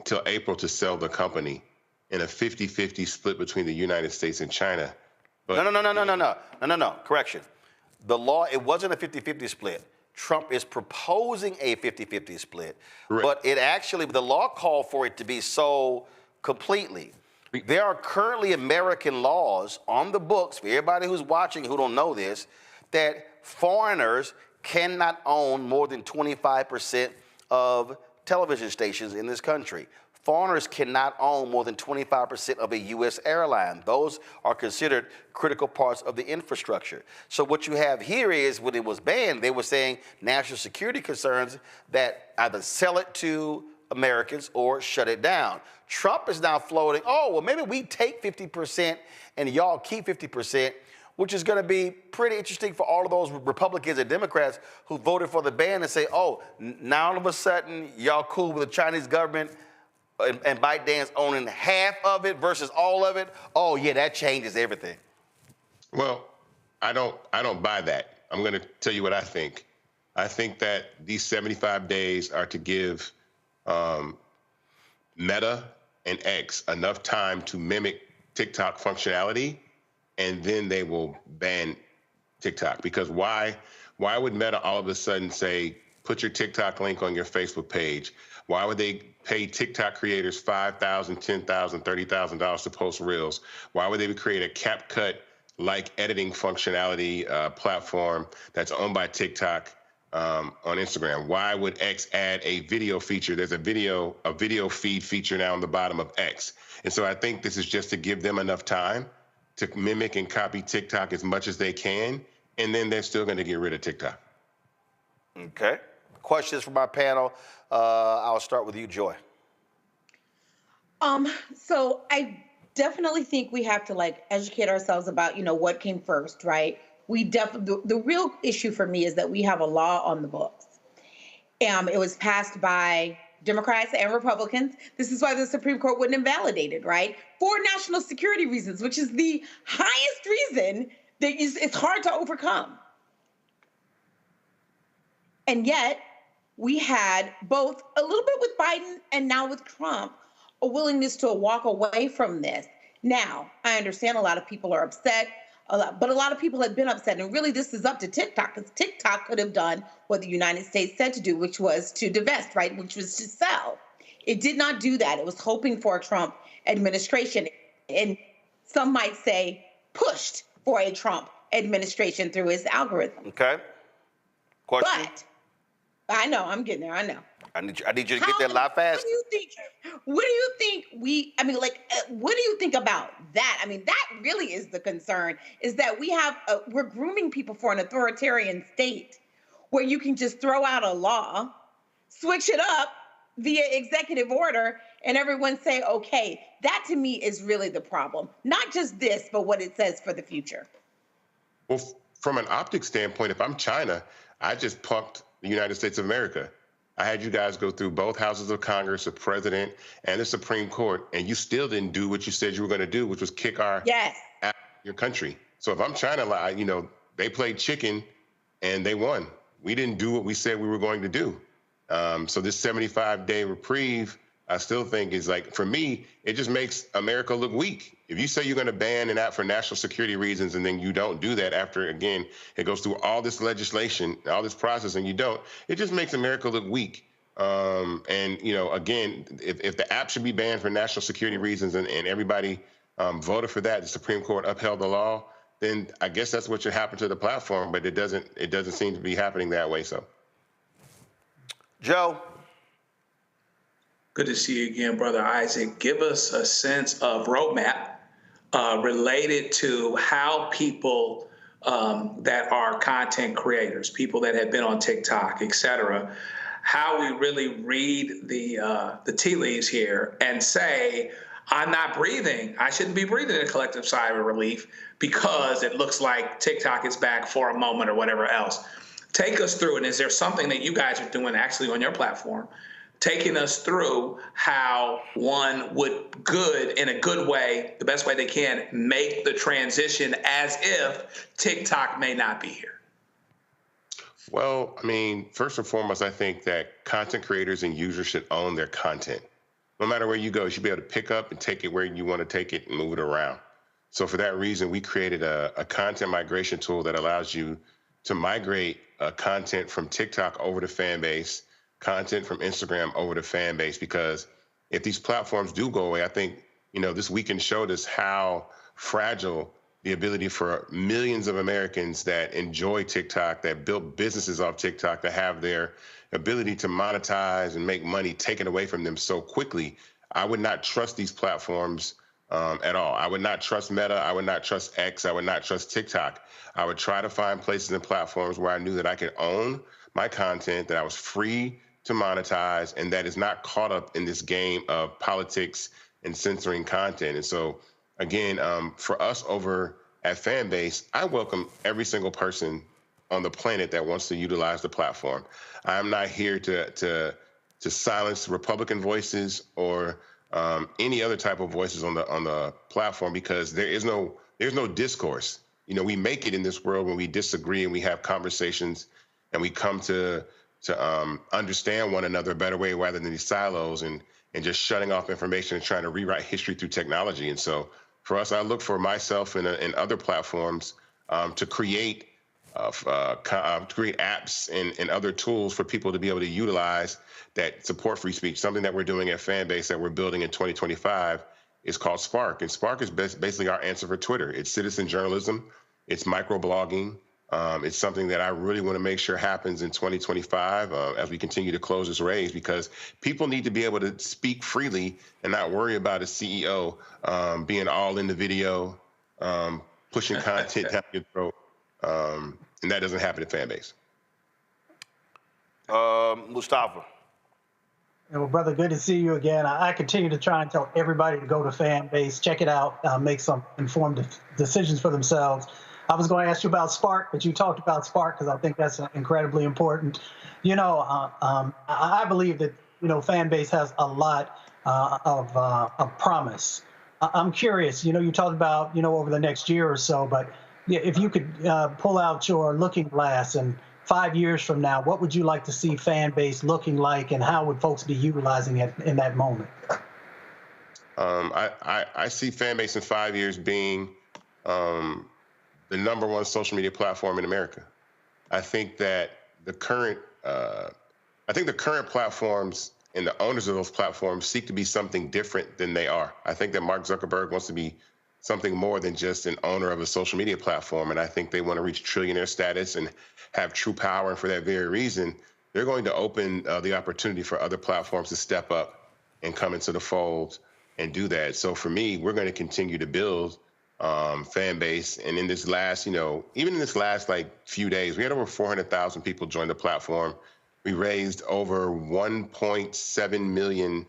till April to sell the company in a 50-50 split between the United States and China. But No. Correction. The law, it wasn't a 50-50 split. Trump is proposing a 50-50 split, Correct. But the law called for it to be so completely. There are currently American laws on the books, for everybody who's watching who don't know this, that foreigners cannot own more than 25% of television stations in this country. Foreigners cannot own more than 25% of a U.S. airline. Those are considered critical parts of the infrastructure. So what you have here is, when it was banned, they were saying national security concerns that either sell it to Americans or shut it down. Trump is now floating, maybe we take 50% and y'all keep 50%, which is going to be pretty interesting for all of those Republicans and Democrats who voted for the ban and say, now all of a sudden y'all cool with the Chinese government and ByteDance owning half of it versus all of it. Oh yeah, that changes everything. Well, I don't buy that. I'm going to tell you what I think. I think that these 75 days are to give Meta and X enough time to mimic TikTok functionality, and then they will ban TikTok. Because why would Meta all of a sudden say, put your TikTok link on your Facebook page? Why would they pay TikTok creators $5,000, $10,000, $30,000 to post reels? Why would they create a CapCut-like editing functionality platform that's owned by TikTok on Instagram? Why would X add a video feature? There's a video feed feature now on the bottom of X. And so I think this is just to give them enough time to mimic and copy TikTok as much as they can, and then they're still going to get rid of TikTok. Okay. Questions from our panel. I'll start with you, Joy. So I definitely think we have to educate ourselves about, what came first, right? The real issue for me is that we have a law on the books. It was passed by Democrats and Republicans. This is why the Supreme Court wouldn't invalidate it, right? For national security reasons, which is the highest reason that it's hard to overcome. And yet, we had both a little bit with Biden and now with Trump, a willingness to walk away from this. Now, I understand a lot of people are upset, but a lot of people have been upset. And really, this is up to TikTok, because TikTok could have done what the United States said to do, which was to divest, right? Which was to sell. It did not do that. It was hoping for a Trump administration. And some might say pushed for a Trump administration through his algorithm. Okay. Question? But I know, I'm getting there. I know. I need you to get there a lot faster. What do you think what do you think about that? I mean, that really is the concern, is that we're grooming people for an authoritarian state where you can just throw out a law, switch it up via executive order, and everyone say, okay. That to me is really the problem. Not just this, but what it says for the future. Well, from an optics standpoint, if I'm China, I just punked the United States of America. I had you guys go through both houses of Congress, the president, and the Supreme Court, and you still didn't do what you said you were going to do, which was kick our ass out of your country. So if I'm China, they played chicken and they won. We didn't do what we said we were going to do. So this 75-day reprieve I still think is like, for me, it just makes America look weak. If you say you're going to ban an app for national security reasons and then you don't do that after, again, it goes through all this legislation, all this process, and you don't, it just makes America look weak. And, you know, again, if the app should be banned for national security reasons and everybody voted for that, the Supreme Court upheld the law, then I guess that's what should happen to the platform. But it doesn't seem to be happening that way. So, Joe. Good to see you again, Brother Isaac. Give us a sense of roadmap related to how people that are content creators, people that have been on TikTok, et cetera, how we really read the tea leaves here and say, I'm not breathing. I shouldn't be breathing a collective sigh of relief because it looks like TikTok is back for a moment or whatever else. Take us through, and is there something that you guys are doing actually on your platform, taking us through how one would in a good way, the best way they can, make the transition as if TikTok may not be here? Well, I mean, first and foremost, I think that content creators and users should own their content. No matter where you go, you should be able to pick up and take it where you want to take it and move it around. So for that reason, we created a content migration tool that allows you to migrate content from TikTok over to Fanbase, content from Instagram over to Fanbase, because if these platforms do go away, I think, you know, this weekend showed us how fragile the ability for millions of Americans that enjoy TikTok, that built businesses off TikTok, to have their ability to monetize and make money taken away from them so quickly. I would not trust these platforms at all. I would not trust Meta. I would not trust X. I would not trust TikTok. I would try to find places and platforms where I knew that I could own my content, that I was free to monetize, and that is not caught up in this game of politics and censoring content. And so, again, for us over at Fanbase, I welcome every single person on the planet that wants to utilize the platform. I'm not here to silence Republican voices or any other type of voices on the platform, because there's no discourse. You know, we make it in this world when we disagree and we have conversations and we come to understand one another a better way rather than these silos and just shutting off information and trying to rewrite history through technology. And so for us, I look for myself and other platforms to create apps and other tools for people to be able to utilize that support free speech. Something that we're doing at Fanbase that we're building in 2025 is called Spark. And Spark is basically our answer for Twitter. It's citizen journalism. It's microblogging. It's something that I really want to make sure happens in 2025 as we continue to close this race, because people need to be able to speak freely and not worry about a CEO being all in the video, pushing content down your throat. And that doesn't happen at Fanbase. Mustafa. Well, brother, good to see you again. I continue to try and tell everybody to go to Fanbase, check it out, make some informed decisions for themselves. I was going to ask you about Spark, but you talked about Spark because I think that's incredibly important. You know, I believe that, you know, Fanbase has a lot of promise. I'm curious, you know, you talked about, you know, over the next year or so, but if you could pull out your looking glass and 5 years from now, what would you like to see Fanbase looking like, and how would folks be utilizing it in that moment? I see Fanbase in 5 years being the #1 social media platform in America. I think that the current platforms and the owners of those platforms seek to be something different than they are. I think that Mark Zuckerberg wants to be something more than just an owner of a social media platform. And I think they want to reach trillionaire status and have true power. And for that very reason, they're going to open the opportunity for other platforms to step up and come into the fold and do that. So for me, we're going to continue to build Fanbase. And in this last, you know, even in this last like few days, we had over 400,000 people join the platform. We raised over $1.7 million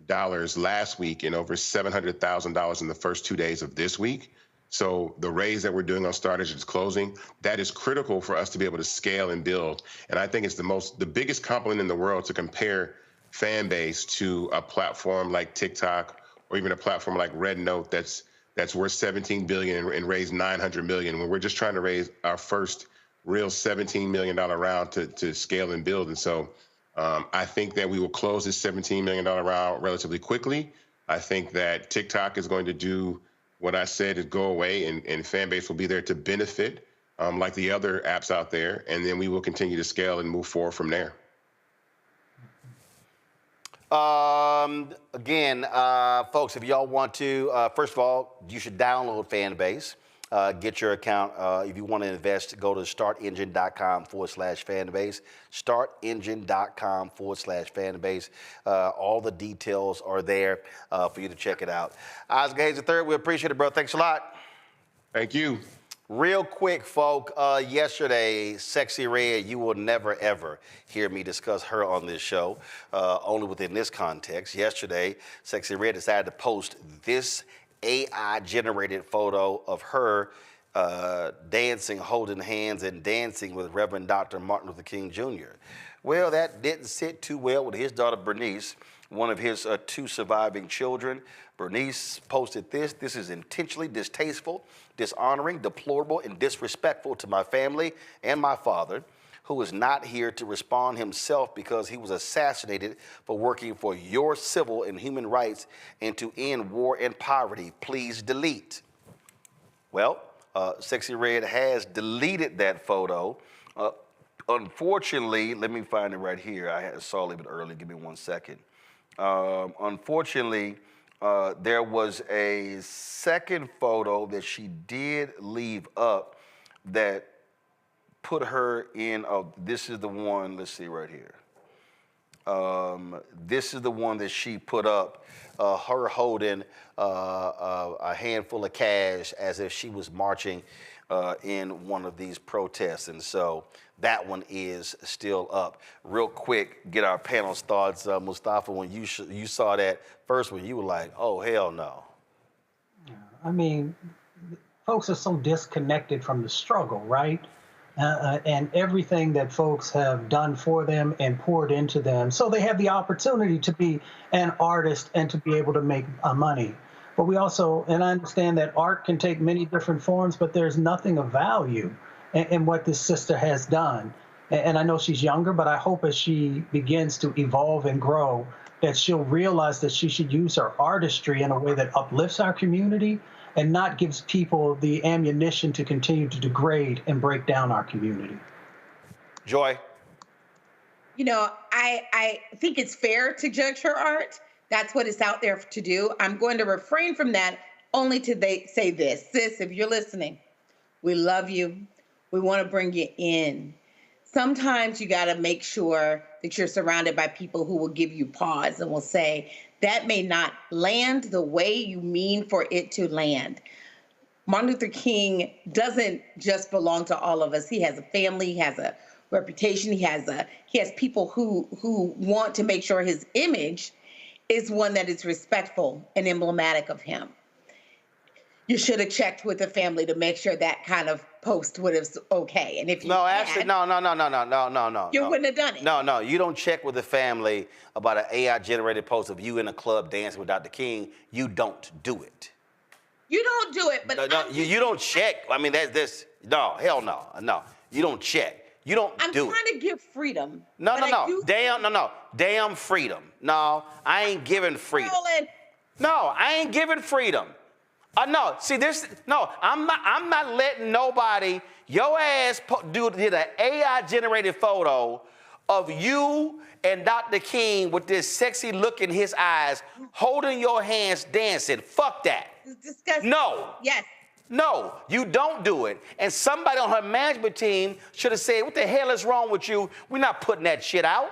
last week and over $700,000 in the first 2 days of this week. So the raise that we're doing on Starters is closing. That is critical for us to be able to scale and build. And I think it's the biggest compliment in the world to compare Fanbase to a platform like TikTok or even a platform like Red Note that's worth $17 billion and raised $900 million, when we're just trying to raise our first real $17 million round to scale and build. And so I think that we will close this $17 million round relatively quickly. I think that TikTok is going to do what I said is go away, and fan base will be there to benefit like the other apps out there. And then we will continue to scale and move forward from there. Again, folks, if y'all want to, first of all, you should download Fanbase. Get your account. If you want to invest, go to startengine.com/fanbase. Startengine.com/fanbase. All the details are there for you to check it out. Isaac Hayes III, we appreciate it, bro. Thanks a lot. Thank you. Real quick, folk, yesterday, Sexy Red, you will never, ever hear me discuss her on this show, only within this context. Yesterday, Sexy Red decided to post this AI-generated photo of her dancing, holding hands, and dancing with Reverend Dr. Martin Luther King Jr. Well, that didn't sit too well with his daughter, Bernice, one of his 2 surviving children. Bernice posted this. This is intentionally distasteful, dishonoring, deplorable, and disrespectful to my family and my father, who is not here to respond himself because he was assassinated for working for your civil and human rights and to end war and poverty. Please delete. Well, Sexy Red has deleted that photo. Unfortunately, let me find it right here. I saw it a little bit early. Give me 1 second. Unfortunately, there was a second photo that she did leave up that put her in, this is the one, let's see right here. This is the one that she put up, her holding a handful of cash as if she was marching in one of these protests. And so that one is still up. Real quick, get our panel's thoughts. Mustafa, when you saw that first one, you were like, oh, hell no. I mean, folks are so disconnected from the struggle, right? And everything that folks have done for them and poured into them. So they have the opportunity to be an artist and to be able to make money. But we also, and I understand that art can take many different forms, but there's nothing of value in what this sister has done. And I know she's younger, but I hope as she begins to evolve and grow, that she'll realize that she should use her artistry in a way that uplifts our community and not gives people the ammunition to continue to degrade and break down our community. Joy? You know, I think it's fair to judge her art. That's what it's out there to do. I'm going to refrain from that only to say this. Sis, if you're listening, we love you. We want to bring you in. Sometimes you got to make sure that you're surrounded by people who will give you pause and will say, that may not land the way you mean for it to land. Martin Luther King doesn't just belong to all of us. He has a family, he has a reputation, he has people who want to make sure his image is one that is respectful and emblematic of him. You should have checked with the family to make sure that kind of post would have okay. And if you no, had, actually, no. You wouldn't have done it. No, you don't check with the family about an AI-generated post of you in a club dancing with Dr. King. You don't do it. You don't do it, but you don't check. I mean, no, hell no. You don't check. You don't do it. I'm trying to give freedom. No. Damn freedom. No, I ain't giving freedom. No, I ain't giving freedom. No, see this. No, I'm not letting nobody. Your ass did an AI-generated photo of you and Dr. King with this sexy look in his eyes, holding your hands, dancing. Fuck that. It's disgusting. No. Yes. No, you don't do it. And somebody on her management team should have said, "What the hell is wrong with you? We're not putting that shit out."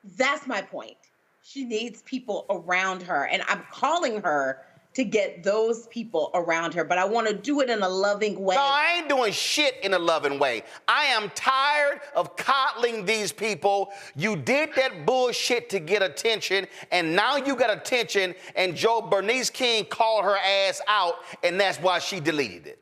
That's my point. She needs people around her, and I'm calling her to get those people around her, but I want to do it in a loving way. No, I ain't doing shit in a loving way. I am tired of coddling these people. You did that bullshit to get attention, and now you got attention, and Bernice King called her ass out, and that's why she deleted it.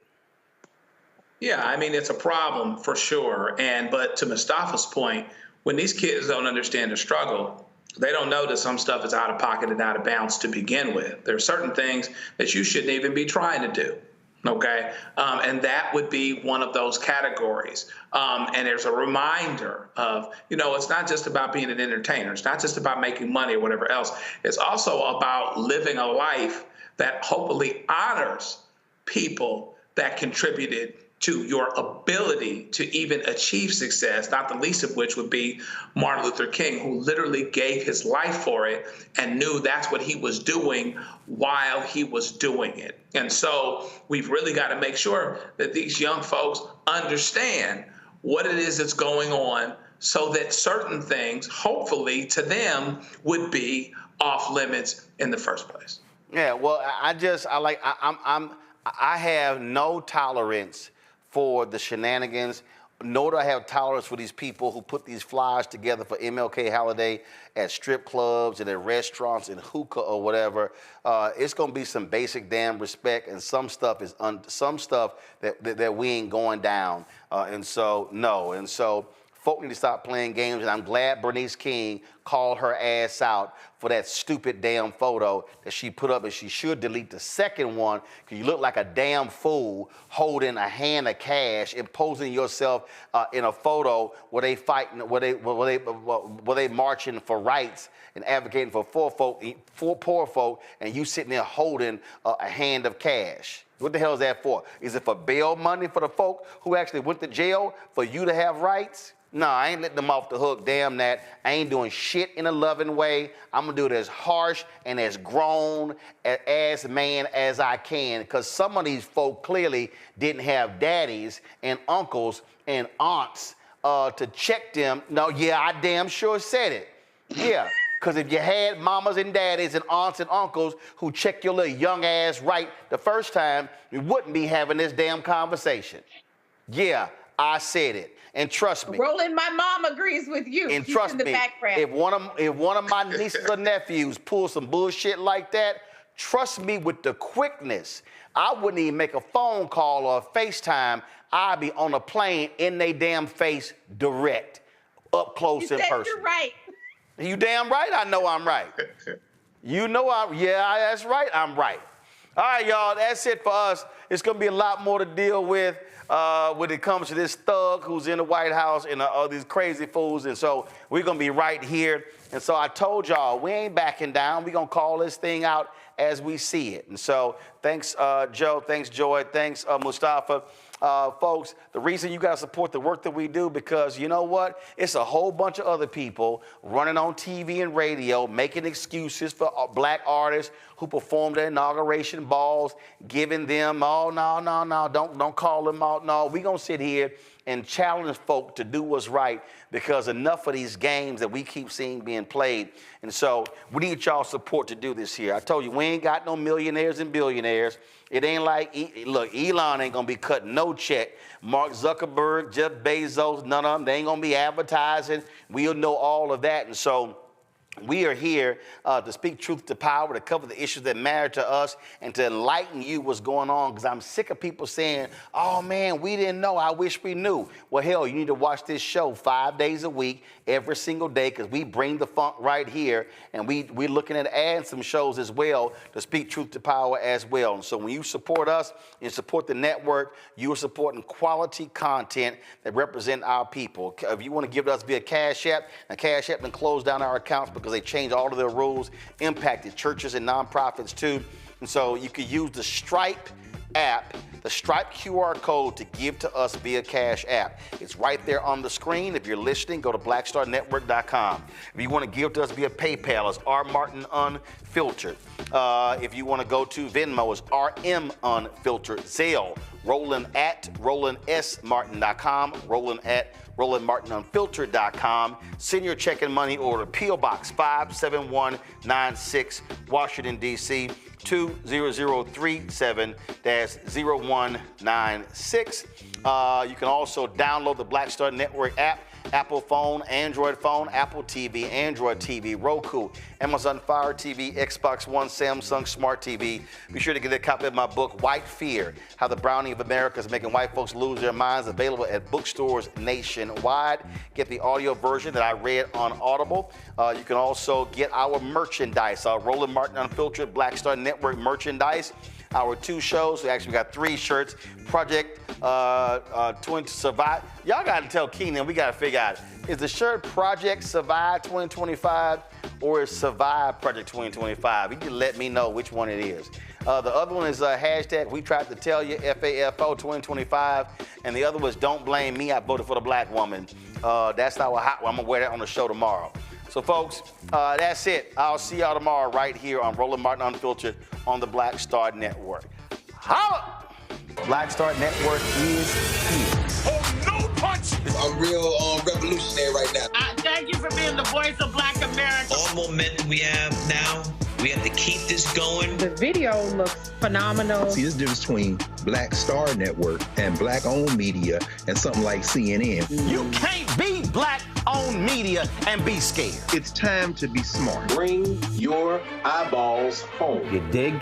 Yeah, I mean, it's a problem for sure. But to Mustafa's point, when these kids don't understand the struggle, they don't know that some stuff is out of pocket and out of bounds to begin with. There are certain things that you shouldn't even be trying to do. Okay, and that would be one of those categories. And there's a reminder of, it's not just about being an entertainer. It's not just about making money or whatever else. It's also about living a life that hopefully honors people that contributed to your ability to even achieve success, not the least of which would be Martin Luther King, who literally gave his life for it and knew that's what he was doing while he was doing it. And so we've really got to make sure that these young folks understand what it is that's going on so that certain things, hopefully to them, would be off limits in the first place. Yeah, well, I have no tolerance for the shenanigans, nor do I have tolerance for these people who put these flyers together for MLK holiday at strip clubs and at restaurants and hookah or whatever. It's gonna be some basic damn respect, and some stuff is that we ain't going down. And so folk need to stop playing games, and I'm glad Bernice King called her ass out for that stupid damn photo that she put up, and she should delete the second one because you look like a damn fool holding a hand of cash and posing yourself in a photo where they fighting, where they marching for rights and advocating for poor folk, and you sitting there holding a hand of cash. What the hell is that for? Is it for bail money for the folk who actually went to jail for you to have rights? No, I ain't letting them off the hook, damn that. I ain't doing shit in a loving way. I'm gonna do it as harsh and as grown as man as I can, because some of these folk clearly didn't have daddies and uncles and aunts to check them. No, yeah, I damn sure said it. Yeah, because if you had mamas and daddies and aunts and uncles who checked your little young ass right the first time, we wouldn't be having this damn conversation. Yeah, I said it. And trust me. Roland, my mom agrees with you. And She's trust in the me, background. if one of my nieces or nephews pull some bullshit like that, trust me with the quickness, I wouldn't even make a phone call or a FaceTime. I'd be on a plane in they damn face direct, up close in person. You're right. You damn right I know I'm right. Yeah, that's right, I'm right. All right, y'all, that's it for us. It's going to be a lot more to deal with when it comes to this thug who's in the White House and all these crazy fools. And so we're going to be right here. And so I told y'all, we ain't backing down. We're going to call this thing out as we see it. And so thanks, Joe. Thanks, Joy. Thanks, Mustafa. Folks, the reason you got to support the work that we do, because you know what? It's a whole bunch of other people running on TV and radio, making excuses for black artists who performed at inauguration balls, giving them, don't call them out. No, we're going to sit here and challenge folk to do what's right, because enough of these games that we keep seeing being played. And so we need y'all support to do this here. I told you, we ain't got no millionaires and billionaires. It ain't like, look, Elon ain't gonna be cutting no check. Mark Zuckerberg, Jeff Bezos, none of them, they ain't gonna be advertising. We'll know all of that. And so we are here to speak truth to power, to cover the issues that matter to us, and to enlighten you what's going on, because I'm sick of people saying, oh man, we didn't know, I wish we knew. Well, hell, you need to watch this show 5 days a week, every single day, because we bring the funk right here, and we're looking at adding some shows as well to speak truth to power as well. And so when you support us and support the network, you are supporting quality content that represent our people. If you want to give it us via Cash App, and Cash App then closed down our accounts because they changed all of their rules, impacted churches and nonprofits too. And so you can use the Stripe app, the Stripe QR code, to give to us via Cash App. It's right there on the screen. If you're listening, go to blackstarnetwork.com. If you want to give to us via PayPal, it's R Martin Unfiltered. If you want to go to Venmo, it's RM Unfiltered. Zelle, Roland at RolandSMartin.com, Roland at RolandMartinUnfiltered.com. Send your check and money order, P.O. Box 57196, Washington, D.C. 20037-0196. You can also download the Black Star Network app, Apple phone, Android phone, Apple TV, Android TV, Roku, Amazon Fire TV, Xbox One, Samsung Smart TV. Be sure to get a copy of my book, White Fear, How the Browning of America is Making White Folks Lose Their Minds, available at bookstores nationwide. Get the audio version that I read on Audible. You can also get our merchandise, Roland Martin Unfiltered Black Star Network merchandise. our 2 shows. We actually got 3 shirts. Project Survive. Y'all got to tell Keenan, we got to figure out, is the shirt Project Survive 2025 or is Survive Project 2025? You can let me know which one it is. The other one is hashtag We Tried to Tell You, FAFO 2025. And the other was Don't Blame Me, I Voted for the Black Woman. That's our hot one. I'm going to wear that on the show tomorrow. So, folks, that's it. I'll see y'all tomorrow right here on Roland Martin Unfiltered on the Black Star Network. Holla! Black Star Network is here. Oh, no punch! I'm real revolutionary right now. Thank you for being the voice of Black America. All momentum we have now, we have to keep this going. The video looks phenomenal. See, there's a difference between Black Star Network and Black-owned media and something like CNN. You can't be Black-owned media and be scared. It's time to be smart. Bring your eyeballs home. You dig?